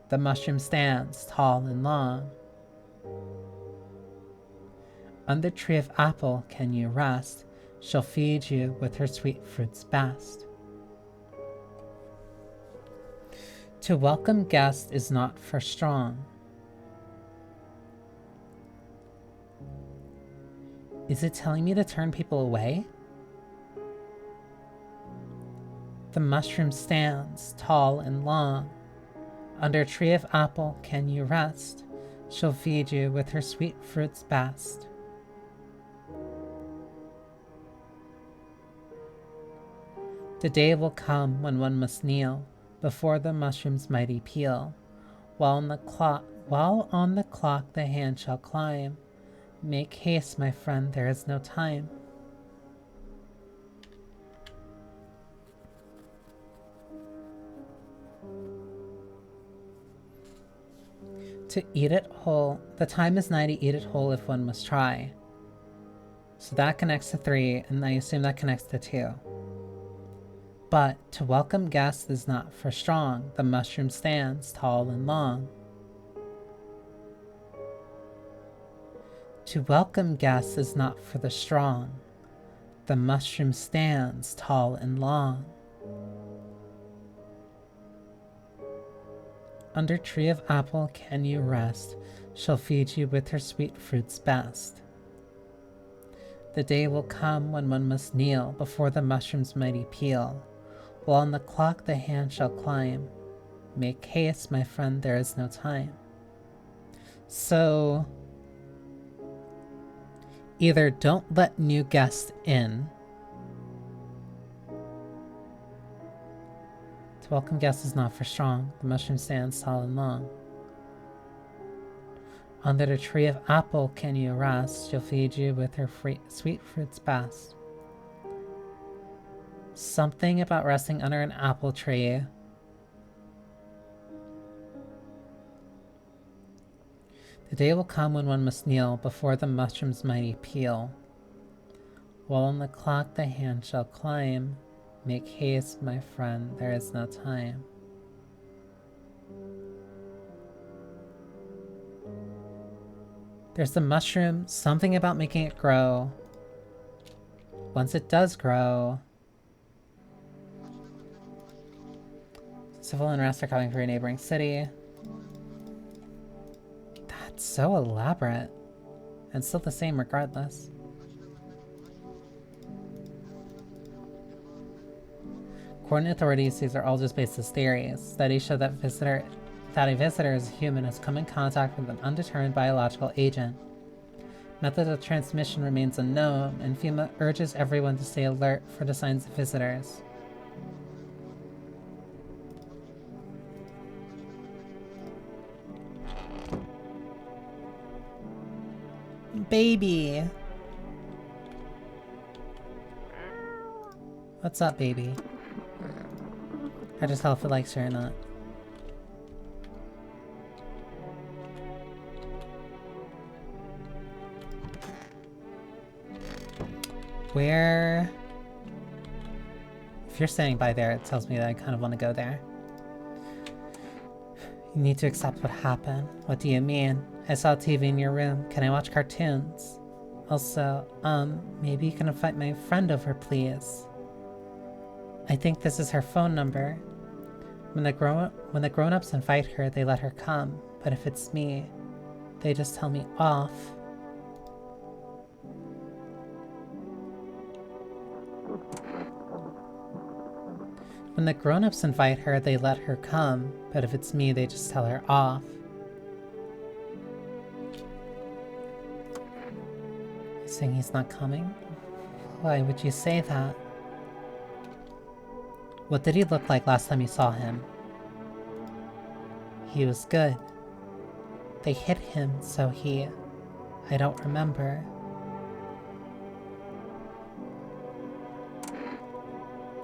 The mushroom stands tall and long. Under tree of apple can you rest, she'll feed you with her sweet fruits best. To welcome guests is not for strong. Is it telling me to turn people away? The mushroom stands tall and long. Under tree of apple can you rest, she'll feed you with her sweet fruits best. The day will come when one must kneel before the mushroom's mighty peel, while on the clock the hand shall climb. Make haste, my friend, there is no time. To eat it whole, the time is nigh to eat it whole if one must try. So that connects to 3, and I assume that connects to 2. But to welcome guests is not for strong, the mushroom stands tall and long. To welcome guests is not for the strong, the mushroom stands tall and long. Under tree of apple can you rest, she'll feed you with her sweet fruits best. The day will come when one must kneel before the mushroom's mighty peel, while on the clock the hand shall climb. Make haste, my friend, there is no time. So, either don't let new guests in. To welcome guests is not for strong, the mushroom stands tall and long. Under the tree of apple can you rest, she'll feed you with her sweet fruits best. Something about resting under an apple tree. The day will come when one must kneel before the mushroom's mighty peel, while on the clock the hand shall climb. Make haste, my friend, there is no time. There's the mushroom, something about making it grow. Once it does grow, civil unrest are coming for a neighboring city. That's so elaborate. And still the same regardless. According to authorities, these are all just baseless theories. Studies show that a visitor is human has come in contact with an undetermined biological agent. Method of transmission remains unknown, and FEMA urges everyone to stay alert for the signs of visitors. Baby! What's up, baby? I just tell if it likes you or not. Where... If you're standing by there, it tells me that I kind of want to go there. You need to accept what happened. What do you mean? I saw TV in your room. Can I watch cartoons? Also, maybe you can invite my friend over, please. I think this is her phone number. When the grown-ups invite her, they let her come. But if it's me, they just tell me off. When the grown-ups invite her, they let her come. But if it's me, they just tell her off. You're saying he's not coming? Why would you say that? What did he look like last time you saw him? He was good. They hit him, so I don't remember.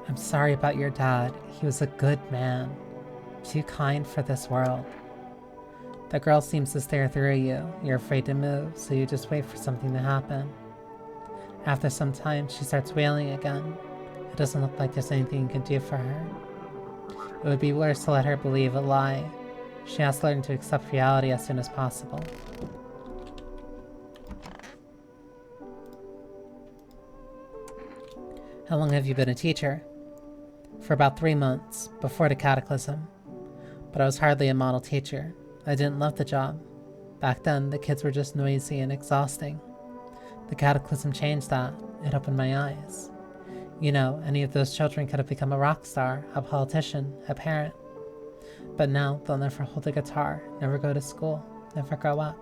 I'm sorry about your dad. He was a good man. Too kind for this world. The girl seems to stare through you. You're afraid to move, so you just wait for something to happen. After some time, she starts wailing again. It doesn't look like there's anything you can do for her. It would be worse to let her believe a lie. She has to learn to accept reality as soon as possible. How long have you been a teacher? For about 3 months, before the cataclysm. But I was hardly a model teacher. I didn't love the job. Back then, the kids were just noisy and exhausting. The cataclysm changed that. It opened my eyes. You know, any of those children could have become a rock star, a politician, a parent. But now, they'll never hold a guitar, never go to school, never grow up.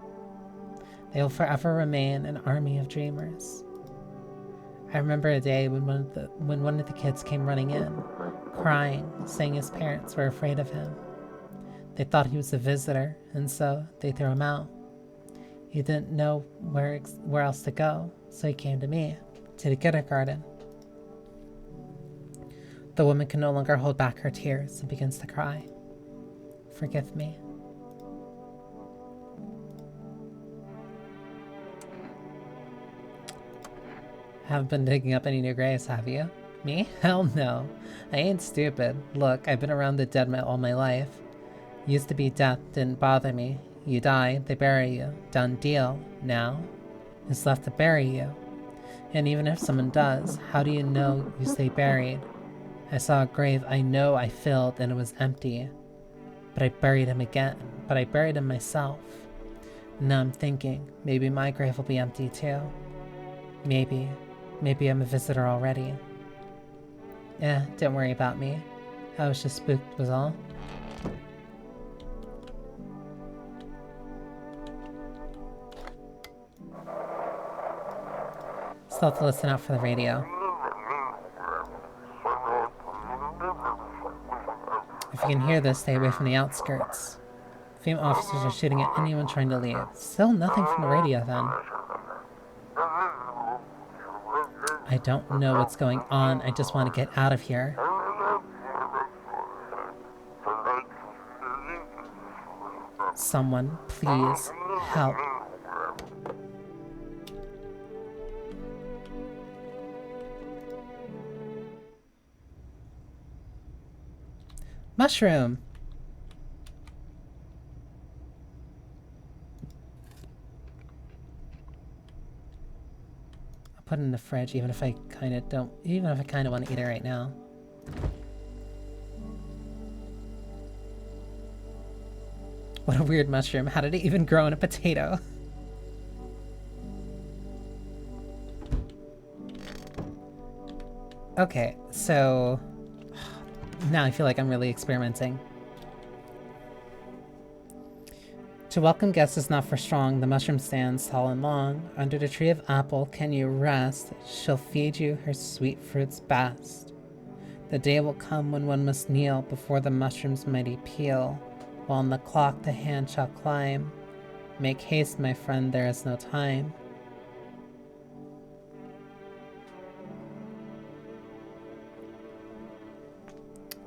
They will forever remain an army of dreamers. I remember a day when one of the kids came running in, crying, saying his parents were afraid of him. They thought he was a visitor, and so they threw him out. He didn't know where else to go, so he came to me, to the kindergarten. The woman can no longer hold back her tears and begins to cry. Forgive me. Haven't been digging up any new graves, have you? Me? Hell no. I ain't stupid. Look, I've been around the dead all my life. Used to be death didn't bother me. You die, they bury you. Done deal. Now, it's left to bury you. And even if someone does, how do you know you stay buried? I saw a grave I know I filled and it was empty. But I buried him again. But I buried him myself. Now I'm thinking, maybe my grave will be empty too. Maybe I'm a visitor already. Don't worry about me. I was just spooked was all. Still have to listen out for the radio. If you can hear this, stay away from the outskirts. Female officers are shooting at anyone trying to leave. Still nothing from the radio then. I don't know what's going on. I just want to get out of here. Someone, please, help. Mushroom! I'll put it in the fridge even if I kind of want to eat it right now. What a weird mushroom. How did it even grow in a potato? Okay, so now I feel like I'm really experimenting. To welcome guests is not for strong. The mushroom stands tall and long. Under the tree of apple can you rest. She'll feed you her sweet fruits best. The day will come when one must kneel before the mushroom's mighty peel. While on the clock the hand shall climb. Make haste, my friend, there is no time.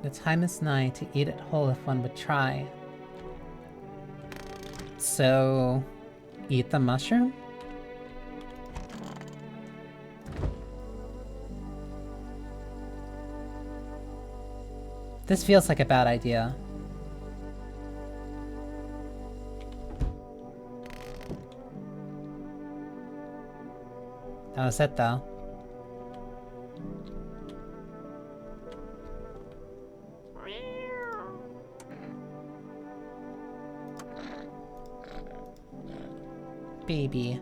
The time is nigh to eat it whole if one would try. So, eat the mushroom? This feels like a bad idea. That was it though. Baby.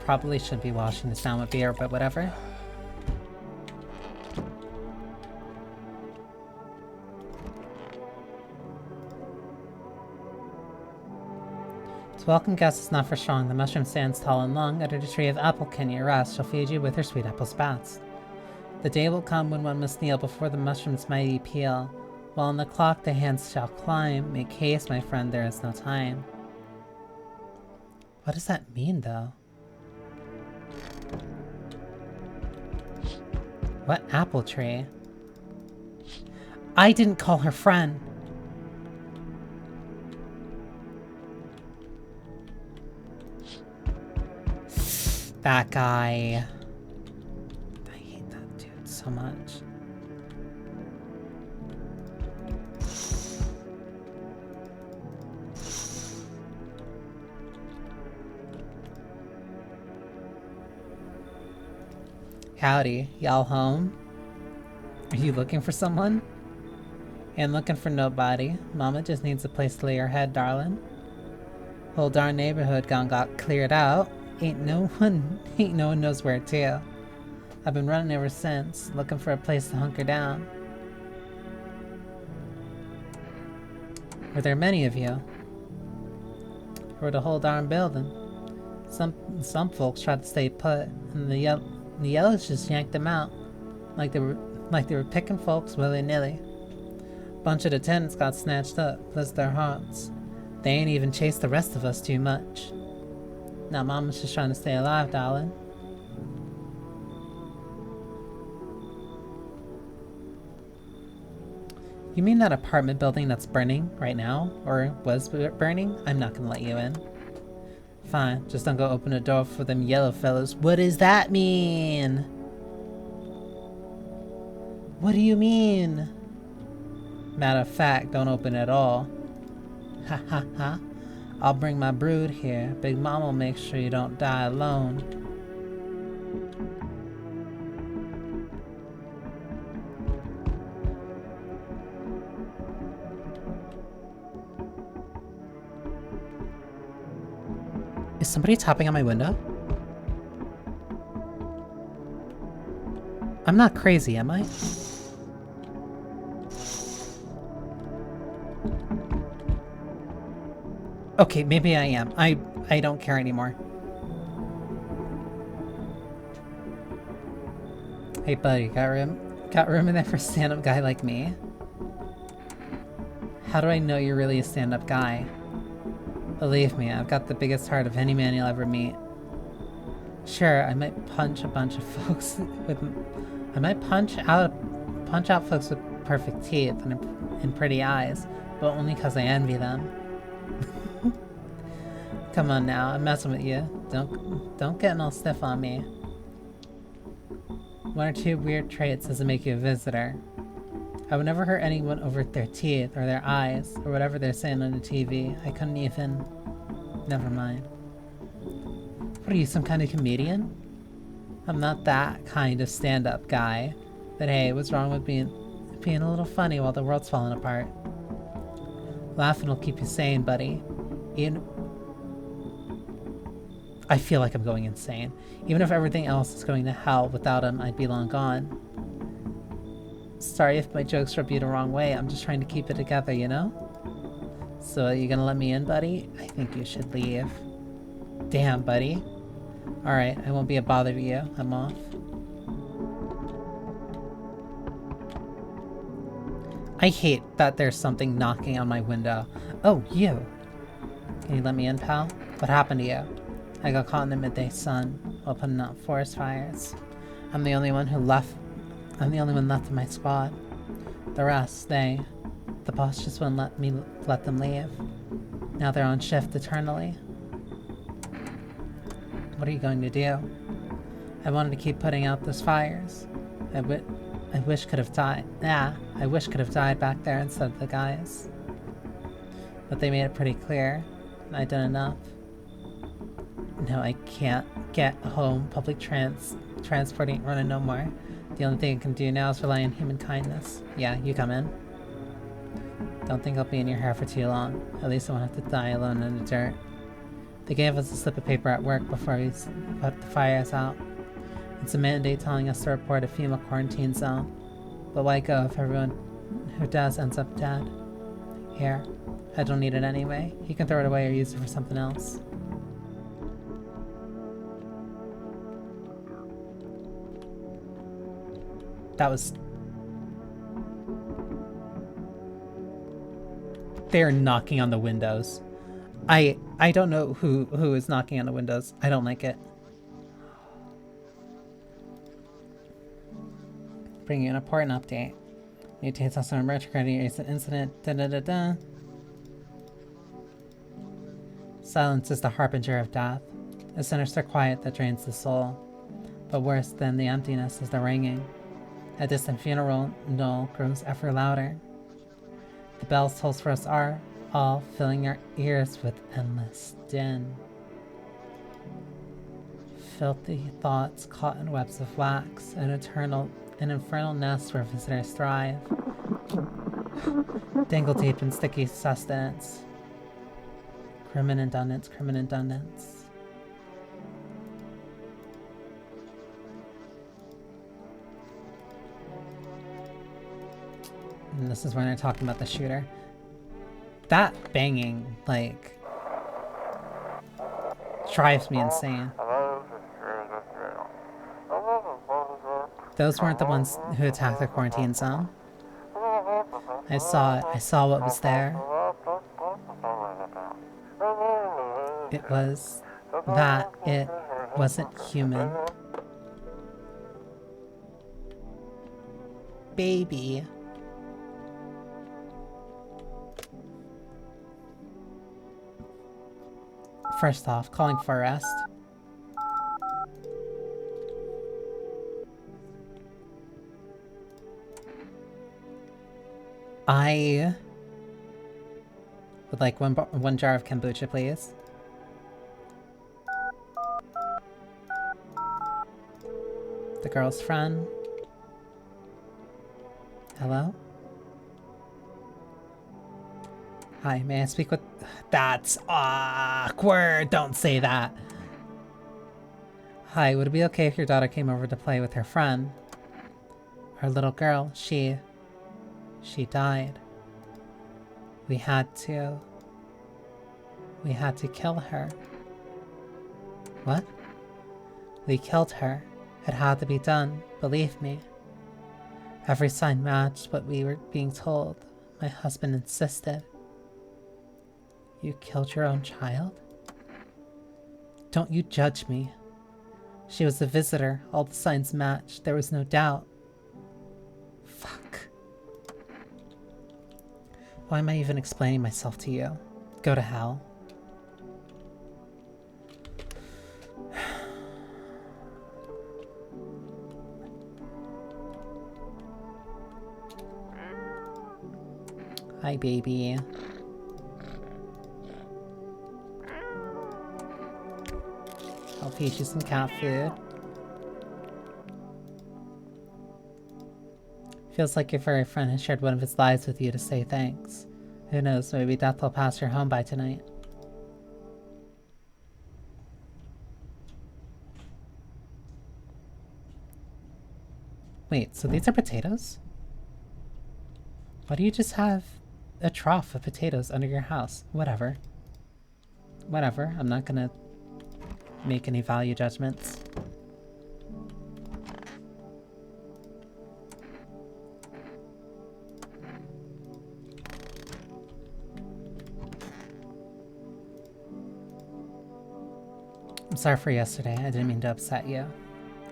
Probably should be washing this down with beer, but whatever. To welcome guests is not for strong. The mushroom stands tall and long. Under the tree of apple can you rest. She'll feed you with her sweet apple spats. The day will come when one must kneel before the mushroom's mighty peel. While on the clock the hands shall climb. Make haste, my friend, there is no time. What does that mean, though? What apple tree? I didn't call her friend. That guy. I hate that dude so much. Howdy, y'all home? Are you looking for someone? Ain't looking for nobody. Mama just needs a place to lay her head, darling. Whole darn neighborhood got cleared out. Ain't no one knows where to. I've been running ever since, looking for a place to hunker down. Were there many of you? Or the whole darn building? Some folks tried to stay put, and the yellows just yanked them out, like they were picking folks willy-nilly. Bunch of the tenants got snatched up, bless their hearts. They ain't even chased the rest of us too much. Now Mama's just trying to stay alive, darling. You mean that apartment building that's burning right now? Or was burning? I'm not gonna let you in. Fine, just don't go open the door for them yellow fellows. What does that mean? What do you mean? Matter of fact, don't open at all. Ha ha ha. I'll bring my brood here. Big Mom will make sure you don't die alone. Is somebody tapping on my window? I'm not crazy, am I? Okay, maybe I am. I don't care anymore. Hey buddy, got room? Got room in there for a stand-up guy like me? How do I know you're really a stand-up guy? Believe me, I've got the biggest heart of any man you'll ever meet. Sure, I might punch a bunch of folks with... I might punch out folks with perfect teeth and pretty eyes, but only because I envy them. Come on now, I'm messing with you. Don't get all stiff on me. One or two weird traits doesn't make you a visitor. I would never hurt anyone over their teeth or their eyes or whatever they're saying on the TV. I couldn't even... Never mind. What are you, some kind of comedian? I'm not that kind of stand-up guy. But hey, what's wrong with being a little funny while the world's falling apart? Laughing will keep you sane, buddy. I feel like I'm going insane. Even if everything else is going to hell, without him, I'd be long gone. Sorry if my jokes rub you the wrong way. I'm just trying to keep it together, you know? So, you gonna let me in, buddy? I think you should leave. Damn, buddy. Alright, I won't be a bother to you. I'm off. I hate that there's something knocking on my window. Oh, you! Can you let me in, pal? What happened to you? I got caught in the midday sun while putting out forest fires. I'm the only one left in my squad. The rest, the boss just wouldn't let them leave. Now they're on shift eternally. What are you going to do? I wanted to keep putting out those fires. I wish could have died. I wish could have died back there instead of the guys. But they made it pretty clear. I did enough. No, I can't get home. Public transport ain't running no more. The only thing I can do now is rely on human kindness. Yeah, you come in. Don't think I'll be in your hair for too long. At least I won't have to die alone in the dirt. They gave us a slip of paper at work before we put the fires out. It's a mandate telling us to report a female quarantine zone. But why go if everyone who does ends up dead? Here, I don't need it anyway. You can throw it away or use it for something else. That was... They're knocking on the windows. I don't know who is knocking on the windows. I don't like it. Bringing you an important update. Mutates also emerged regarding your recent incident. Da da da da. Silence is the harbinger of death. A sinister quiet that drains the soul. But worse than the emptiness is the ringing. A distant funeral knell grows ever louder. The bells tolls for us all filling our ears with endless din. Filthy thoughts caught in webs of wax, an infernal nest where visitors thrive. Dangle deep in sticky sustenance. Crimin indundance. And this is when they're talking about the shooter. That banging, like, drives me insane. Those weren't the ones who attacked the quarantine zone. I saw it. I saw what was there. It was that it wasn't human. Baby. First off, calling for arrest. I would like one jar of kombucha, please. The girl's friend. Hello? Hi, may I speak with... That's awkward! Don't say that! Hi, would it be okay if your daughter came over to play with her friend? Our little girl, she died. We had to kill her. What? We killed her. It had to be done, believe me. Every sign matched what we were being told. My husband insisted. You killed your own child? Don't you judge me. She was a visitor. All the signs matched. There was no doubt. Fuck. Why am I even explaining myself to you? Go to hell. Hi, baby. I'll feed you some cat food. Feels like your furry friend has shared one of its lives with you to say thanks. Who knows, maybe death will pass your home by tonight. Wait, so these are potatoes? Why do you just have a trough of potatoes under your house? Whatever. Whatever, I'm not gonna make any value judgments. I'm sorry for yesterday. I didn't mean to upset you.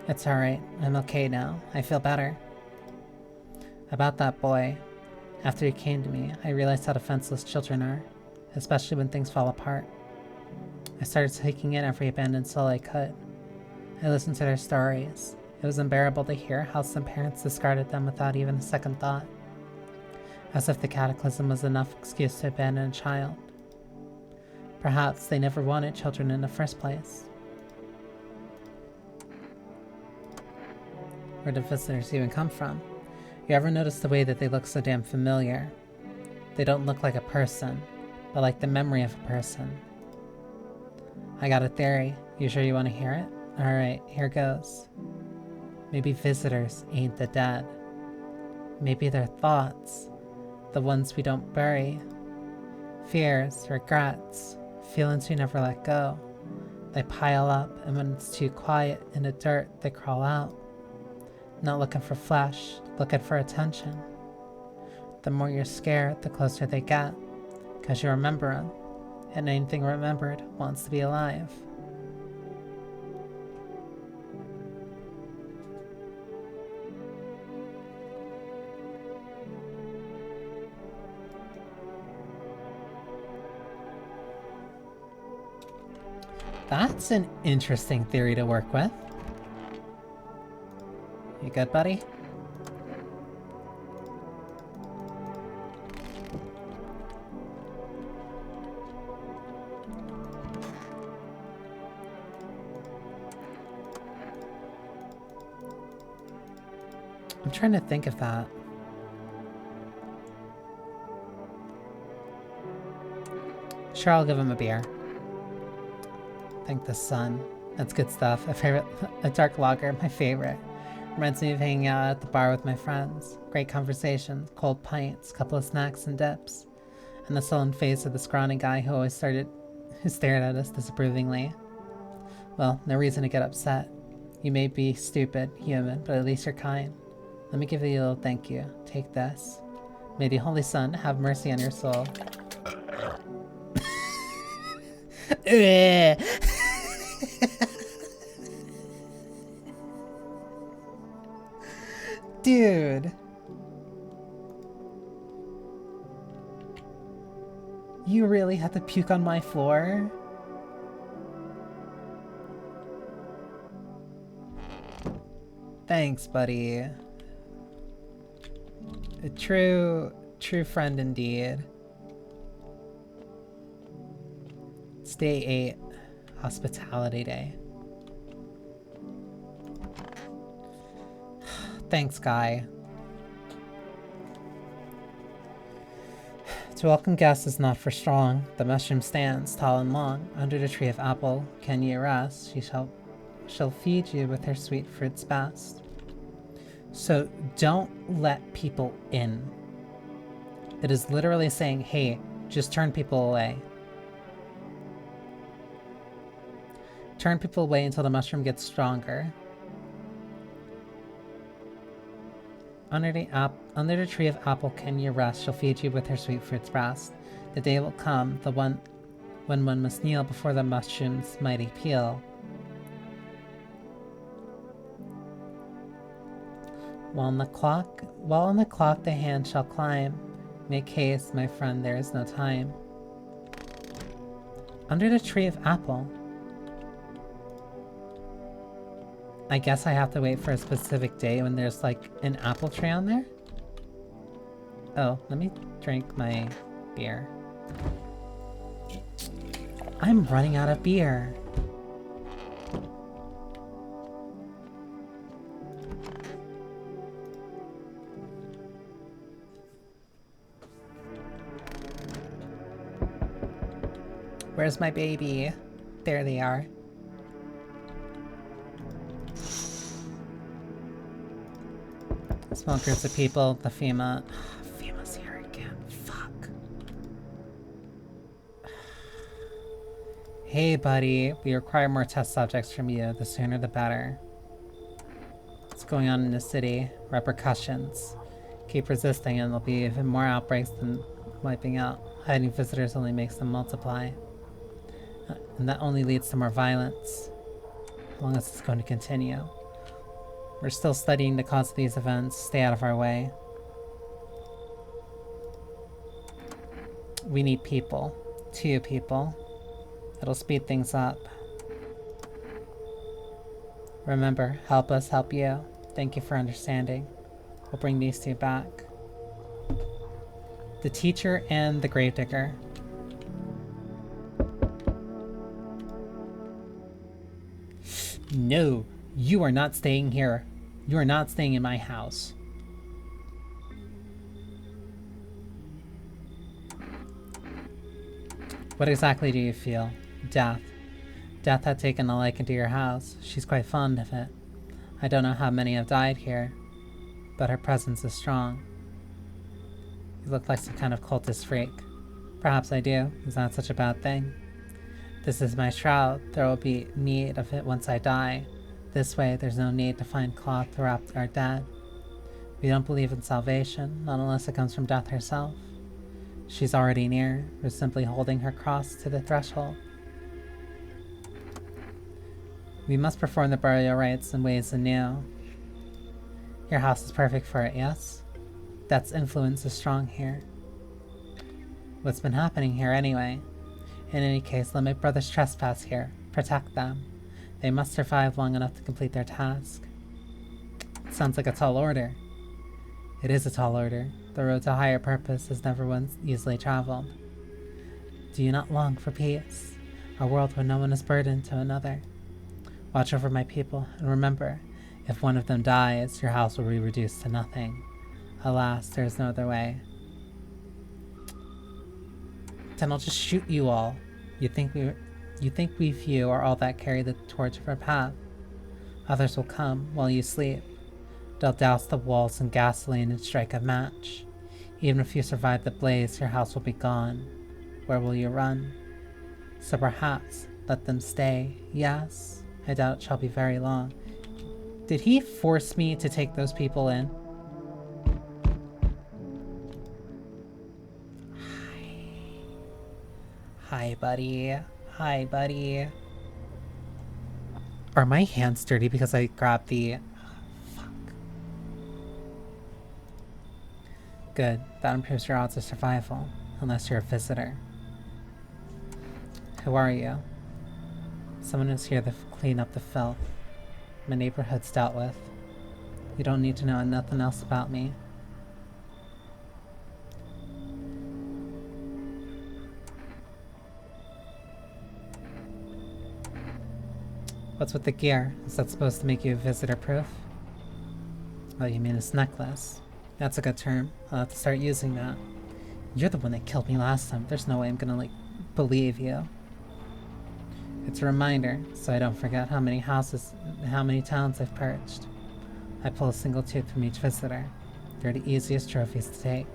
It's alright. I'm okay now. I feel better. About that boy. After he came to me, I realized how defenseless children are, especially when things fall apart. I started taking in every abandoned soul I could. I listened to their stories. It was unbearable to hear how some parents discarded them without even a second thought. As if the cataclysm was enough excuse to abandon a child. Perhaps they never wanted children in the first place. Where do visitors even come from? You ever notice the way that they look so damn familiar? They don't look like a person, but like the memory of a person. I got a theory. You sure you want to hear it? Alright, here goes. Maybe visitors ain't the dead. Maybe they're thoughts. The ones we don't bury. Fears, regrets, feelings we never let go. They pile up, and when it's too quiet in the dirt, they crawl out. Not looking for flesh, looking for attention. The more you're scared, the closer they get, because you remember them, and anything remembered wants to be alive. That's an interesting theory to work with. You good, buddy? I'm trying to think of that. Sure, I'll give him a beer. Thank the sun. That's good stuff. A dark lager, my favorite. Reminds me of hanging out at the bar with my friends. Great conversation, cold pints, couple of snacks and dips. And the sullen face of the scrawny guy who stared at us disapprovingly. Well, no reason to get upset. You may be stupid, human, but at least you're kind. Let me give you a little thank you. Take this. May the Holy Sun have mercy on your soul. Dude. You really had to puke on my floor? Thanks, buddy. A true True friend indeed. It's day 8. Hospitality day. Thanks, Guy. To welcome guests is not for strong. The mushroom stands tall and long. Under the tree of apple can ye rest. She shall feed you with her sweet fruits best. So don't let people in. It is literally saying, hey, just turn people away. Turn people away until the mushroom gets stronger. Under the tree of apple can you rest. She'll feed you with her sweet fruits breast. The day will come, when one must kneel before the mushroom's mighty peel. While on the clock the hand shall climb. Make haste, my friend, there is no time. Under the tree of apple. I guess I have to wait for a specific day when there's like an apple tree on there? Oh, let me drink my beer. I'm running out of beer. Where's my baby? There they are. Small groups of people, the FEMA's here again, fuck. Hey buddy, we require more test subjects from you, the sooner the better. What's going on in the city? Repercussions. Keep resisting and there'll be even more outbreaks than wiping out. Hiding visitors only makes them multiply. And that only leads to more violence. As long as it's going to continue. We're still studying the cause of these events. Stay out of our way. We need people. 2 people. It'll speed things up. Remember, help us help you. Thank you for understanding. We'll bring these 2 back. The teacher and the gravedigger. No, you are not staying here. You are not staying in my house. What exactly do you feel? Death. Death had taken a liking to your house. She's quite fond of it. I don't know how many have died here, but her presence is strong. You look like some kind of cultist freak. Perhaps I do. Is that such a bad thing? This is my shroud. There will be need of it once I die. This way, there's no need to find cloth to wrap our dead. We don't believe in salvation, not unless it comes from death herself. She's already near. We're simply holding her cross to the threshold. We must perform the burial rites in ways anew. Your house is perfect for it, yes? Death's influence is strong here. What's been happening here anyway? In any case, let my brothers trespass here. Protect them. They must survive long enough to complete their task. It sounds like a tall order. It is a tall order. The road to higher purpose has never once easily traveled. Do you not long for peace? A world where no one is burdened to another. Watch over my people, and remember, if one of them dies, your house will be reduced to nothing. Alas, there is no other way. Then I'll just shoot you all. You think we few are all that carry the torch of our path. Others will come while you sleep. They'll douse the walls in gasoline and strike a match. Even if you survive the blaze, your house will be gone. Where will you run? So perhaps let them stay. Yes, I doubt it shall be very long. Did he force me to take those people in? Hi, buddy. Hi, buddy. Are my hands dirty because I grabbed the... fuck. Good. That improves your odds of survival. Unless you're a visitor. Who are you? Someone who's here to clean up the filth my neighborhood's dealt with. You don't need to know nothing else about me. What's with the gear? Is that supposed to make you visitor-proof? Oh, you mean this necklace? That's a good term. I'll have to start using that. You're the one that killed me last time. There's no way I'm gonna, like, believe you. It's a reminder, so I don't forget how many houses, how many towns I've purged. I pull a single tooth from each visitor. They're the easiest trophies to take.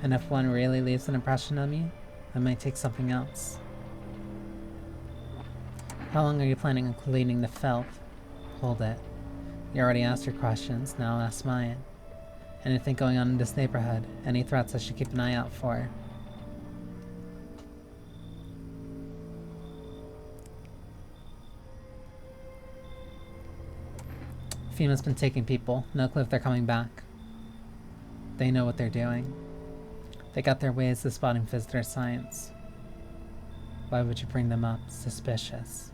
And if one really leaves an impression on me, I might take something else. How long are you planning on cleaning the filth? Hold it. You already asked your questions, now I'll ask mine. Anything going on in this neighborhood? Any threats I should keep an eye out for? FEMA's been taking people. No clue if they're coming back. They know what they're doing. They got their ways of spotting visitor signs. Why would you bring them up? Suspicious.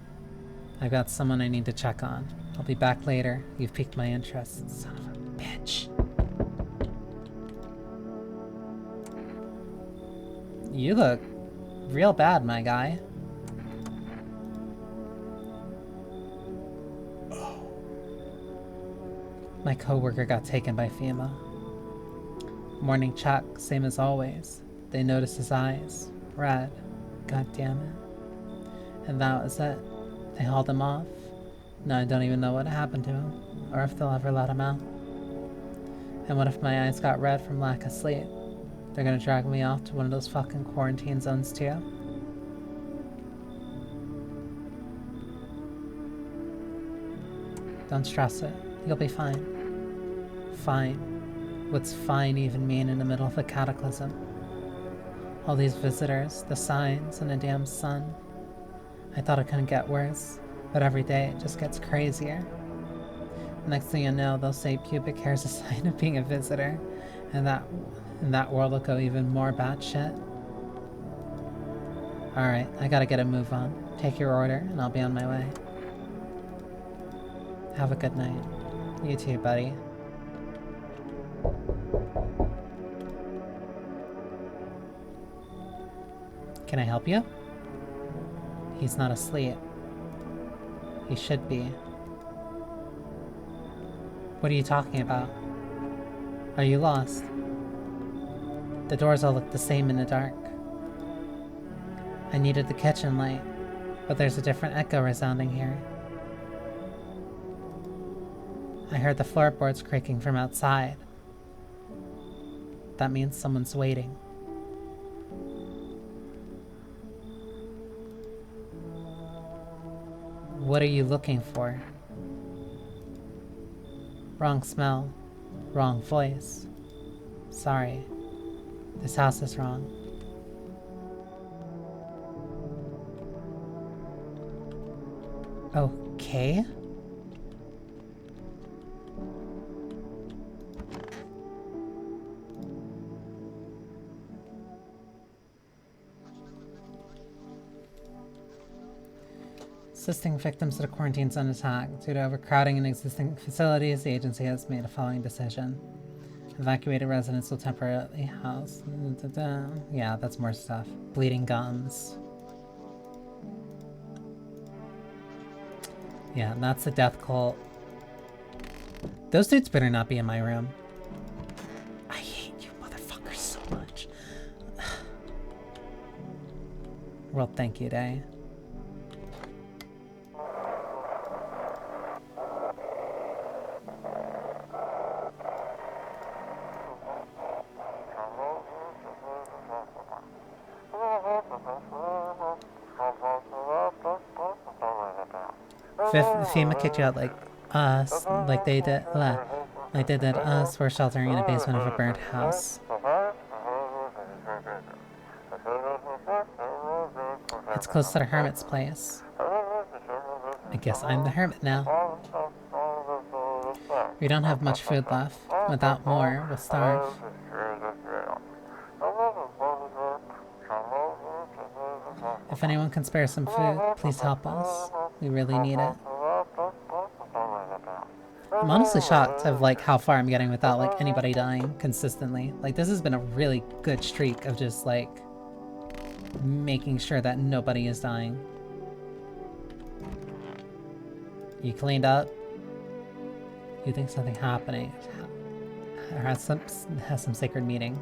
I've got someone I need to check on. I'll be back later. You've piqued my interest. Son of a bitch. You look real bad, my guy. My coworker got taken by FEMA. Morning check, same as always. They noticed his eyes. Red. God damn it. And that was it. They hauled him off. Now I don't even know what happened to him, or if they'll ever let him out. And what if my eyes got red from lack of sleep? They're gonna drag me off to one of those fucking quarantine zones too? Don't stress it. You'll be fine. Fine. What's fine even mean in the middle of a cataclysm? All these visitors, the signs, and a damn sun. I thought it couldn't get worse, but every day it just gets crazier. Next thing you know, they'll say pubic hair is a sign of being a visitor, and that world will go even more batshit. Alright, I gotta get a move on. Take your order, and I'll be on my way. Have a good night. You too, buddy. Can I help you? He's not asleep. He should be. What are you talking about? Are you lost? The doors all look the same in the dark. I needed the kitchen light, but there's a different echo resounding here. I heard the floorboards creaking from outside. That means someone's waiting. What are you looking for? Wrong smell. Wrong voice. Sorry. This house is wrong. Okay. Assisting victims of the quarantine zone attack. Due to overcrowding in existing facilities, the agency has made the following decision. Evacuated residents will temporarily house... Yeah, that's more stuff. Bleeding gums. Yeah, that's the death cult. Those dudes better not be in my room. I hate you motherfuckers so much. World Thank You Day. FEMA kicked you out like us, like they did us. We're sheltering in a basement of a burnt house. It's close to the hermit's place. I guess I'm the hermit now. We don't have much food left. Without more, we'll starve. If anyone can spare some food, please help us. We really need it. I'm honestly shocked of like how far I'm getting without like anybody dying consistently. Like this has been a really good streak of just like making sure that nobody is dying. You cleaned up? You think something happening? Or has some sacred meaning?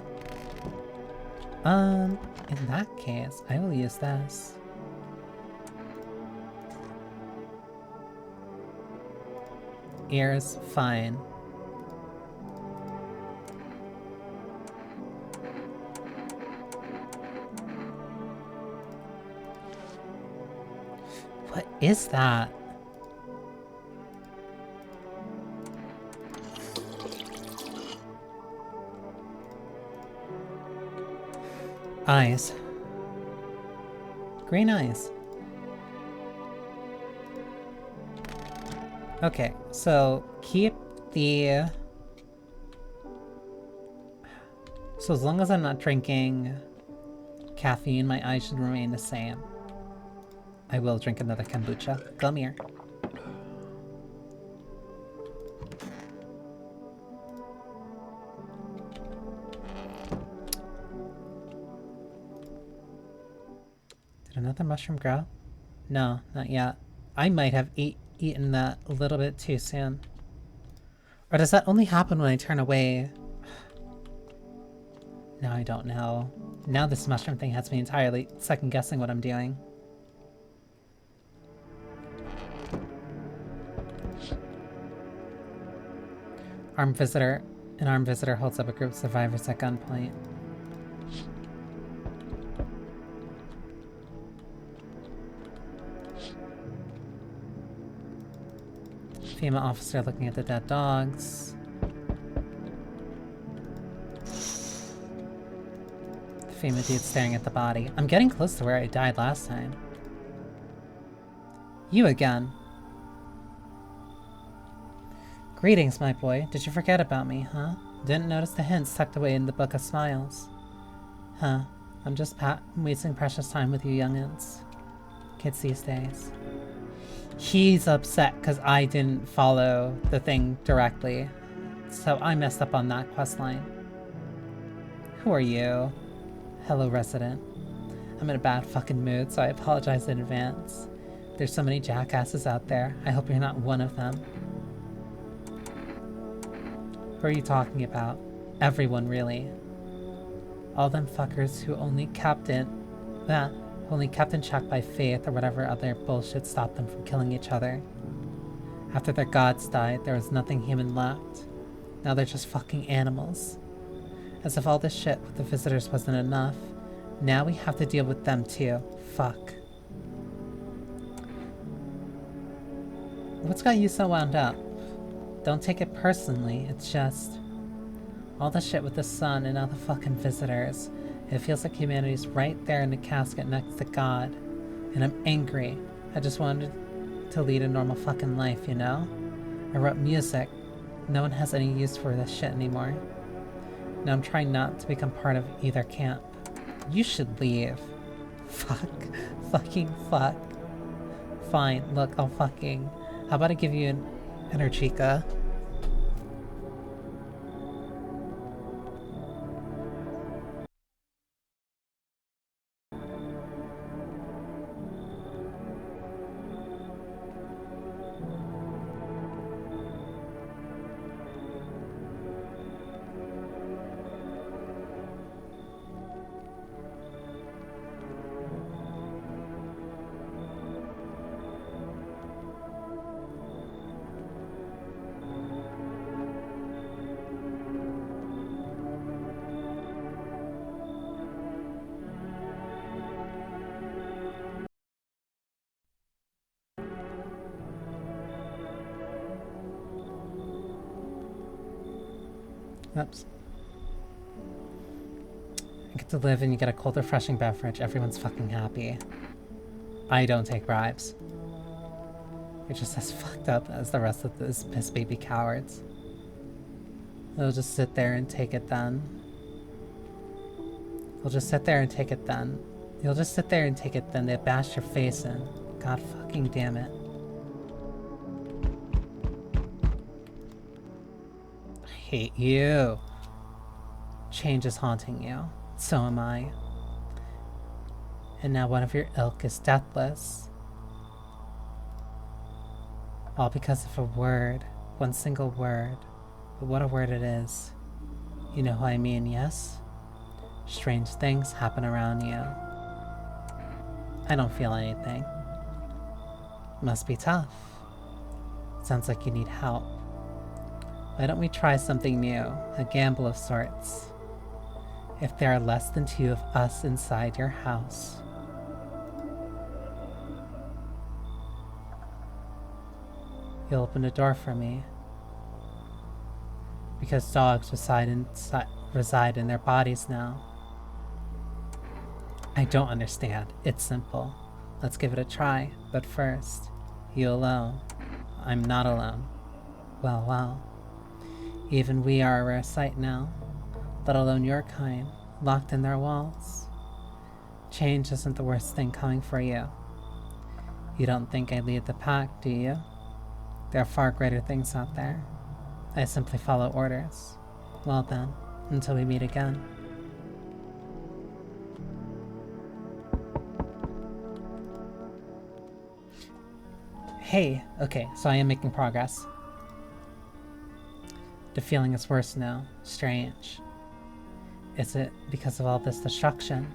In that case, I will use this. Ears, fine. What is that? Eyes. Green eyes. Okay, so keep the... So as long as I'm not drinking caffeine, my eyes should remain the same. I will drink another kombucha. Come here. Did another mushroom grow? No, not yet. I might have eaten that a little bit too soon. Or does that only happen when I turn away? Now I don't know. Now this mushroom thing has me entirely second-guessing what I'm doing. Armed visitor. An armed visitor holds up a group of survivors at gunpoint. Female officer looking at the dead dogs. The female dude staring at the body. I'm getting close to where I died last time. You again. Greetings, my boy. Did you forget about me, huh? Didn't notice the hints tucked away in the Book of Smiles. Huh. I'm just wasting precious time with you youngins. Kids these days. He's upset because I didn't follow the thing directly. So I messed up on that questline. Who are you? Hello, resident. I'm in a bad fucking mood, so I apologize in advance. There's so many jackasses out there. I hope you're not one of them. Who are you talking about? Everyone, really. All them fuckers who only kept in check by faith or whatever other bullshit stopped them from killing each other. After their gods died, there was nothing human left. Now they're just fucking animals. As if all this shit with the visitors wasn't enough, now we have to deal with them too. Fuck. What's got you so wound up? Don't take it personally, it's just... all the shit with the sun and all the fucking visitors. It feels like humanity's right there in the casket next to God. And I'm angry. I just wanted to lead a normal fucking life, you know? I wrote music. No one has any use for this shit anymore. Now I'm trying not to become part of either camp. You should leave. Fuck. Fucking fuck. Fine, look, I'll fucking... How about I give you an Energica? Oops. You get to live and you get a cold, refreshing beverage. Everyone's fucking happy. I don't take bribes. You're just as fucked up as the rest of those piss baby cowards. They'll just sit there and take it then. They'll just sit there and take it then. You'll just sit there and take it then. They bash your face in. God fucking damn it. I hate you. Change is haunting you. So am I. And now one of your ilk is deathless. All because of a word. One single word. But what a word it is. You know who I mean, yes? Strange things happen around you. I don't feel anything. Must be tough. Sounds like you need help. Why don't we try something new? A gamble of sorts. If there are less than 2 of us inside your house, you'll open a door for me. Because dogs reside in their bodies now. I don't understand. It's simple. Let's give it a try. But first, you alone. I'm not alone. Well, well. Even we are a rare sight now, let alone your kind, locked in their walls. Change isn't the worst thing coming for you. You don't think I lead the pack, do you? There are far greater things out there. I simply follow orders. Well then, until we meet again. Hey, okay, so I am making progress. The feeling is worse now. Strange. Is it because of all this destruction?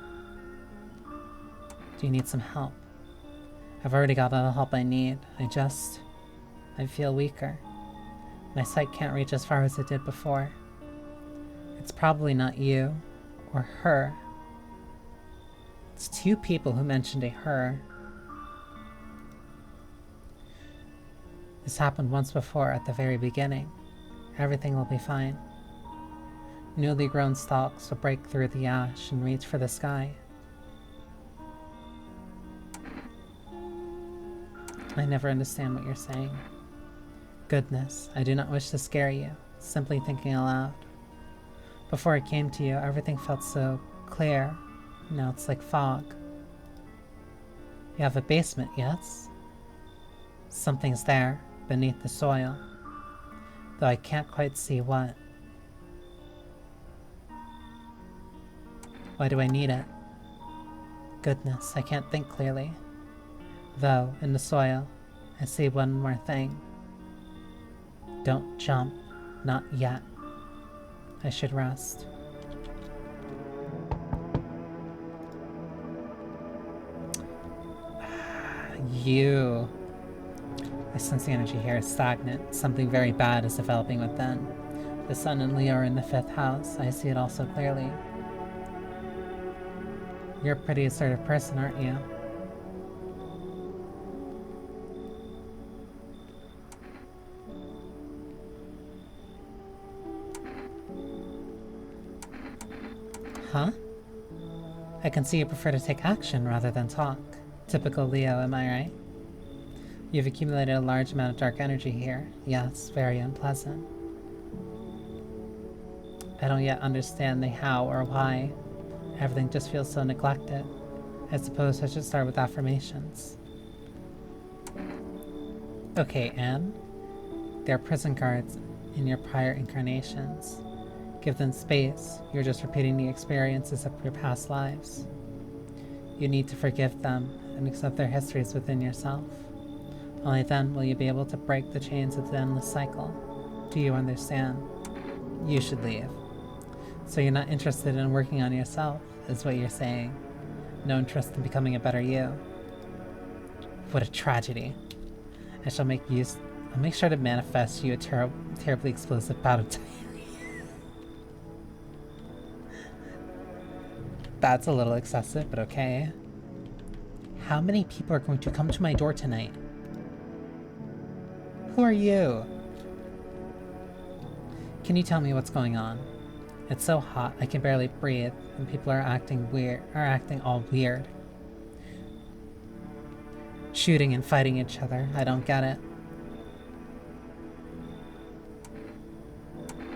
Do you need some help? I've already got all the help I need. I feel weaker. My sight can't reach as far as it did before. It's probably not you or her. It's 2 people who mentioned a her. This happened once before at the very beginning. Everything will be fine. Newly grown stalks will break through the ash and reach for the sky. I never understand what you're saying. Goodness, I do not wish to scare you, simply thinking aloud. Before I came to you, everything felt so clear. Now it's like fog. You have a basement, yes? Something's there, beneath the soil. Though I can't quite see what. Why do I need it? Goodness, I can't think clearly. Though, in the soil, I see one more thing. Don't jump. Not yet. I should rest. You. I sense the energy here is stagnant. Something very bad is developing within. The sun and Leo are in the 5th house. I see it all so clearly. You're a pretty assertive person, aren't you? Huh? I can see you prefer to take action rather than talk. Typical Leo, am I right? You've accumulated a large amount of dark energy here. Yes, very unpleasant. I don't yet understand the how or why. Everything just feels so neglected. I suppose I should start with affirmations. Okay, Anne. They're prison guards in your prior incarnations. Give them space. You're just repeating the experiences of your past lives. You need to forgive them and accept their histories within yourself. Only then will you be able to break the chains of the endless cycle. Do you understand? You should leave. So you're not interested in working on yourself, is what you're saying. No interest in becoming a better you. What a tragedy. I'll make sure to manifest you a terribly explosive bout of diarrhea. That's a little excessive, but okay. How many people are going to come to my door tonight? Who are you? Can you tell me what's going on? It's so hot, I can barely breathe, and people are acting all weird. Shooting and fighting each other, I don't get it.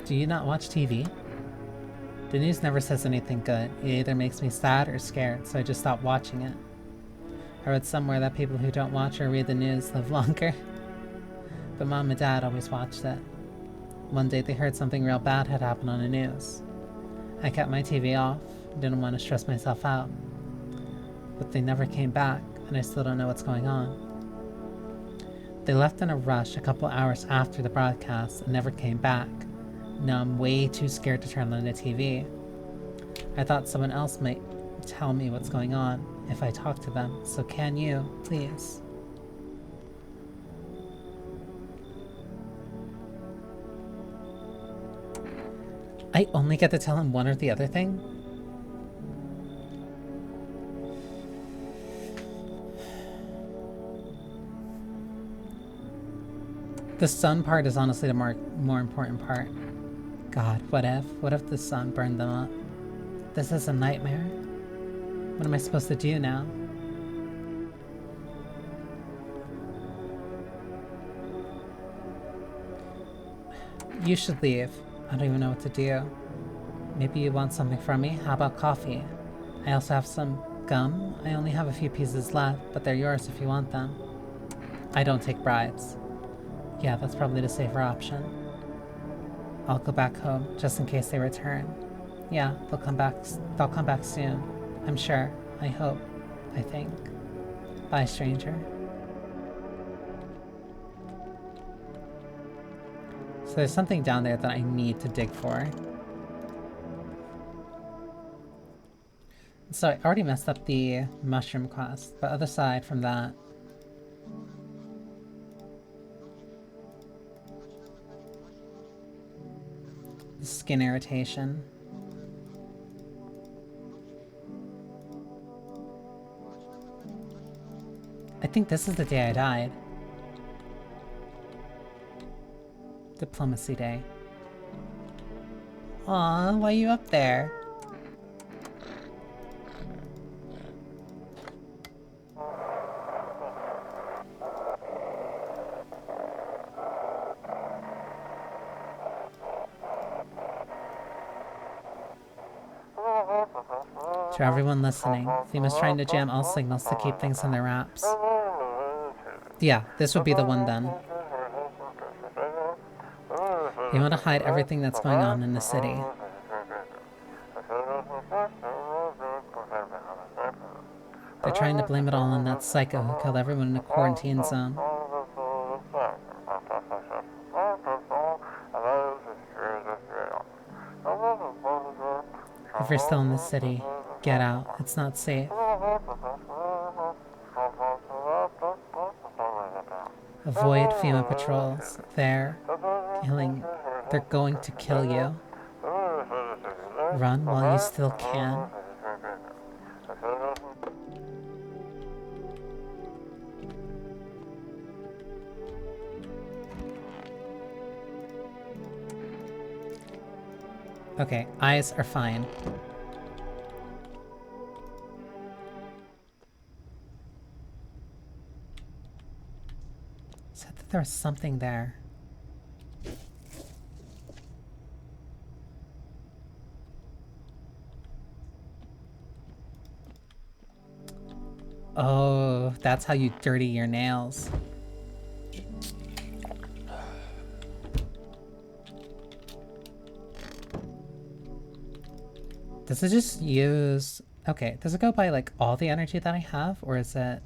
Do you not watch TV? The news never says anything good. It either makes me sad or scared, so I just stopped watching it. I read somewhere that people who don't watch or read the news live longer. But Mom and Dad always watched it. One day they heard something real bad had happened on the news. I kept my TV off, didn't want to stress myself out. But they never came back, and I still don't know what's going on. They left in a rush a couple hours after the broadcast and never came back. Now I'm way too scared to turn on the TV. I thought someone else might tell me what's going on if I talk to them, so can you, please? I only get to tell him one or the other thing? The sun part is honestly the more important part. God, what if? What if the sun burned them up? This is a nightmare. What am I supposed to do now? You should leave. I don't even know what to do. Maybe you want something from me? How about coffee? I also have some gum. I only have a few pieces left, but they're yours if you want them. I don't take bribes. Yeah, that's probably the safer option. I'll go back home, just in case they return. Yeah, they'll come back soon. I'm sure. I hope. I think. Bye, stranger. So there's something down there that I need to dig for. So I already messed up the mushroom quest, but other side from that, skin irritation. I think this is the day I died. Diplomacy day. Aw, why are you up there? To everyone listening, Thema's trying to jam all signals to keep things in their wraps. Yeah, this would be the one then. They want to hide everything that's going on in the city. They're trying to blame it all on that psycho who killed everyone in a quarantine zone. If you're still in the city, get out. It's not safe. Avoid FEMA patrols. They're going to kill you. Run while you still can. Okay, eyes are fine. Said that there was something there. Oh, that's how you dirty your nails. Does it just use... Okay, does it go by, like, all the energy that I have, or is it...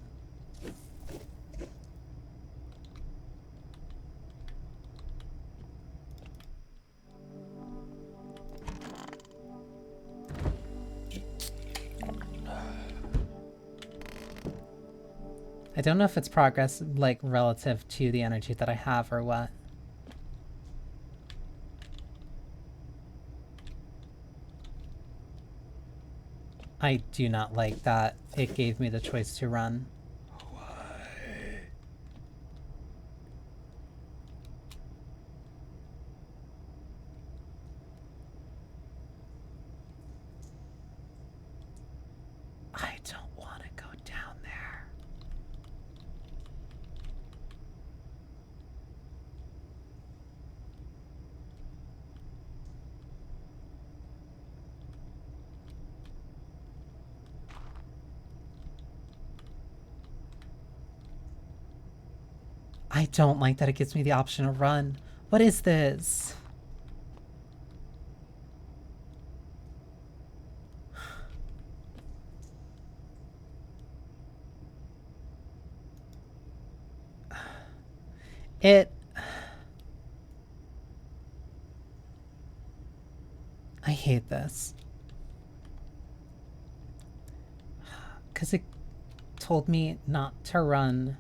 I don't know if it's progress, like, relative to the energy that I have, or what. I do not like that it gave me the choice to run. Why? I don't want to go down there. I don't like that it gives me the option to run. What is this? It... I hate this. Because it told me not to run.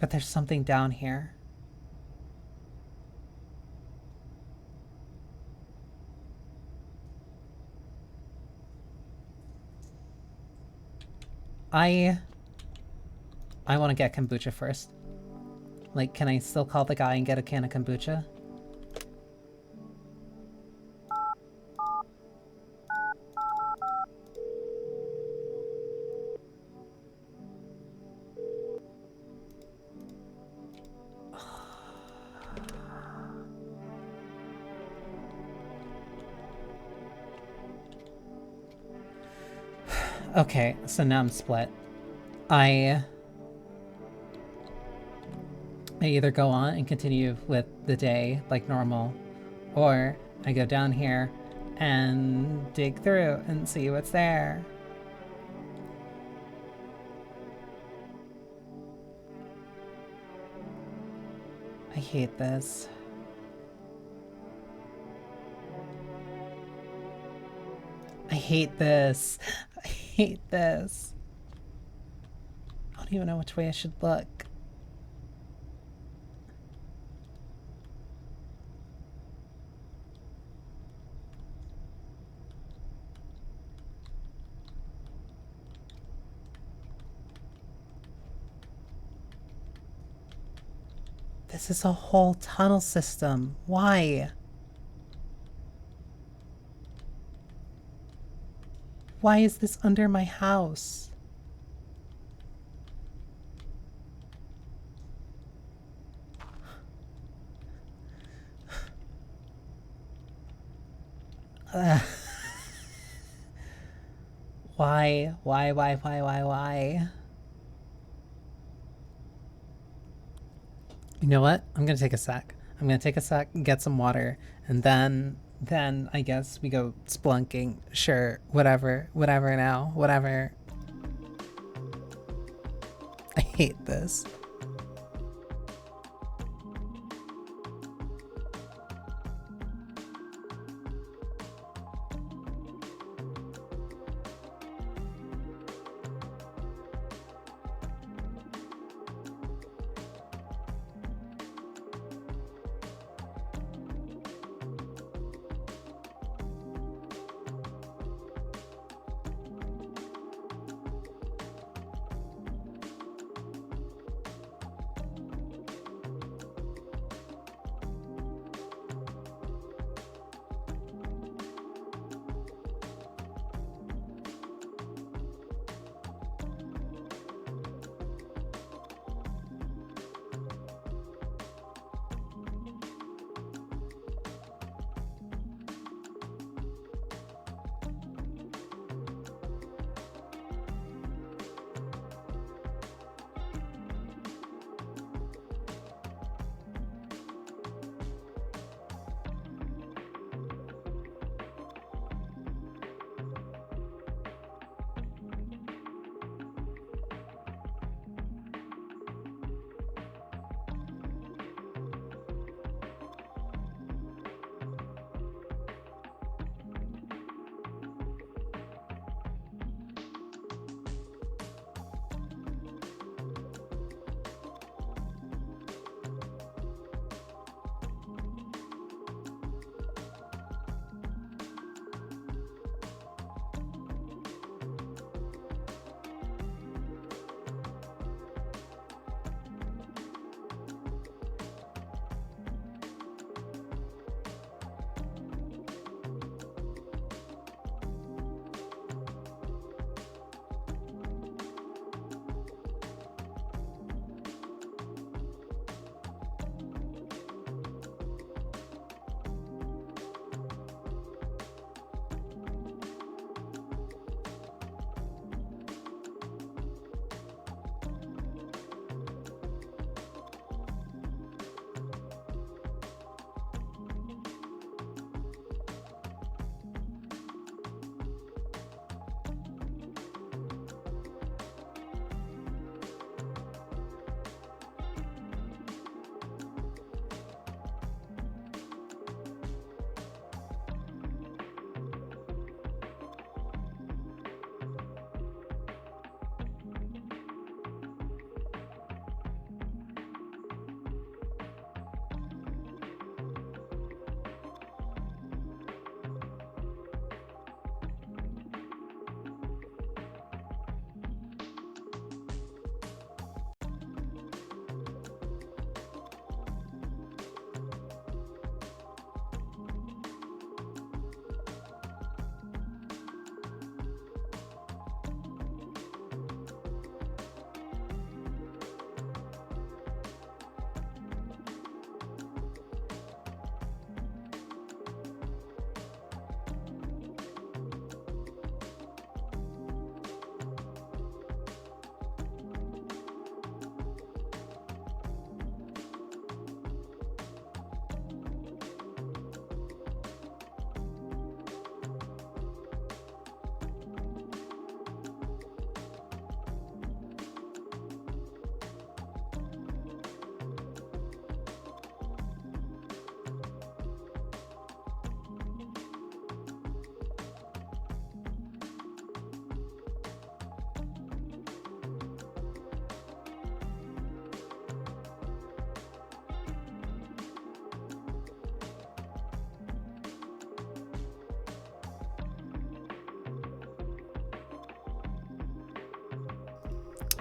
But there's something down here. I want to get kombucha first. Like, can I still call the guy and get a can of kombucha? Okay, so now I'm split. I either go on and continue with the day like normal, or I go down here and dig through and see what's there. I hate this. I hate this. I hate this. I don't even know which way I should look. This is a whole tunnel system. Why? Why is this under my house? Why? Why? You know what? I'm gonna take a sec. I'm gonna take a sec, get some water, and then I guess we go splunking. Sure, whatever now, whatever. I hate this.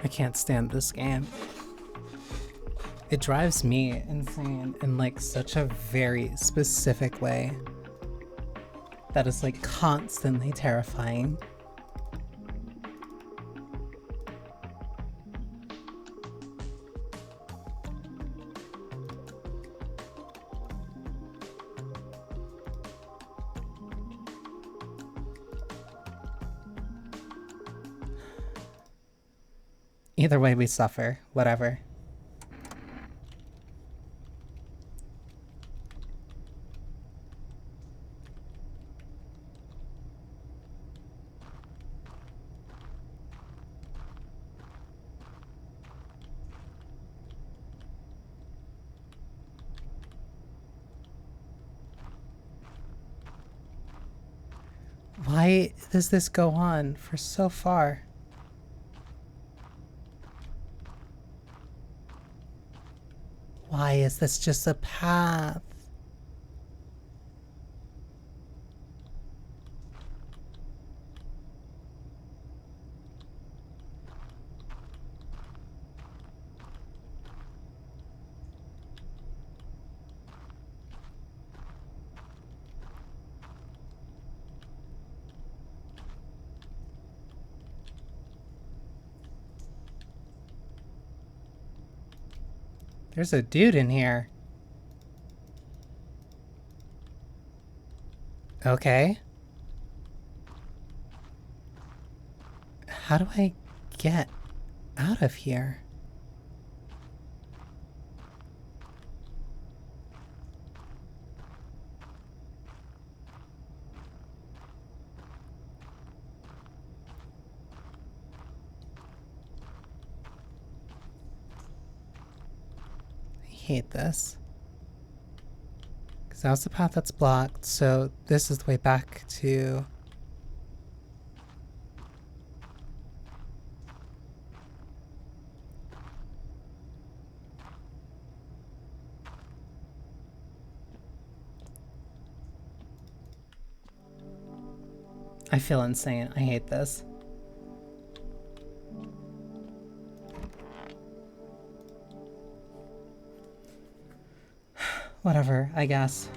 I can't stand this game. It drives me insane in like such a very specific way that is like constantly terrifying. Either way we suffer, whatever. Why does this go on for so far? Why is this just a path? There's a dude in here. Okay. How do I get out of here? I hate this. Because that was the path that's blocked, so this is the way back to... I feel insane. I hate this. Whatever, I guess.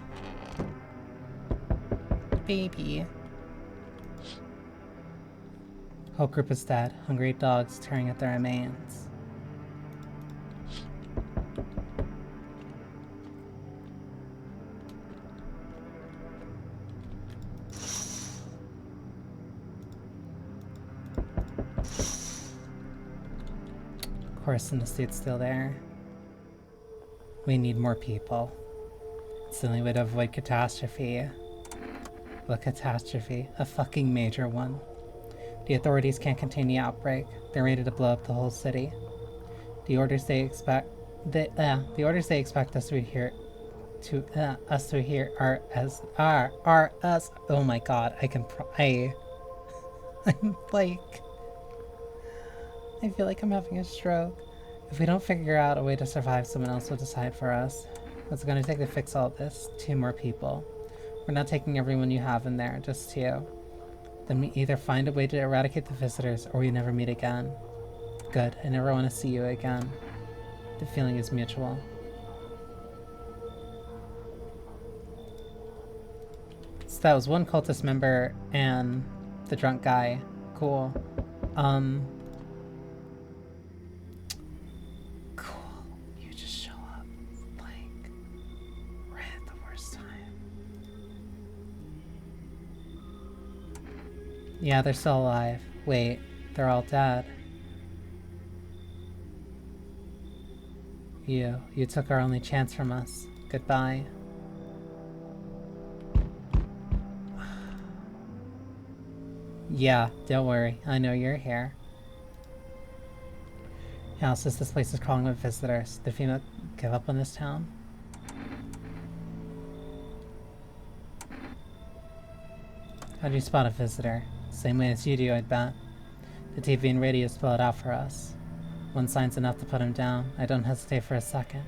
Baby. Whole group is dead. Hungry dogs tearing at their remains. Of course, the state's still there. We need more people. It's the only way to avoid catastrophe. What catastrophe? A fucking major one. The authorities can't contain the outbreak. They're ready to blow up the whole city. The orders they expect us to hear are us. Oh my god, I'm like, I feel like I'm having a stroke. If we don't figure out a way to survive, someone else will decide for us. What's it gonna take to fix all this? 2 more people. We're not taking everyone you have in there, just 2. Then we either find a way to eradicate the visitors, or we never meet again. Good, I never want to see you again. The feeling is mutual. So that was one cultist member and the drunk guy. Cool. Cool. You just show up, like, right at the worst time. Yeah, they're still alive. Wait, they're all dead. You took our only chance from us. Goodbye. Yeah, don't worry. I know you're here. Yeah, since this place is crawling with visitors, did FEMA give up on this town? How do you spot a visitor? Same way as you do, I'd bet. The TV and radio spell it out for us. One sign's enough to put him down. I don't hesitate for a second.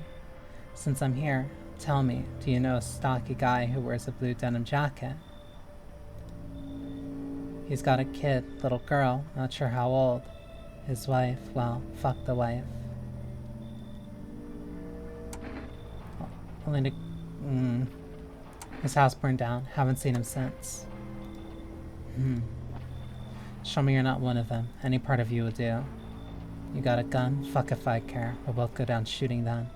Since I'm here, tell me, do you know a stocky guy who wears a blue denim jacket? He's got a kid, little girl, not sure how old. His wife, well, fuck the wife. Only to... His house burned down. Haven't seen him since. Show me you're not one of them. Any part of you will do. You got a gun? Fuck if I care. We'll both go down shooting then.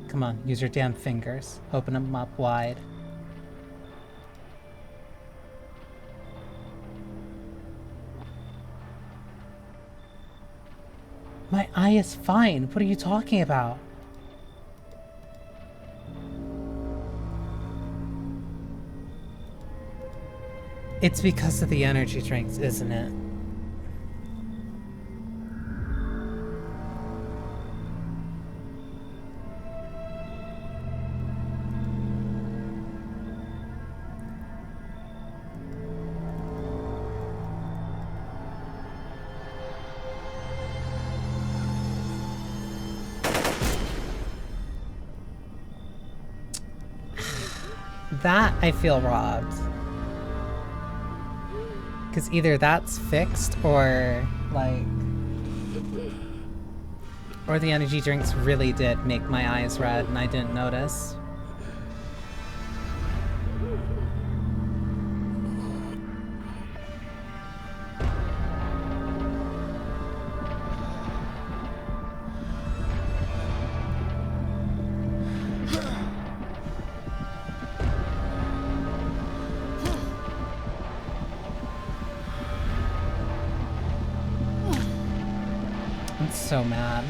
Come on, use your damn fingers. Open them up wide. My eye is fine. What are you talking about? It's because of the energy drinks, isn't it? That I feel robbed. Because either that's fixed or, like... Or the energy drinks really did make my eyes red and I didn't notice. I'm so mad.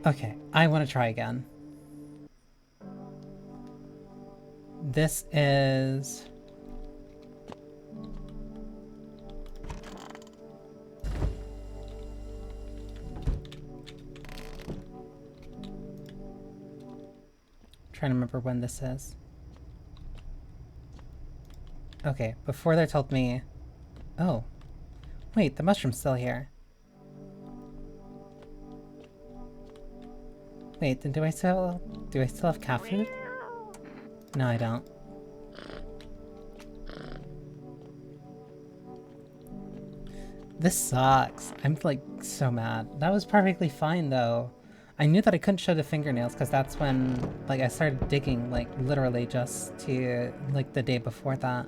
Okay, I want to try again. This is... trying to remember when this is. Okay, before they told me... Oh. Wait, the mushroom's still here. Wait, then do I still have cat food? No, I don't. This sucks. I'm like so mad. That was perfectly fine though. I knew that I couldn't show the fingernails because that's when like I started digging like literally just to like the day before that.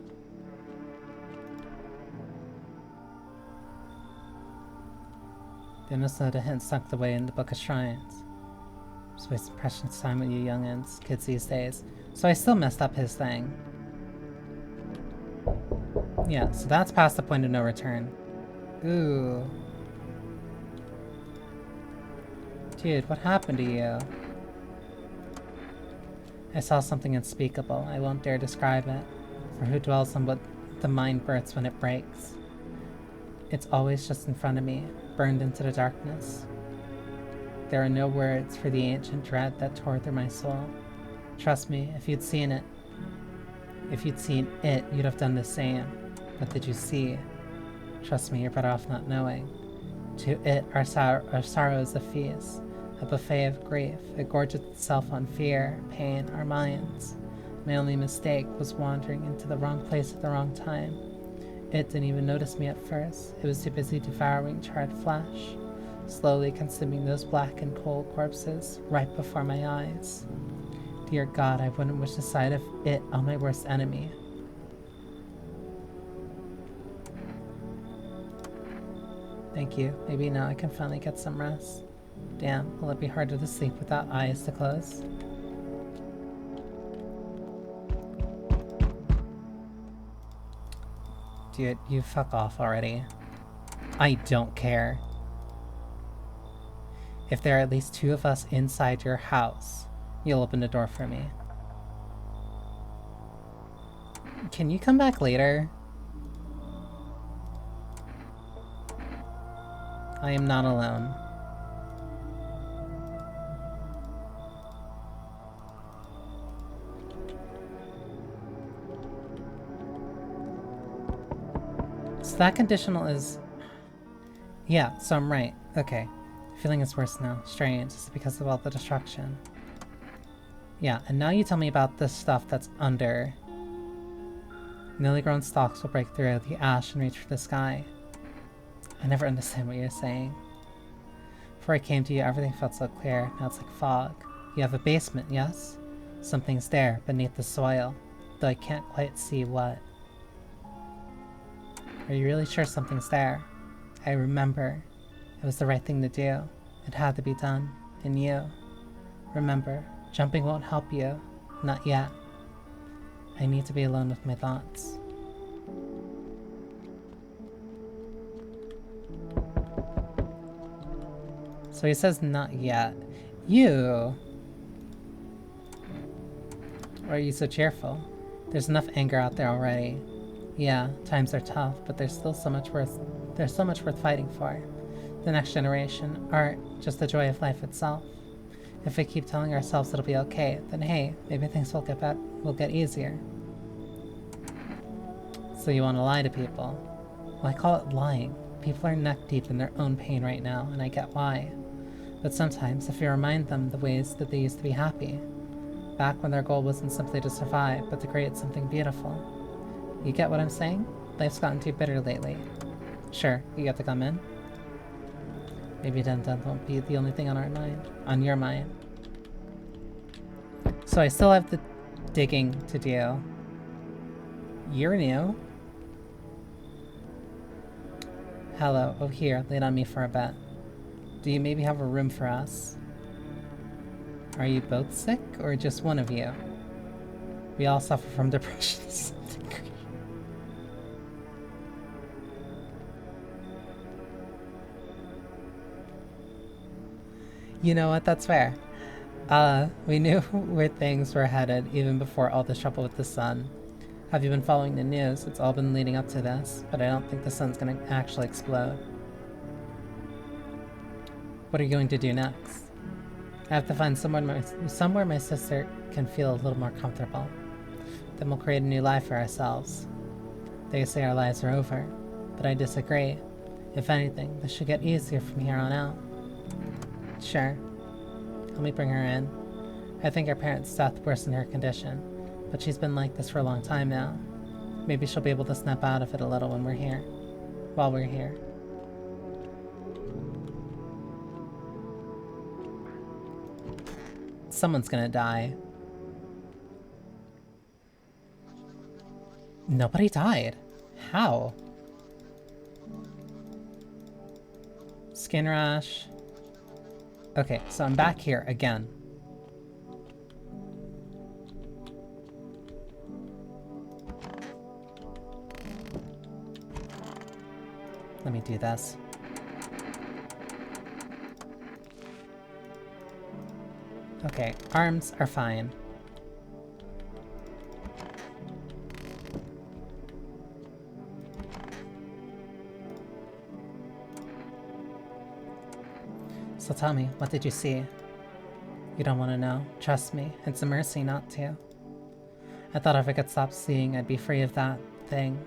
They must know the hint sunk away in the Book of Shrines. Just wasting precious time with you youngins, kids these days. So I still messed up his thing. Yeah, so that's past the point of no return. Ooh. Dude, what happened to you? I saw something unspeakable. I won't dare describe it. For who dwells on what the mind births when it breaks? It's always just in front of me, burned into the darkness. There are no words for the ancient dread that tore through my soul. Trust me, if you'd seen it, you'd have done the same. What did you see? Trust me, you're better off not knowing. To it, our sorrow is a feast, a buffet of grief. It gorges itself on fear, pain, our minds. My only mistake was wandering into the wrong place at the wrong time. It didn't even notice me at first. It was too busy devouring charred flesh, slowly consuming those black and cold corpses right before my eyes. Dear God, I wouldn't wish the sight of it on my worst enemy. Thank you. Maybe now I can finally get some rest. Damn, will it be harder to sleep without eyes to close? Dude, you fuck off already. I don't care. If there are at least 2 of us inside your house, you'll open the door for me. Can you come back later? I am not alone. So that conditional is... Yeah, so I'm right. Okay. Feeling is worse now. Strange. Is it because of all the destruction? Yeah, and now you tell me about this stuff that's under. Newly grown stalks will break through the ash and reach for the sky. I never understand what you're saying. Before I came to you, everything felt so clear. Now it's like fog. You have a basement, yes? Something's there, beneath the soil, though I can't quite see what. Are you really sure something's there? I remember. It was the right thing to do. It had to be done. And you. Remember, jumping won't help you. Not yet. I need to be alone with my thoughts. So he says not yet. You! Why are you so cheerful? There's enough anger out there already. Yeah, times are tough, but there's still so much worth fighting for. The next generation, art, just the joy of life itself. If we keep telling ourselves it'll be okay, then hey, maybe things will get easier. So you want to lie to people? Well, I call it lying. People are neck deep in their own pain right now, and I get why. But sometimes, if you remind them the ways that they used to be happy, back when their goal wasn't simply to survive, but to create something beautiful. You get what I'm saying? Life's gotten too bitter lately. Sure, you get to come in. Maybe death won't be the only thing on your mind. So I still have the digging to do. You're new. Hello, oh here, lean on me for a bit. Do you maybe have a room for us? Are you both sick, or just one of you? We all suffer from depression to some degree. You know what, that's fair. We knew where things were headed even before all this trouble with the sun. Have you been following the news? It's all been leading up to this, but I don't think the sun's gonna actually explode. What are you going to do next? I have to find somewhere my sister can feel a little more comfortable. Then we'll create a new life for ourselves. They say our lives are over, but I disagree. If anything, this should get easier from here on out. Sure. Let me bring her in. I think our parents' death worsened her condition, but she's been like this for a long time now. Maybe she'll be able to snap out of it a little when we're here. While we're here. Someone's gonna die. Nobody died. How? Skin rash. Okay, so I'm back here again. Let me do this. Okay, arms are fine. So tell me, what did you see? You don't want to know. Trust me, it's a mercy not to. I thought if I could stop seeing, I'd be free of that thing.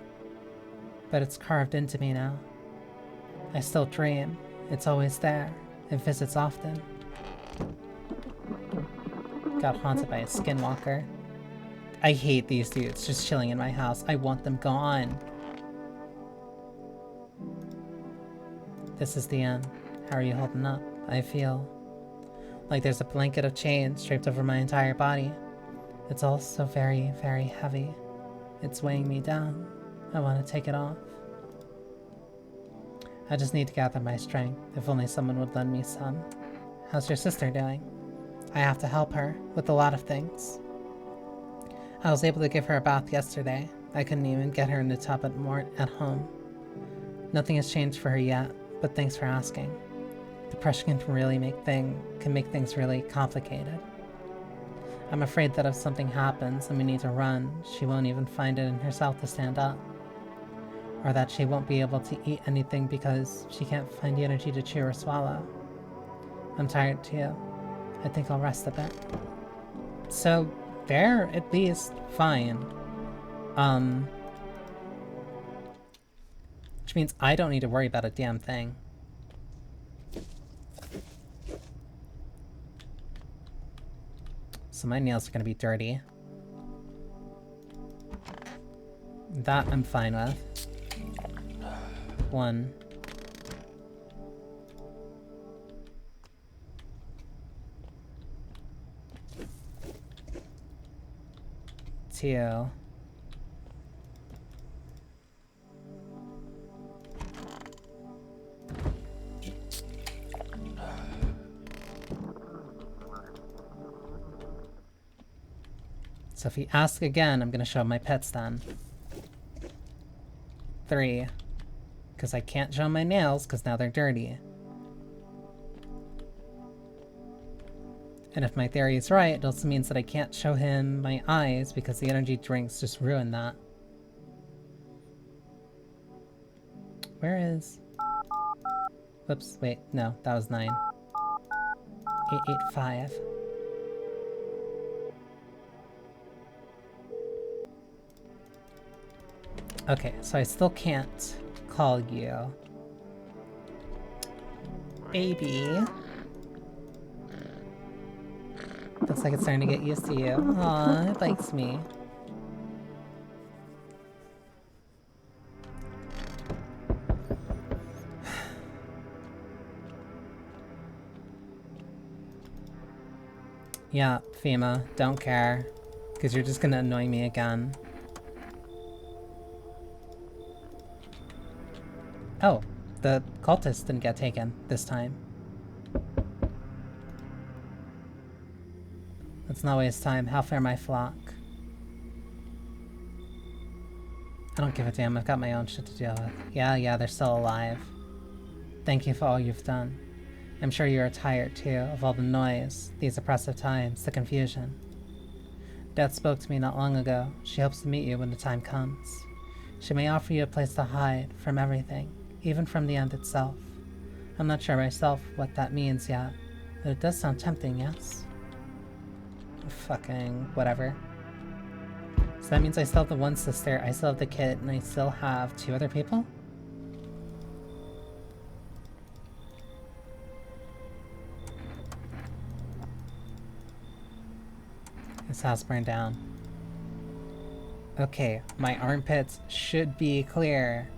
But it's carved into me now. I still dream. It's always there. It visits often. Got haunted by a skinwalker. I hate these dudes just chilling in my house. I want them gone. This is the end. How are you holding up? I feel like there's a blanket of chains draped over my entire body. It's all so very, very heavy. It's weighing me down. I want to take it off. I just need to gather my strength. If only someone would lend me some. How's your sister doing? I have to help her with a lot of things. I was able to give her a bath yesterday. I couldn't even get her in the top at home. Nothing has changed for her yet, but thanks for asking. Depression can make things really complicated. I'm afraid that if something happens and we need to run, she won't even find it in herself to stand up. Or that she won't be able to eat anything because she can't find the energy to chew or swallow. I'm tired too. I think I'll rest a bit. So, they're at least fine. Which means I don't need to worry about a damn thing. So my nails are gonna be dirty. That I'm fine with. 1. 2. So if he asks again, I'm gonna show my pets then. 3. Because I can't show my nails because now they're dirty. And if my theory is right, it also means that I can't show him my eyes because the energy drinks just ruined that. Where is... Whoops, wait, no, that was 9. 885. Okay, so I still can't call you. Baby. Looks like it's starting to get used to you. Aw, it likes me. Yeah, FEMA, don't care. Because you're just gonna annoy me again. Oh, the cultist didn't get taken this time. Let's not waste time. How fare my flock? I don't give a damn. I've got my own shit to deal with. Yeah, they're still alive. Thank you for all you've done. I'm sure you are tired, too, of all the noise, these oppressive times, the confusion. Death spoke to me not long ago. She hopes to meet you when the time comes. She may offer you a place to hide from everything, even from the end itself. I'm not sure myself what that means yet, but it does sound tempting, yes? Fucking whatever. So that means I still have the one sister, I still have the kid, and I still have 2 other people? This house burned down. Okay, my armpits should be clear.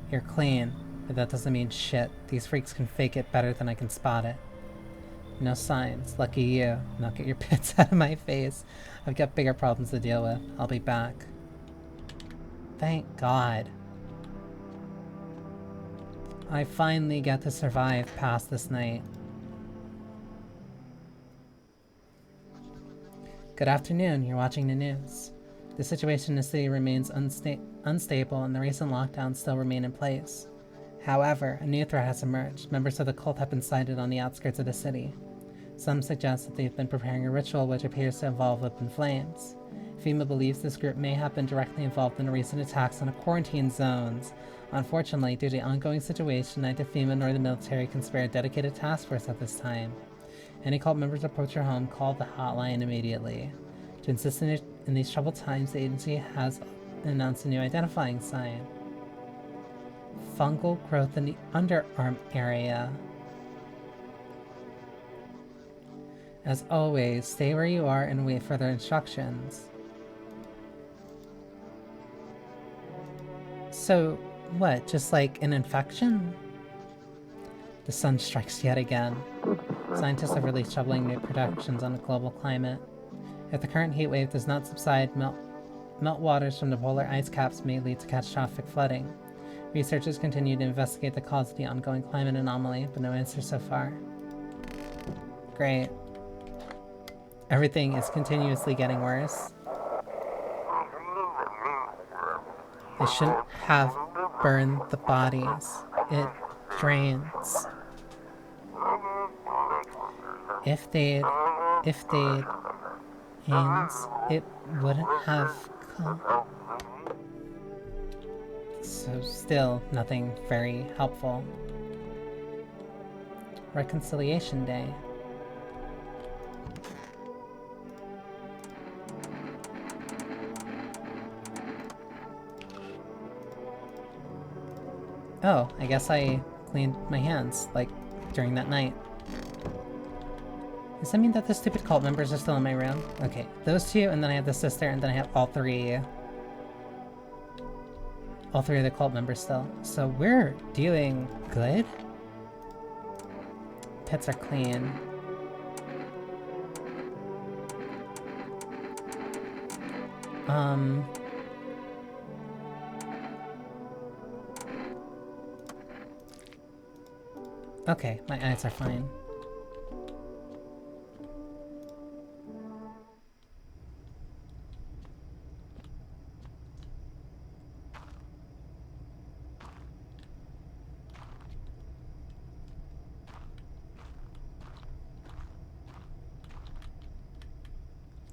You're clean, but that doesn't mean shit. These freaks can fake it better than I can spot it. No signs. Lucky you. Now get your pits out of my face. I've got bigger problems to deal with. I'll be back. Thank God. I finally get to survive past this night. Good afternoon, you're watching the news. The situation in the city remains unstable and the recent lockdowns still remain in place. However, a new threat has emerged. Members of the cult have been sighted on the outskirts of the city. Some suggest that they've been preparing a ritual which appears to involve open flames. FEMA believes this group may have been directly involved in the recent attacks on the quarantine zones. Unfortunately, due to the ongoing situation, neither FEMA nor the military can spare a dedicated task force at this time. Any cult members approach your home, call the hotline immediately. To assist in these troubled times, the agency has announced a new identifying sign. Fungal growth in the underarm area. As always, stay where you are and wait for further instructions. So, what, just like an infection? The sun strikes yet again. Scientists have released troubling new predictions on the global climate. If the current heat wave does not subside, meltwaters from the polar ice caps may lead to catastrophic flooding. Researchers continue to investigate the cause of the ongoing climate anomaly, but no answer so far. Great. Everything is continuously getting worse. They shouldn't have burned the bodies. It drains. If they'd aimed, it wouldn't have come. So still nothing very helpful. Reconciliation Day. Oh, I guess I cleaned my hands, like, during that night. Does that mean that the stupid cult members are still in my room? Okay, those two, and then I have the sister, and then I have all three of the cult members still. So we're doing good? Pets are clean. Okay, my eyes are fine.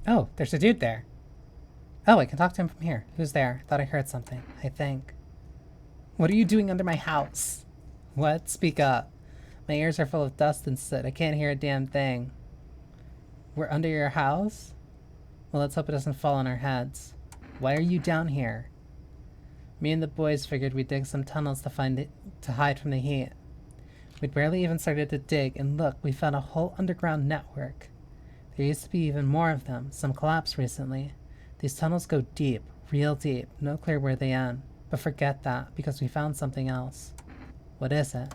Oh, there's a dude there. Oh, I can talk to him from here. Who's there? Thought I heard something, I think. What are you doing under my house? What? Speak up. My ears are full of dust and soot. I can't hear a damn thing. We're under your house? Well, let's hope it doesn't fall on our heads. Why are you down here? Me and the boys figured we'd dig some tunnels to hide from the heat. We'd barely even started to dig, and look, we found a whole underground network. There used to be even more of them. Some collapsed recently. These tunnels go deep, real deep. No clear where they end. But forget that, because we found something else. What is it?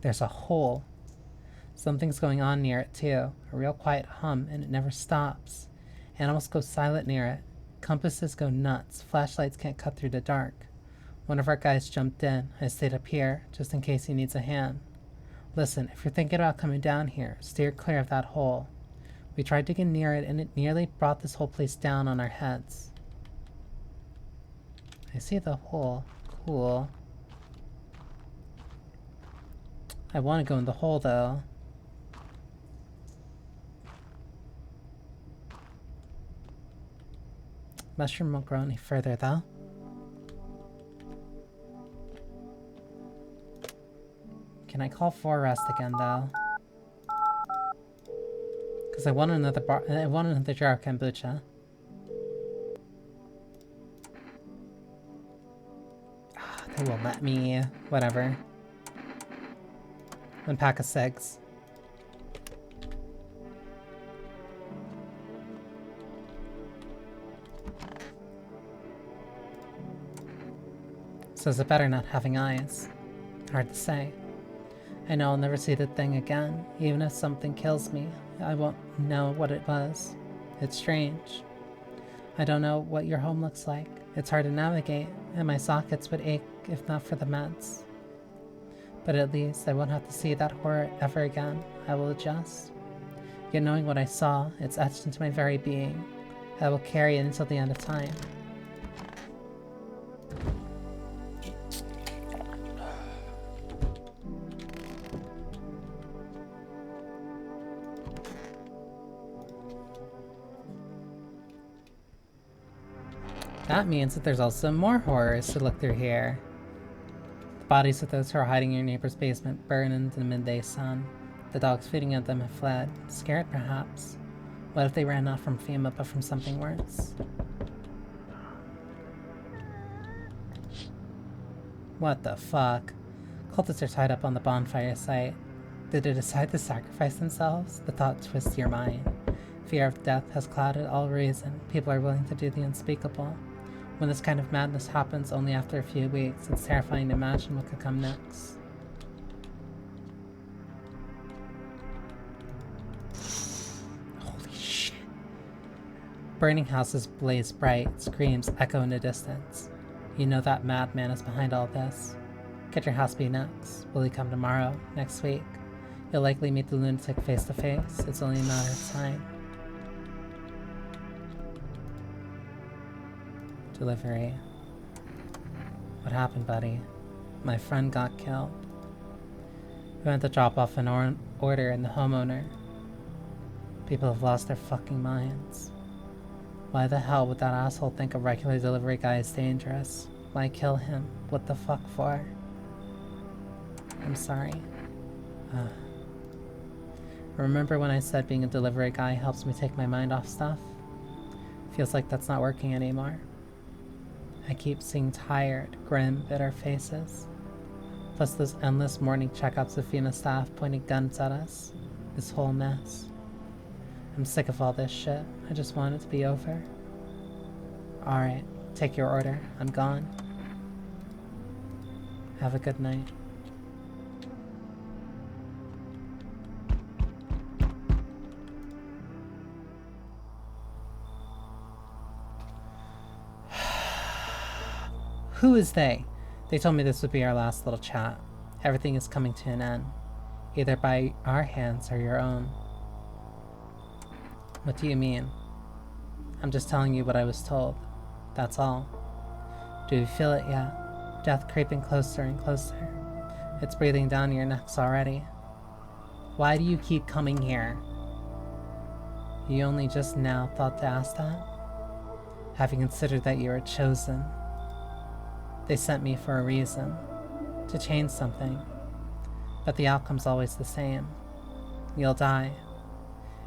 There's a hole. Something's going on near it too. A real quiet hum, and it never stops. Animals go silent near it. Compasses go nuts. Flashlights can't cut through the dark. One of our guys jumped in. I stayed up here, just in case he needs a hand. Listen, if you're thinking about coming down here, steer clear of that hole. We tried to get near it, and it nearly brought this whole place down on our heads. I see the hole. Cool. I want to go in the hole, though. Mushroom won't grow any further, though. Can I call for rest again, though? Because I want another jar of kombucha. They won't let me. Whatever. One pack of cigs. So is it better not having eyes? Hard to say. I know I'll never see the thing again. Even if something kills me, I won't know what it was. It's strange. I don't know what your home looks like. It's hard to navigate, and my sockets would ache if not for the meds. But at least I won't have to see that horror ever again. I will adjust. Yet knowing what I saw, it's etched into my very being. I will carry it until the end of time. That means that there's also more horrors to look through here. The bodies of those who are hiding in your neighbor's basement burn into the midday sun. The dogs feeding at them have fled, scared perhaps. What if they ran not from FEMA but from something worse? What the fuck? Cultists are tied up on the bonfire site. Did they decide to sacrifice themselves? The thought twists your mind. Fear of death has clouded all reason. People are willing to do the unspeakable. When this kind of madness happens only after a few weeks, it's terrifying to imagine what could come next. Holy shit. Burning houses blaze bright, screams echo in the distance. You know that madman is behind all this. Could your house be next? Will he come tomorrow? Next week? You'll likely meet the lunatic face to face. It's only a matter of time. Delivery. What happened, buddy? My friend got killed. We went to drop off an order and the homeowner. People have lost their fucking minds. Why the hell would that asshole think a regular delivery guy is dangerous? Why kill him? What the fuck for? I'm sorry. Remember when I said being a delivery guy helps me take my mind off stuff? Feels like that's not working anymore. I keep seeing tired, grim, bitter faces. Plus those endless morning checkups of FEMA staff pointing guns at us. This whole mess. I'm sick of all this shit. I just want it to be over. Alright, take your order. I'm gone. Have a good night. Who is they? They told me this would be our last little chat. Everything is coming to an end. Either by our hands or your own. What do you mean? I'm just telling you what I was told. That's all. Do you feel it yet? Death creeping closer and closer. It's breathing down your necks already. Why do you keep coming here? You only just now thought to ask that? Have you considered that you are chosen? They sent me for a reason. To change something. But the outcome's always the same. You'll die.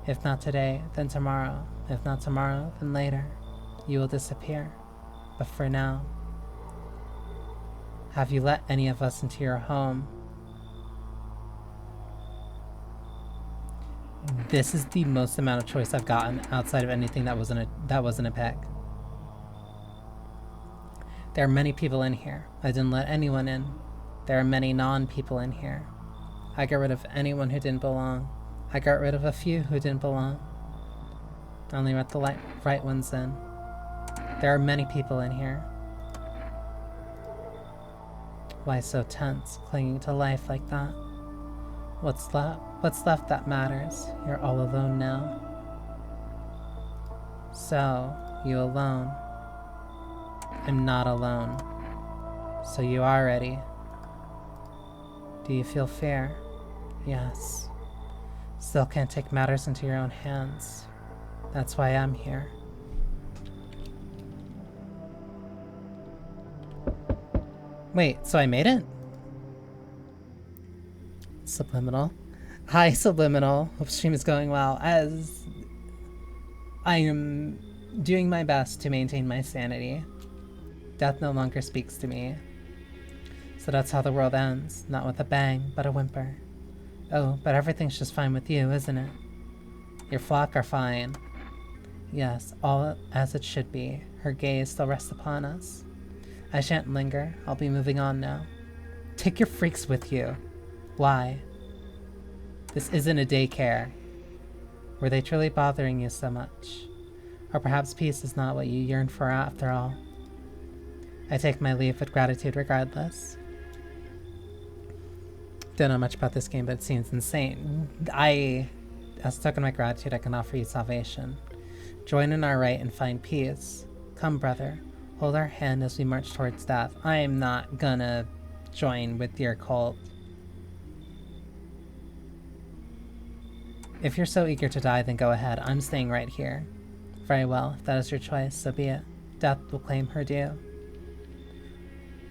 If not today, then tomorrow. If not tomorrow, then later. You will disappear. But for now, have you let any of us into your home? This is the most amount of choice I've gotten outside of anything that wasn't a pick. There are many people in here. I didn't let anyone in. There are many non-people in here. I got rid of anyone who didn't belong. I got rid of a few who didn't belong. I only let the right ones in. There are many people in here. Why so tense, clinging to life like that? What's left that matters? You're all alone now. So, you alone. I'm not alone. So you are ready. Do you feel fear? Yes. Still can't take matters into your own hands. That's why I'm here. Wait, so I made it? Subliminal. Hi, Subliminal. Hope stream is going well. As I am doing my best to maintain my sanity. Death no longer speaks to me. So that's how the world ends. Not with a bang, but a whimper. Oh, but everything's just fine with you, isn't it? Your flock are fine. Yes, all as it should be. Her gaze still rests upon us. I shan't linger. I'll be moving on now. Take your freaks with you. Why? This isn't a daycare. Were they truly bothering you so much? Or perhaps peace is not what you yearn for after all. I take my leave with gratitude regardless. Don't know much about this game, but it seems insane. As a token of my gratitude, I can offer you salvation. Join in our right and find peace. Come, brother. Hold our hand as we march towards death. I am not gonna join with your cult. If you're so eager to die, then go ahead. I'm staying right here. Very well. If that is your choice, so be it. Death will claim her due.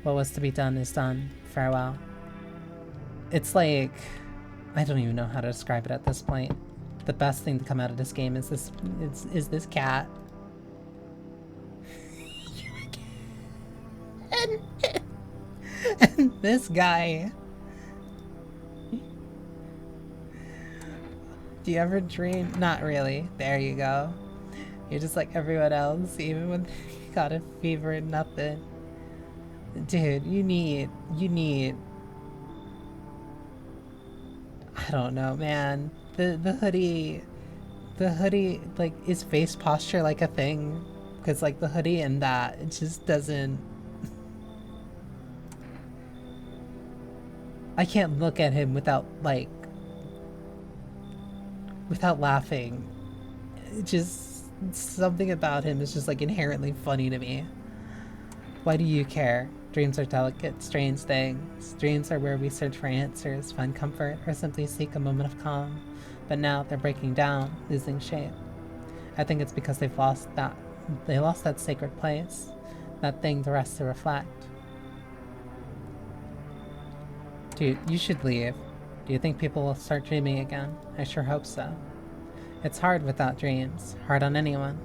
What was to be done is done. Farewell. It's like, I don't even know how to describe it at this point. The best thing to come out of this game is this cat. and this guy. Do you ever dream? Not really. There you go. You're just like everyone else, even when you got a fever and nothing. Dude, you need, I don't know, man. The hoodie, like, is face posture like a thing? Because, like, the hoodie and that, it just doesn't... I can't look at him without, like... without laughing. It just... something about him is just, like, inherently funny to me. Why do you care? Dreams are delicate, strange things. Dreams are where we search for answers, find comfort, or simply seek a moment of calm. But now they're breaking down, losing shape. I think it's because they lost that sacred place, that thing the rest to reflect. Dude, you should leave. Do you think people will start dreaming again? I sure hope so. It's hard without dreams. Hard on anyone.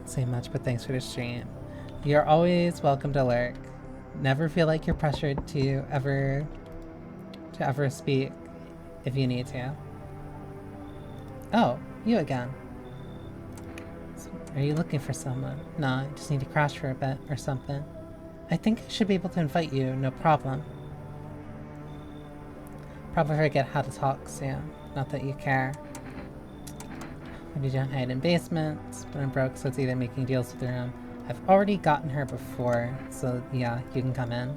Say much, but thanks for the stream. You're always welcome to lurk. Never feel like you're pressured to ever speak if you need to. Oh, you again. Are you looking for someone? Nah, I just need to crash for a bit or something. I think I should be able to invite you, no problem. Probably forget how to talk soon. Not that you care. Maybe don't hide in basements, but I'm broke, so it's either making deals with her. I've already gotten her before, so yeah, you can come in.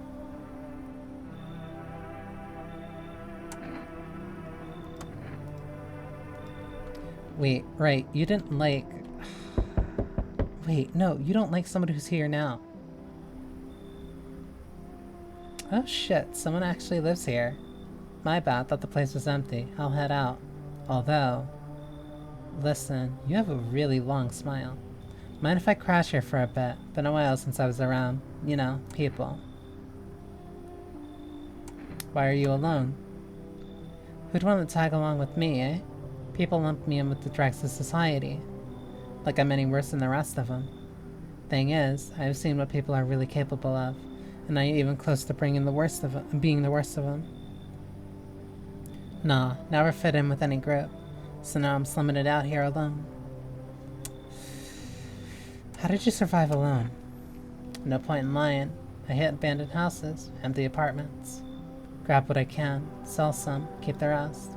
Wait, right, you didn't like... Wait, no, you don't like somebody who's here now. Oh shit, someone actually lives here. My bad, thought the place was empty. I'll head out. Although... Listen, you have a really long smile. Mind if I crash here for a bit? Been a while since I was around, you know, people. Why are you alone? Who'd want to tag along with me, eh? People lump me in with the dregs of society. Like I'm any worse than the rest of them. Thing is, I've seen what people are really capable of, and I ain't even close to being the worst of them. Nah, never fit in with any group, so now I'm slumming it out here alone. How did you survive alone? No point in lying. I hit abandoned houses, empty apartments. Grab what I can, sell some, keep the rest.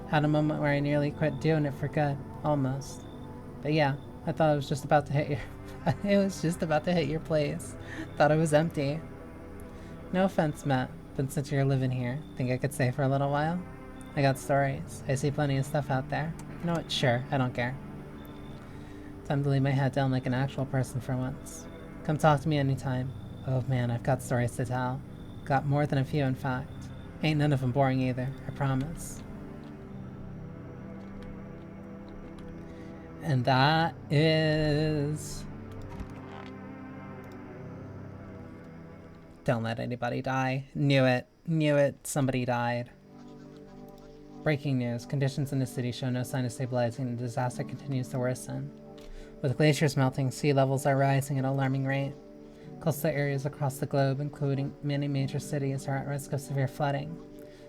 Had a moment where I nearly quit doing it for good, almost. But yeah, I thought it was just about to hit your place. Thought it was empty. No offense, Matt, but since you're living here, think I could stay for a little while? I got stories. I see plenty of stuff out there. You know what? Sure, I don't care. Time to lay my head down like an actual person for once. Come talk to me anytime. Oh man, I've got stories to tell. Got more than a few, in fact. Ain't none of them boring either, I promise. And that is... Don't let anybody die. Knew it. Knew it. Somebody died. Breaking news. Conditions in the city show no sign of stabilizing and the disaster continues to worsen. With glaciers melting, sea levels are rising at an alarming rate. Coastal areas across the globe, including many major cities, are at risk of severe flooding.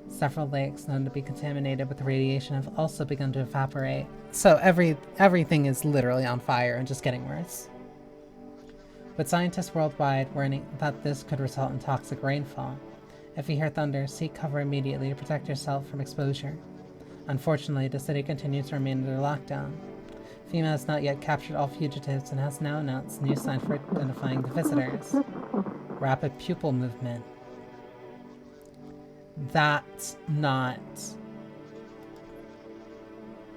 Several lakes known to be contaminated with radiation have also begun to evaporate. So everything is literally on fire and just getting worse. With scientists worldwide warning that this could result in toxic rainfall. If you hear thunder, seek cover immediately to protect yourself from exposure. Unfortunately, the city continues to remain under lockdown. FEMA has not yet captured all fugitives and has now announced new sign for identifying the visitors. Rapid pupil movement. That's not...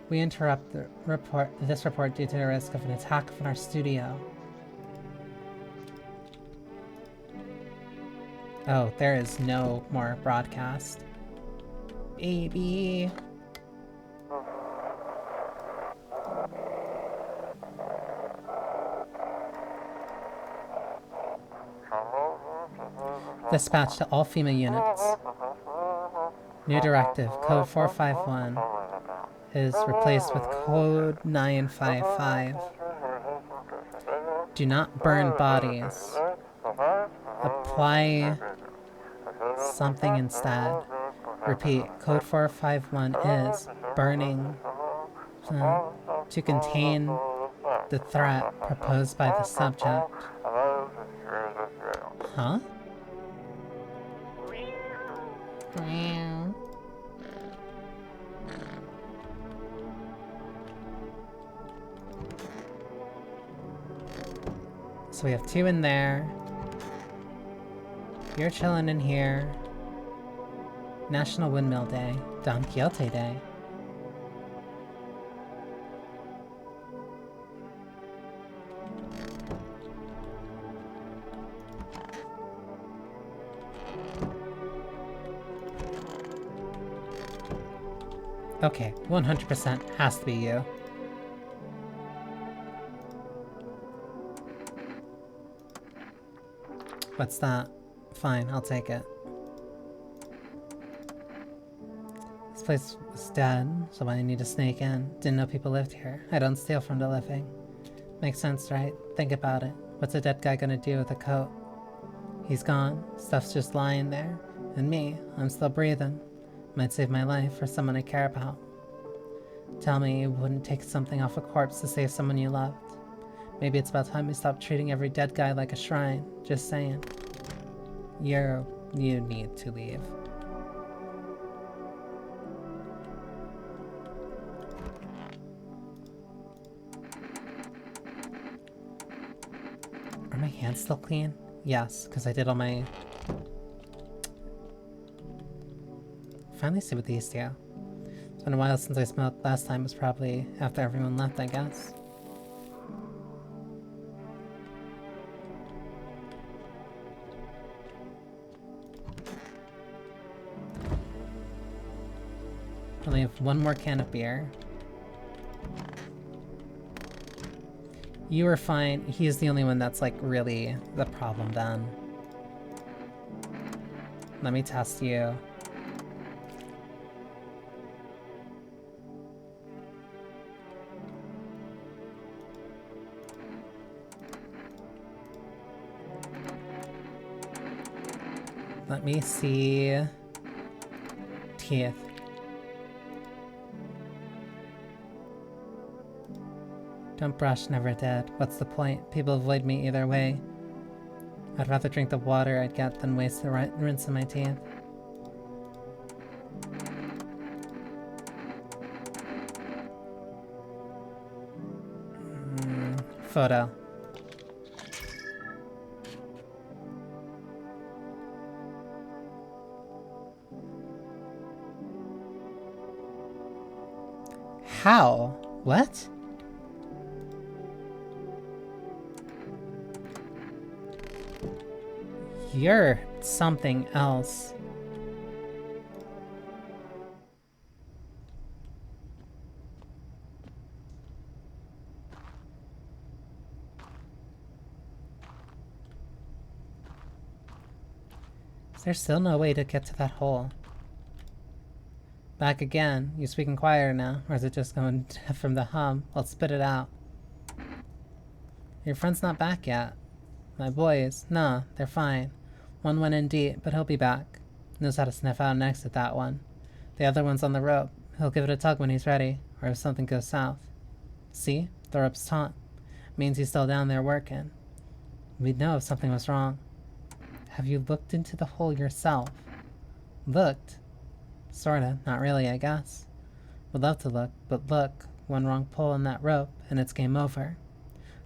We interrupt this report due to the risk of an attack on our studio. Oh, there is no more broadcast. Baby. Dispatch to all FEMA units. New directive, code 451, is replaced with code 955. Do not burn bodies. Apply something instead. Repeat, code 451 is burning to contain the threat proposed by the subject. Huh? So we have two in there. You're chilling in here. National Windmill Day. Don Quixote Day. Okay, 100% has to be you. What's that? Fine, I'll take it. This place was dead, so I need to sneak in. Didn't know people lived here. I don't steal from the living. Makes sense, right? Think about it. What's a dead guy gonna do with a coat? He's gone. Stuff's just lying there. And me, I'm still breathing. Might save my life or someone I care about. Tell me you wouldn't take something off a corpse to save someone you loved. Maybe it's about time we stop treating every dead guy like a shrine. Just saying. You need to leave. Are my hands still clean? Yes, because I did all my... Finally see what these do. It's been a while since I smoked. Last time was probably after everyone left, I guess. Only have one more can of beer. You are fine. He's the only one that's like really the problem then. Let me test you. Let me see. Teeth. Don't brush, never did. What's the point? People avoid me either way. I'd rather drink the water I'd get than waste the rinse in my teeth. Photo. How? What? You're something else. Is there still no way to get to that hole? Back again. You speaking quieter now, or is it just going from the hum? Let's spit it out. Your friend's not back yet. My boys, nah, they're fine. One went in deep, but he'll be back. Knows how to sniff out an exit, that one. The other one's on the rope. He'll give it a tug when he's ready, or if something goes south. See? The rope's taut. Means he's still down there working. We'd know if something was wrong. Have you looked into the hole yourself? Looked? Sorta. Not really, I guess. Would love to look, but look. One wrong pull on that rope, and it's game over.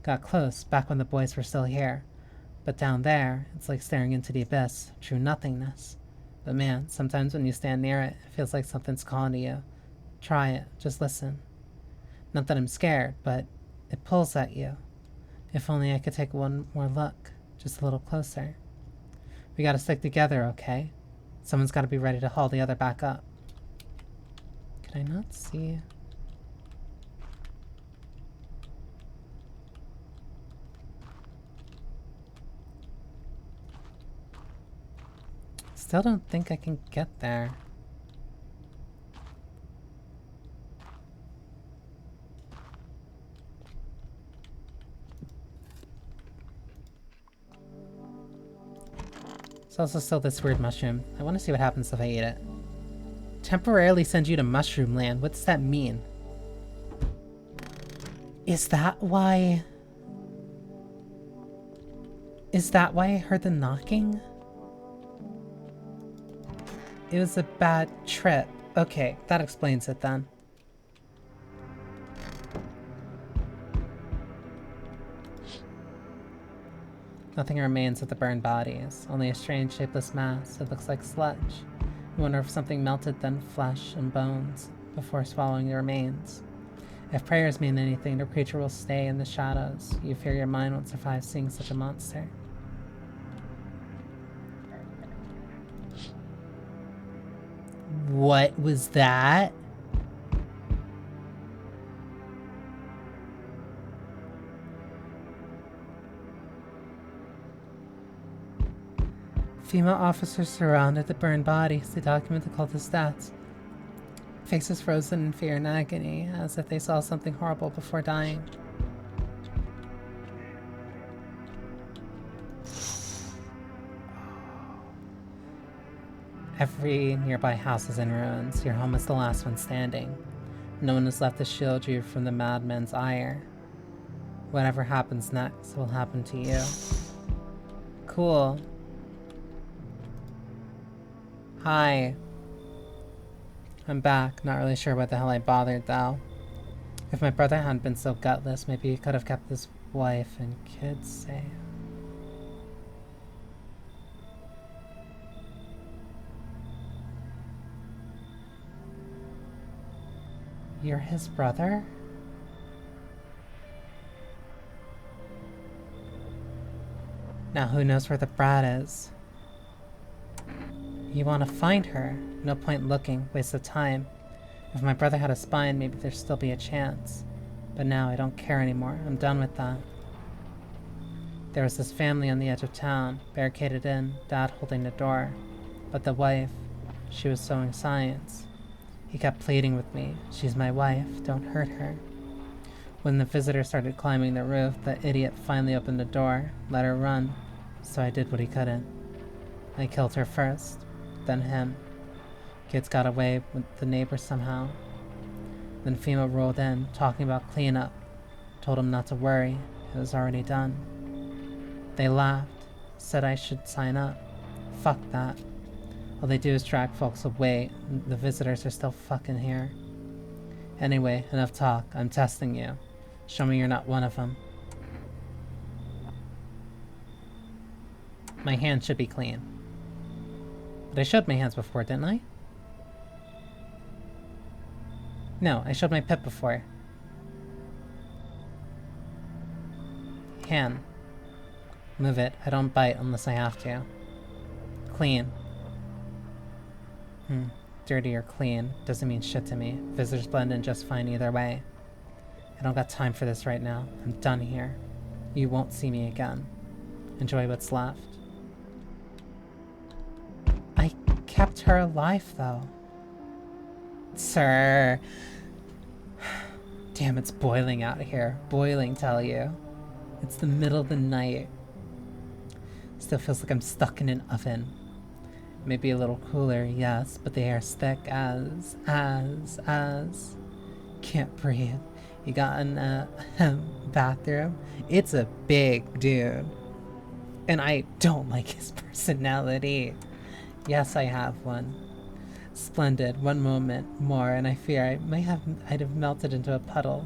Got close, back when the boys were still here. But down there, it's like staring into the abyss, true nothingness. But man, sometimes when you stand near it, it feels like something's calling to you. Try it, just listen. Not that I'm scared, but it pulls at you. If only I could take one more look, just a little closer. We gotta stick together, okay? Someone's gotta be ready to haul the other back up. Can I not see? Still don't think I can get there. There's also still this weird mushroom. I want to see what happens if I eat it. Temporarily send you to Mushroom Land. What does that mean? Is that why... Is that why I heard the knocking? It was a bad trip. Okay, that explains it then. Nothing remains of the burned bodies, only a strange shapeless mass. It looks like sludge. You wonder if something melted then flesh and bones before swallowing the remains. If prayers mean anything, the creature will stay in the shadows. You fear your mind won't survive seeing such a monster. What was that? Female officers surrounded the burned bodies. They document the cultist stats. Faces frozen in fear and agony, as if they saw something horrible before dying. Every nearby house is in ruins. Your home is the last one standing. No one is left to shield you from the madman's ire. Whatever happens next will happen to you. Cool. Hi. I'm back. Not really sure what the hell I bothered, though. If my brother hadn't been so gutless, maybe he could have kept his wife and kids safe. You're his brother? Now who knows where the brat is? You want to find her? No point looking, waste of time. If my brother had a spine, maybe there'd still be a chance. But now I don't care anymore. I'm done with that. There was this family on the edge of town, barricaded in, Dad holding the door. But the wife, she was sewing science. He kept pleading with me. She's my wife, don't hurt her. When the visitor started climbing the roof, the idiot finally opened the door, let her run. So I did what he couldn't. I killed her first, then him. Kids got away with the neighbors somehow. Then FEMA rolled in, talking about cleanup. Told him not to worry, it was already done. They laughed, said I should sign up. Fuck that. All they do is drag folks away, and the visitors are still fucking here. Anyway, enough talk, I'm testing you. Show me you're not one of them. My hands should be clean. But I showed my hands before, didn't I? No, I showed my pip before. Hand. Move it. I don't bite unless I have to. Clean. Dirty or clean doesn't mean shit to me. Visitors blend in just fine either way. I don't got time for this right now. I'm done here. You won't see me again. Enjoy what's left. I kept her alive, though. Sir. Damn, it's boiling out here. Boiling, tell you. It's the middle of the night. Still feels like I'm stuck in an oven. Maybe a little cooler, yes, but the air's thick as. Can't breathe. You got in a bathroom? It's a big dude. And I don't like his personality. Yes, I have one. Splendid. One moment more, and I fear I'd have melted into a puddle.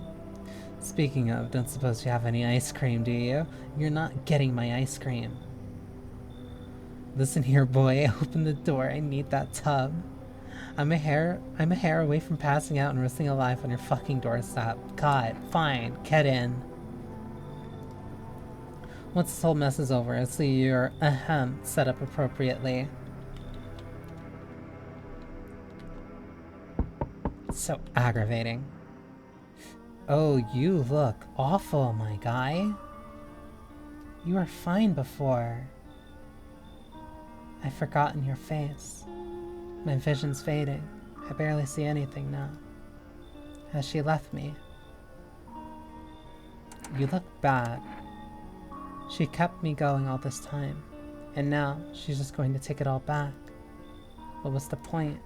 Speaking of, don't suppose you have any ice cream, do you? You're not getting my ice cream. Listen here, boy. Open the door. I need that tub. I'm a hair away from passing out and roasting alive on your fucking doorstep. God, fine. Get in. Once this whole mess is over, I'll see you're set up appropriately. So aggravating. Oh, you look awful, my guy. You were fine before. I've forgotten your face. My vision's fading. I barely see anything now. Has she left me? You look bad. She kept me going all this time, and now she's just going to take it all back. What was the point?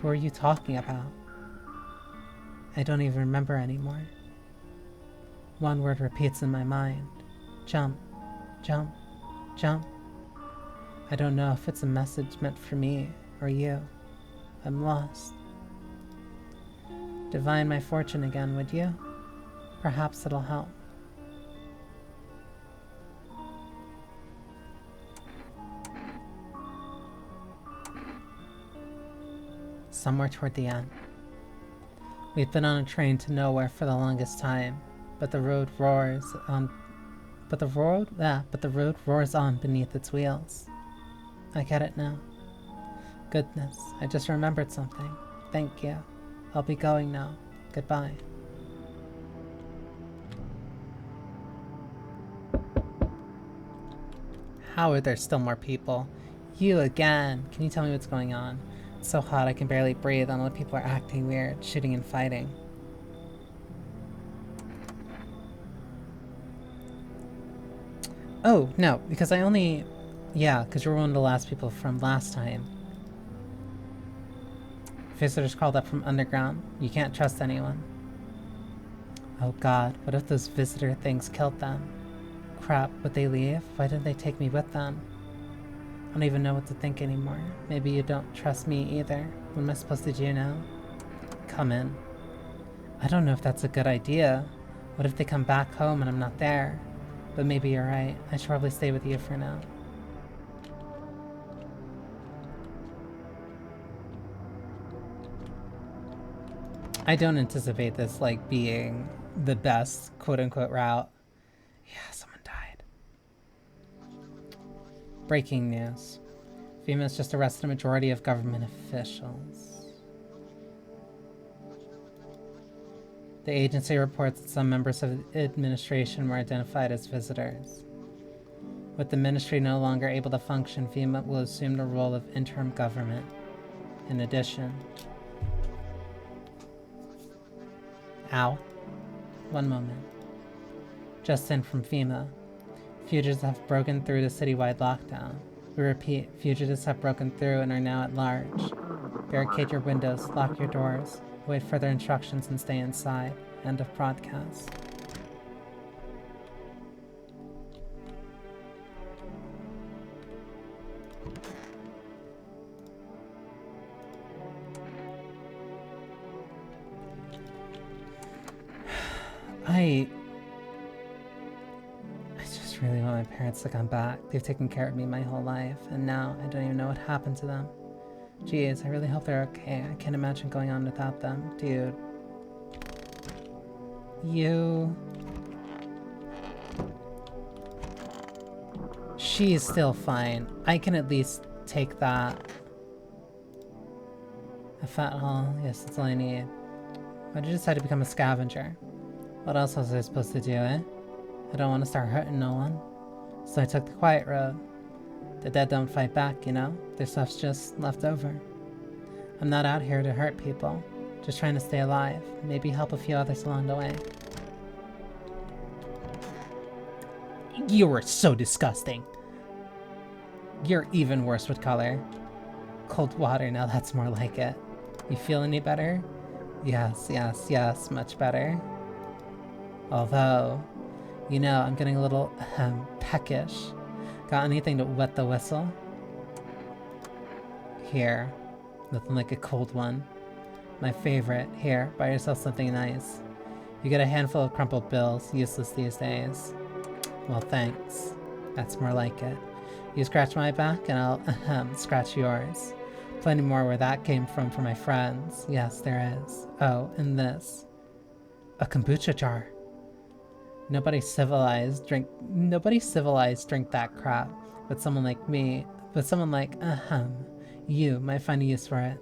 Who are you talking about? I don't even remember anymore. One word repeats in my mind. Jump, jump, jump. I don't know if it's a message meant for me or you. I'm lost. Divine my fortune again, would you? Perhaps it'll help. Somewhere toward the end. We've been on a train to nowhere for the longest time, but the road roars on. But the road roars on beneath its wheels. I get it now. Goodness, I just remembered something. Thank you. I'll be going now. Goodbye. How are there still more people? You again! Can you tell me what's going on? It's so hot I can barely breathe and all the people are acting weird, shooting and fighting. Oh, no, because I only... Yeah, because you were one of the last people from last time. Visitors crawled up from underground. You can't trust anyone. Oh god, what if those visitor things killed them? Crap, would they leave? Why didn't they take me with them? I don't even know what to think anymore. Maybe you don't trust me either. What am I supposed to do now? Come in. I don't know if that's a good idea. What if they come back home and I'm not there? But maybe you're right. I should probably stay with you for now. I don't anticipate this, like, being the best quote-unquote route. Yeah, someone died. Breaking news. FEMA's just arrested a majority of government officials. The agency reports that some members of the administration were identified as visitors. With the ministry no longer able to function, FEMA will assume the role of interim government. In addition... Ow. One moment. Just in from FEMA. Fugitives have broken through the citywide lockdown. We repeat, fugitives have broken through and are now at large. Barricade your windows, lock your doors, await further instructions and stay inside. End of broadcast. I just really want my parents to come back. They've taken care of me my whole life, and now I don't even know what happened to them. Jeez, I really hope they're okay. I can't imagine going on without them. Dude. You... She's still fine. I can at least take that. A fat haul. Yes, that's all I need. Why did you decide to become a scavenger? What else was I supposed to do, eh? I don't want to start hurting no one. So I took the quiet road. The dead don't fight back, you know? Their stuff's just left over. I'm not out here to hurt people. Just trying to stay alive. Maybe help a few others along the way. You are so disgusting. You're even worse with color. Cold water, now that's more like it. You feel any better? Yes, yes, yes, much better. Although, you know, I'm getting a little, peckish. Got anything to wet the whistle? Here. Nothing like a cold one. My favorite. Here, buy yourself something nice. You get a handful of crumpled bills, useless these days. Well, thanks. That's more like it. You scratch my back and I'll, scratch yours. Plenty more where that came from for my friends. Yes, there is. Oh, and this. A kombucha jar. Nobody civilized drink that crap. But someone like me, you might find a use for it.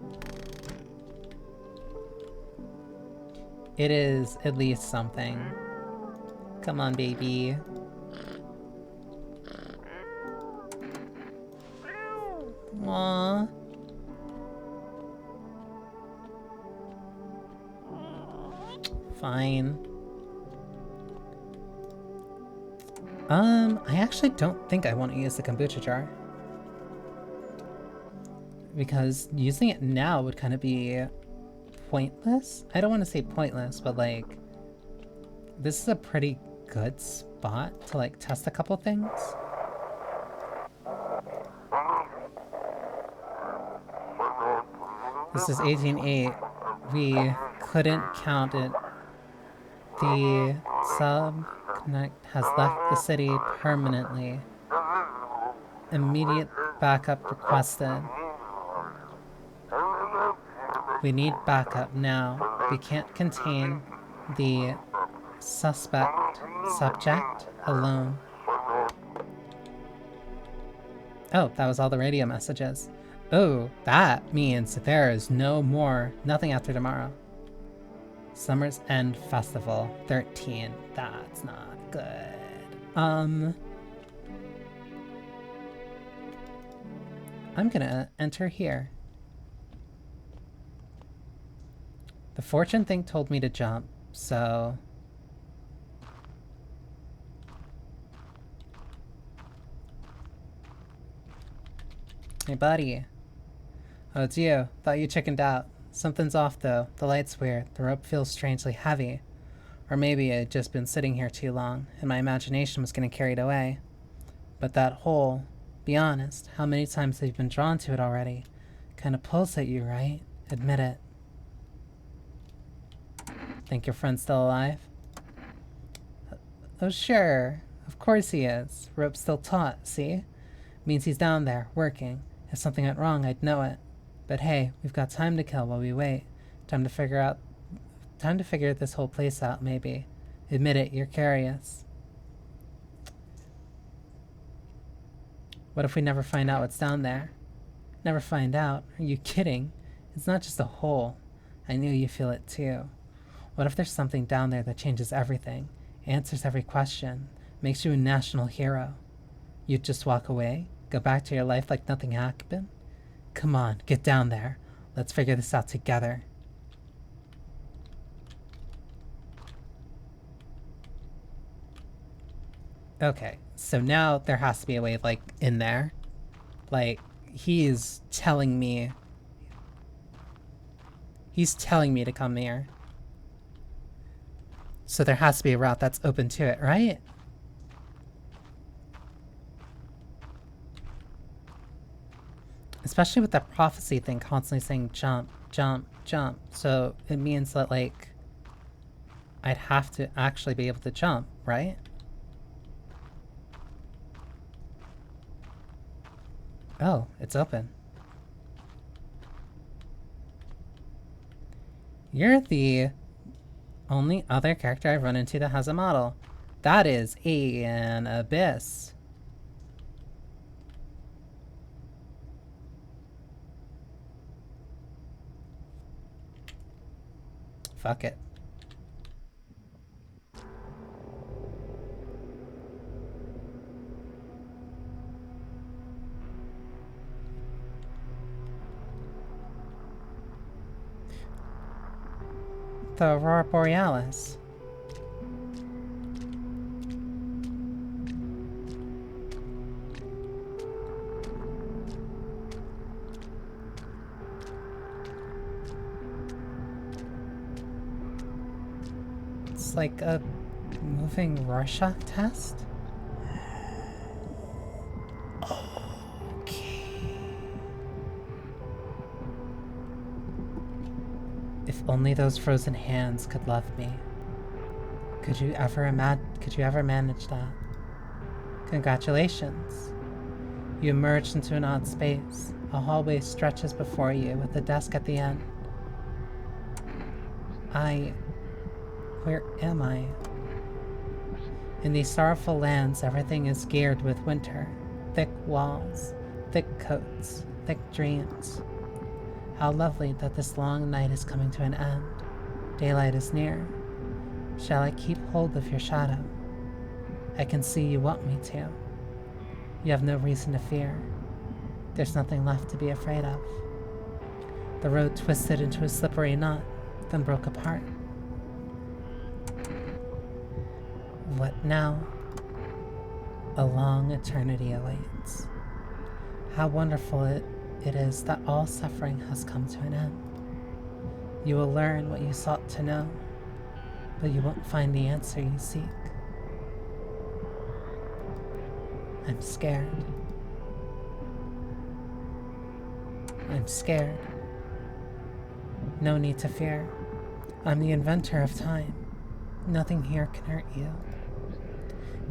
It is at least something. Come on, baby. Aww. Fine. I actually don't think I want to use the kombucha jar. Because using it now would kind of be pointless. I don't want to say pointless, but like, this is a pretty good spot to like test a couple things. This is 18.8. We couldn't count it. The subconnect has left the city permanently. Immediate backup requested. We need backup now. We can't contain the subject alone. Oh, that was all the radio messages. Oh, that means there is nothing after tomorrow. Summer's End Festival 13. That's not good. I'm gonna enter here. The fortune thing told me to jump, so... Hey, buddy. Oh, it's you. Thought you chickened out. Something's off, though. The light's weird. The rope feels strangely heavy. Or maybe I'd just been sitting here too long, and my imagination was getting carried away. But that hole, be honest, how many times have you been drawn to it already? Kinda pulls at you, right? Admit it. Think your friend's still alive? Oh, sure. Of course he is. Rope's still taut, see? Means he's down there, working. If something went wrong, I'd know it. But hey, we've got time to kill while we wait. Time to figure this whole place out, maybe. Admit it, you're curious. What if we never find out what's down there? Never find out? Are you kidding? It's not just a hole. I knew you feel it too. What if there's something down there that changes everything, answers every question, makes you a national hero? You'd just walk away? Go back to your life like nothing happened? Come on, get down there. Let's figure this out together. Okay, so now there has to be a way, like, in there. Like, he's telling me to come here. So there has to be a route that's open to it, right? Especially with that prophecy thing constantly saying jump, jump, jump. So it means that, like, I'd have to actually be able to jump, right? Oh, it's open. You're the only other character I've run into that has a model. That is an abyss. Fuck it. The Aurora Borealis. It's like a moving Rorschach test? If only those frozen hands could love me. Could you ever manage that? Congratulations. You emerged into an odd space. A hallway stretches before you with a desk at the end. Where am I? In these sorrowful lands, everything is geared with winter. Thick walls, thick coats, thick dreams. How lovely that this long night is coming to an end. Daylight is near. Shall I keep hold of your shadow? I can see you want me to. You have no reason to fear. There's nothing left to be afraid of. The road twisted into a slippery knot, then broke apart. What now? A long eternity awaits. How wonderful it is that all suffering has come to an end. You will learn what you sought to know, but you won't find the answer you seek. I'm scared. I'm scared. No need to fear. I'm the inventor of time. Nothing here can hurt you.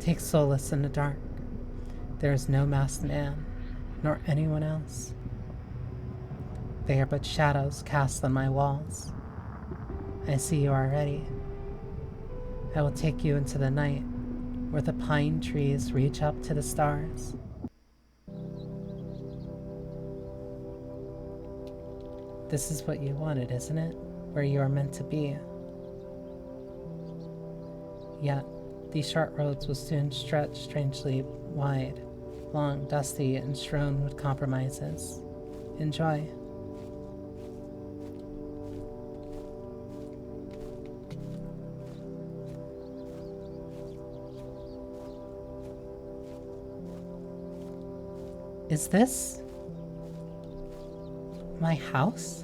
Take solace in the dark. There is no masked man, nor anyone else. They are but shadows cast on my walls. I see you already. I will take you into the night, where the pine trees reach up to the stars. This is what you wanted, isn't it? Where you are meant to be. Yet, these short roads will soon stretch strangely wide. long, dusty, and strewn with compromises. Enjoy. Is this my house?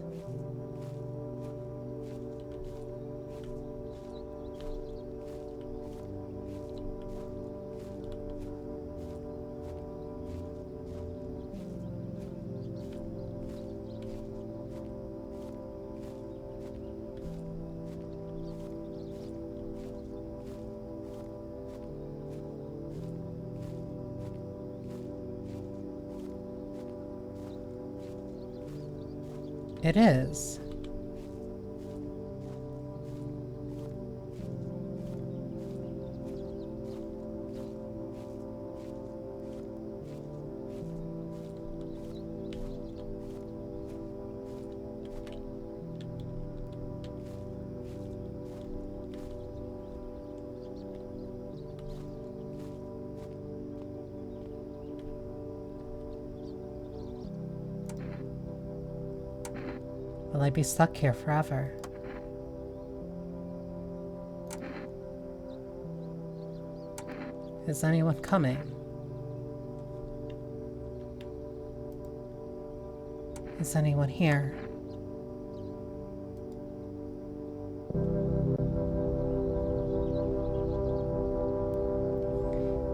It is. Will I be stuck here forever? Is anyone coming? Is anyone here?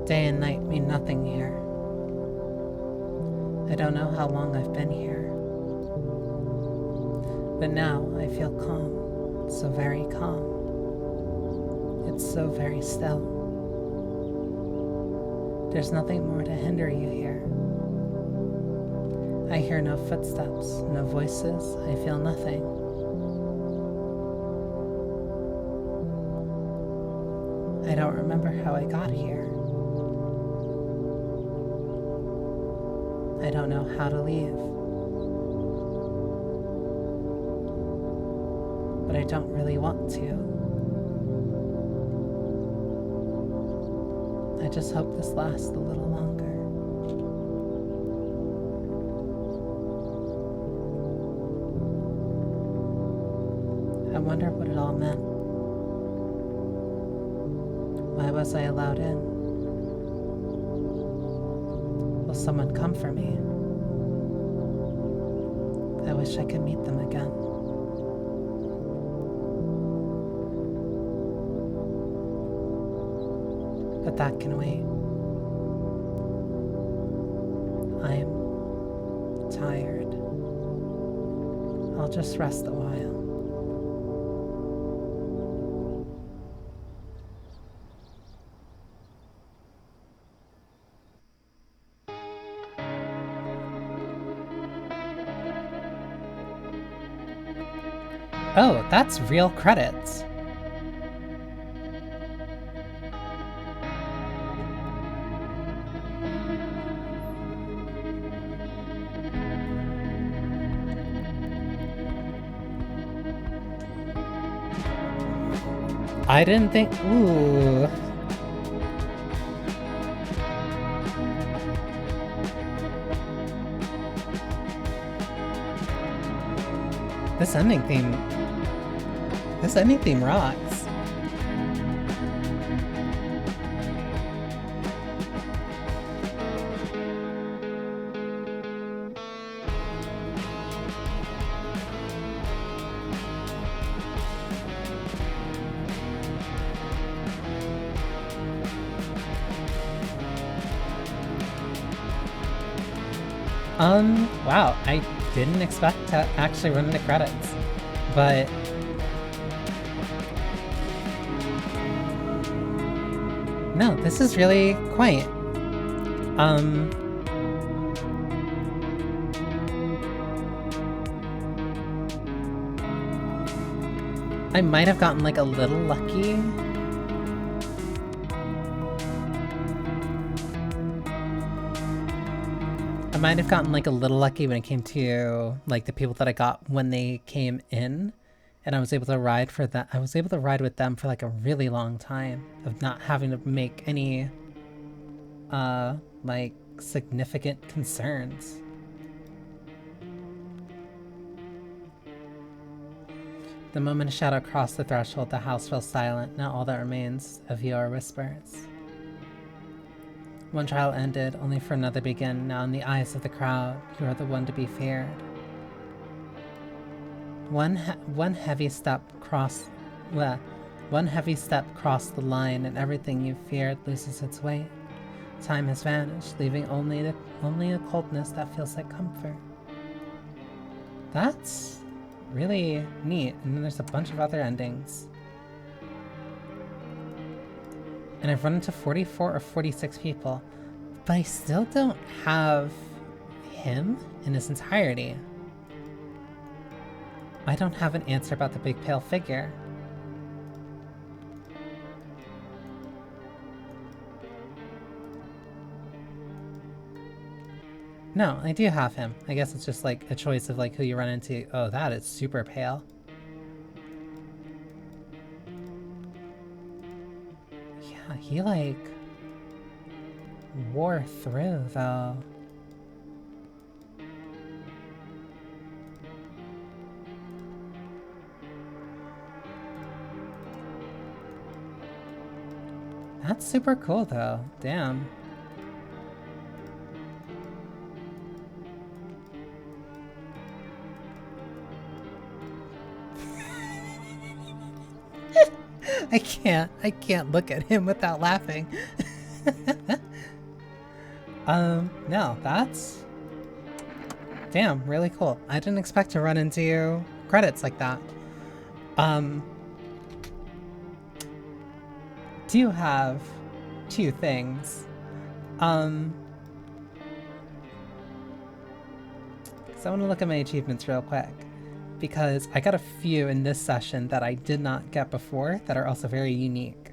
Day and night mean nothing here. I don't know how long I've been here. But now I feel calm, so very calm. It's so very still. There's nothing more to hinder you here. I hear no footsteps, no voices, I feel nothing. I don't remember how I got here. I don't know how to leave. But I don't really want to. I just hope this lasts a little longer. I wonder what it all meant. Why was I allowed in? Will someone come for me? I wish I could meet them again. But that can wait. I'm tired. I'll just rest a while. Oh, that's real credits. I didn't think. Ooh. This ending theme rocks. Wow, I didn't expect to actually run into credits, but no, this is really quaint. I might have gotten like a little lucky. I might have gotten like a little lucky when it came to like the people that I got when they came in, and I was able to ride for that. I was able to ride with them for like a really long time of not having to make any like significant concerns. The moment a shadow crossed the threshold, the house fell silent. Now all that remains of you are whispers. One trial ended, only for another to begin. Now in the eyes of the crowd, you are the one to be feared. One heavy step crossed the line, and everything you feared loses its weight. Time has vanished, leaving only a coldness that feels like comfort. That's really neat. And then there's a bunch of other endings. And I've run into 44 or 46 people, but I still don't have him in his entirety. I don't have an answer about the big pale figure. No, I do have him. I guess it's just like a choice of like who you run into. Oh, that is super pale. Yeah, he like wore through though. That's super cool though. Damn. I can't look at him without laughing. No, that's... Damn, really cool. I didn't expect to run into credits like that. Do have two things. So I want to look at my achievements real quick, because I got a few in this session that I did not get before that are also very unique.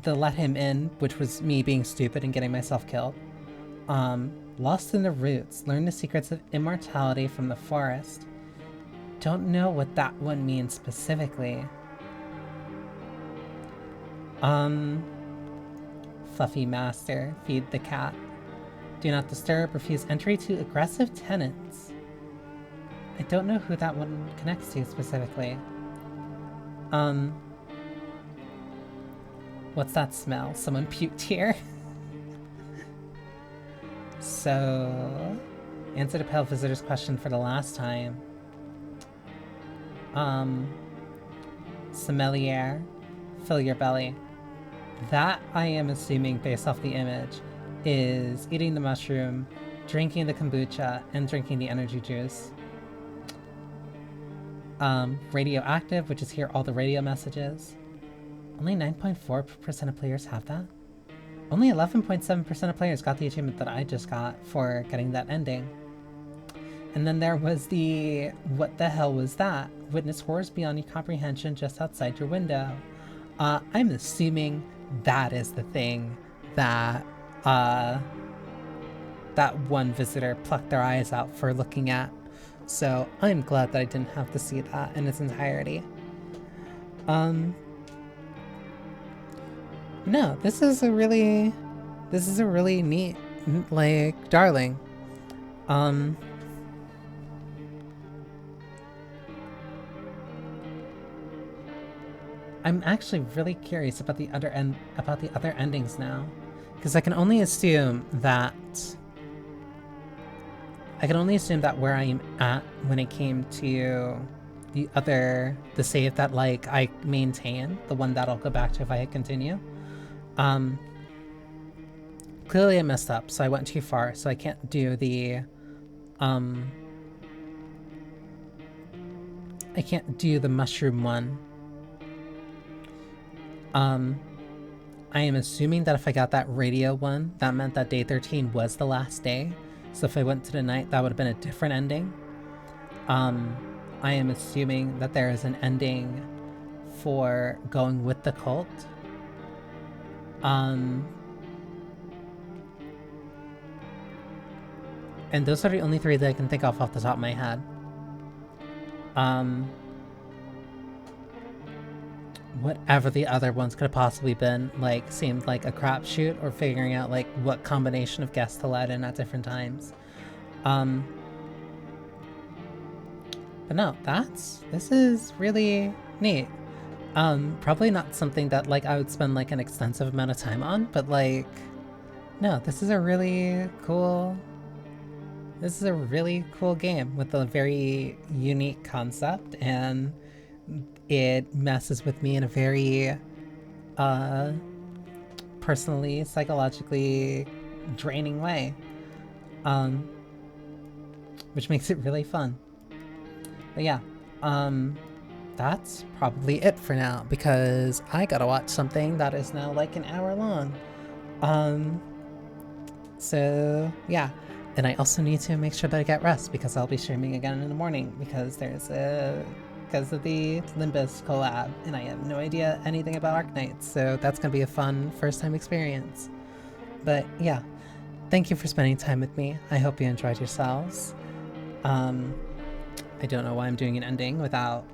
The let him in, which was me being stupid and getting myself killed. Lost in the roots, learn the secrets of immortality from the forest. Don't know what that one means specifically. Fluffy master, feed the cat. Do not disturb, refuse entry to aggressive tenants. I don't know who that one connects to specifically. What's that smell? Someone puked here. So, answer the pale visitor's question for the last time. Sommelier, fill your belly. That, I am assuming, based off the image, is eating the mushroom, drinking the kombucha, and drinking the energy juice. Radioactive, which is hear all the radio messages. Only 9.4% of players have that? Only 11.7% of players got the achievement that I just got for getting that ending. And then there was the, what the hell was that? Witness horrors beyond your comprehension just outside your window. I'm assuming that is the thing that, that one visitor plucked their eyes out for looking at. So I'm glad that I didn't have to see that in its entirety. No, this is a really neat, like, darling. I'm actually really curious about the other endings now, because I can only assume that where I am at when it came to the save that like I maintain, the one that I'll go back to if I hit continue. Clearly I messed up, so I went too far, so I can't do the mushroom one. I am assuming that if I got that radio one, that meant that day 13 was the last day. So if I went to the night, that would have been a different ending. I am assuming that there is an ending for going with the cult. And those are the only three that I can think of off the top of my head. whatever the other ones could have possibly been, like, seemed like a crapshoot, or figuring out like what combination of guests to let in at different times. But no, this is really neat. Probably not something that like I would spend like an extensive amount of time on, but like, no, this is a really cool game with a very unique concept, and it messes with me in a very personally, psychologically draining way, which makes it really fun. But yeah, that's probably it for now, because I gotta watch something that is now like an hour long. So yeah, and I also need to make sure that I get rest, because I'll be streaming again in the morning, because because of the Limbus collab, and I have no idea anything about Arknights, so that's gonna be a fun first time experience. But yeah, thank you for spending time with me. I hope you enjoyed yourselves. I don't know why I'm doing an ending without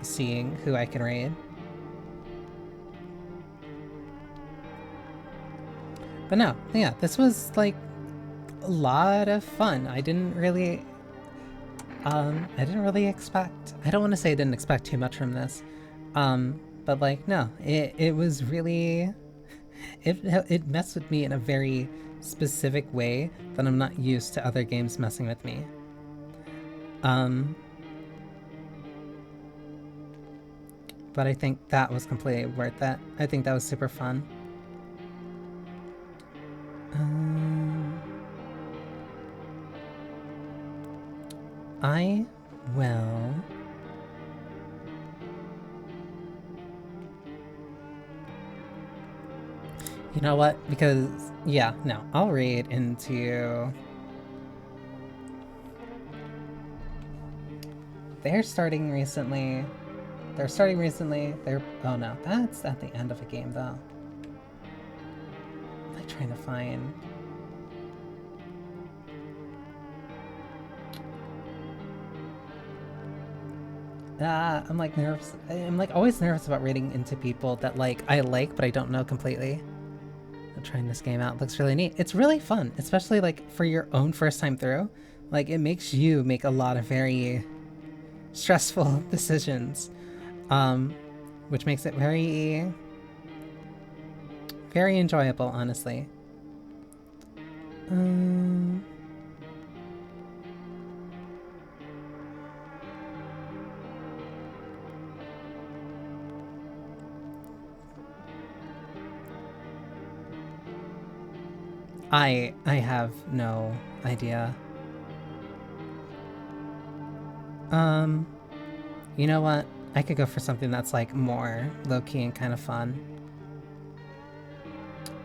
seeing who I can raid. But no, yeah, this was like a lot of fun. I didn't really expect, I don't want to say I didn't expect too much from this. But like, no, it was really, it messed with me in a very specific way that I'm not used to other games messing with me. But I think that was completely worth it. I think that was super fun. I will... You know what? Because, yeah, no, I'll raid into... They're starting recently. Oh no, that's at the end of a game though. I'm like trying to find... I'm like nervous. I'm like always nervous about raiding into people that like I like, but I don't know completely. I'm trying this game out. It looks really neat. It's really fun, especially like for your own first time through. Like it makes you make a lot of very stressful decisions, which makes it very, very enjoyable, honestly. I have no idea. You know what? I could go for something that's like more low-key and kind of fun.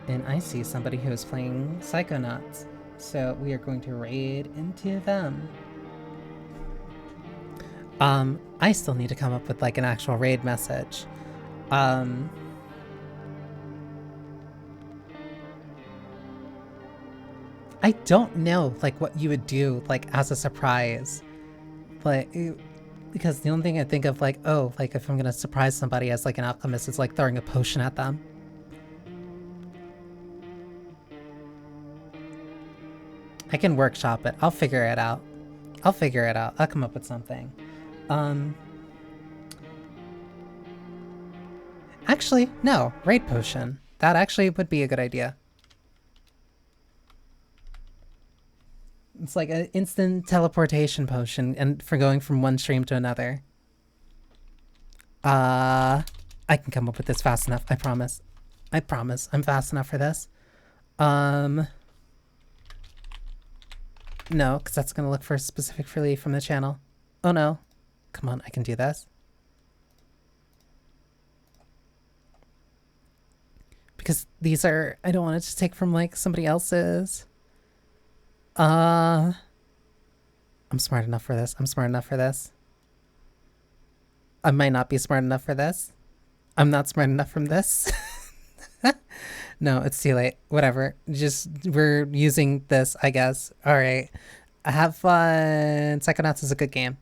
And I see somebody who is playing Psychonauts, so we are going to raid into them. I still need to come up with like an actual raid message. I don't know like what you would do like as a surprise, like because the only thing I think of like, oh, like if I'm gonna surprise somebody as like an alchemist, it's like throwing a potion at them. I can workshop it. I'll figure it out. I'll come up with something. Actually, no, raid potion. That actually would be a good idea. It's like an instant teleportation potion, and for going from one stream to another. I can come up with this fast enough. I promise. I'm fast enough for this. No, because that's gonna look for specifically from the channel. Oh no. Come on, I can do this. Because these are, I don't want it to take from like somebody else's. I'm smart enough for this. I might not be smart enough for this. I'm not smart enough from this. No, it's too late. Whatever. Just, we're using this, I guess. Alright. Have fun. Psychonauts is a good game.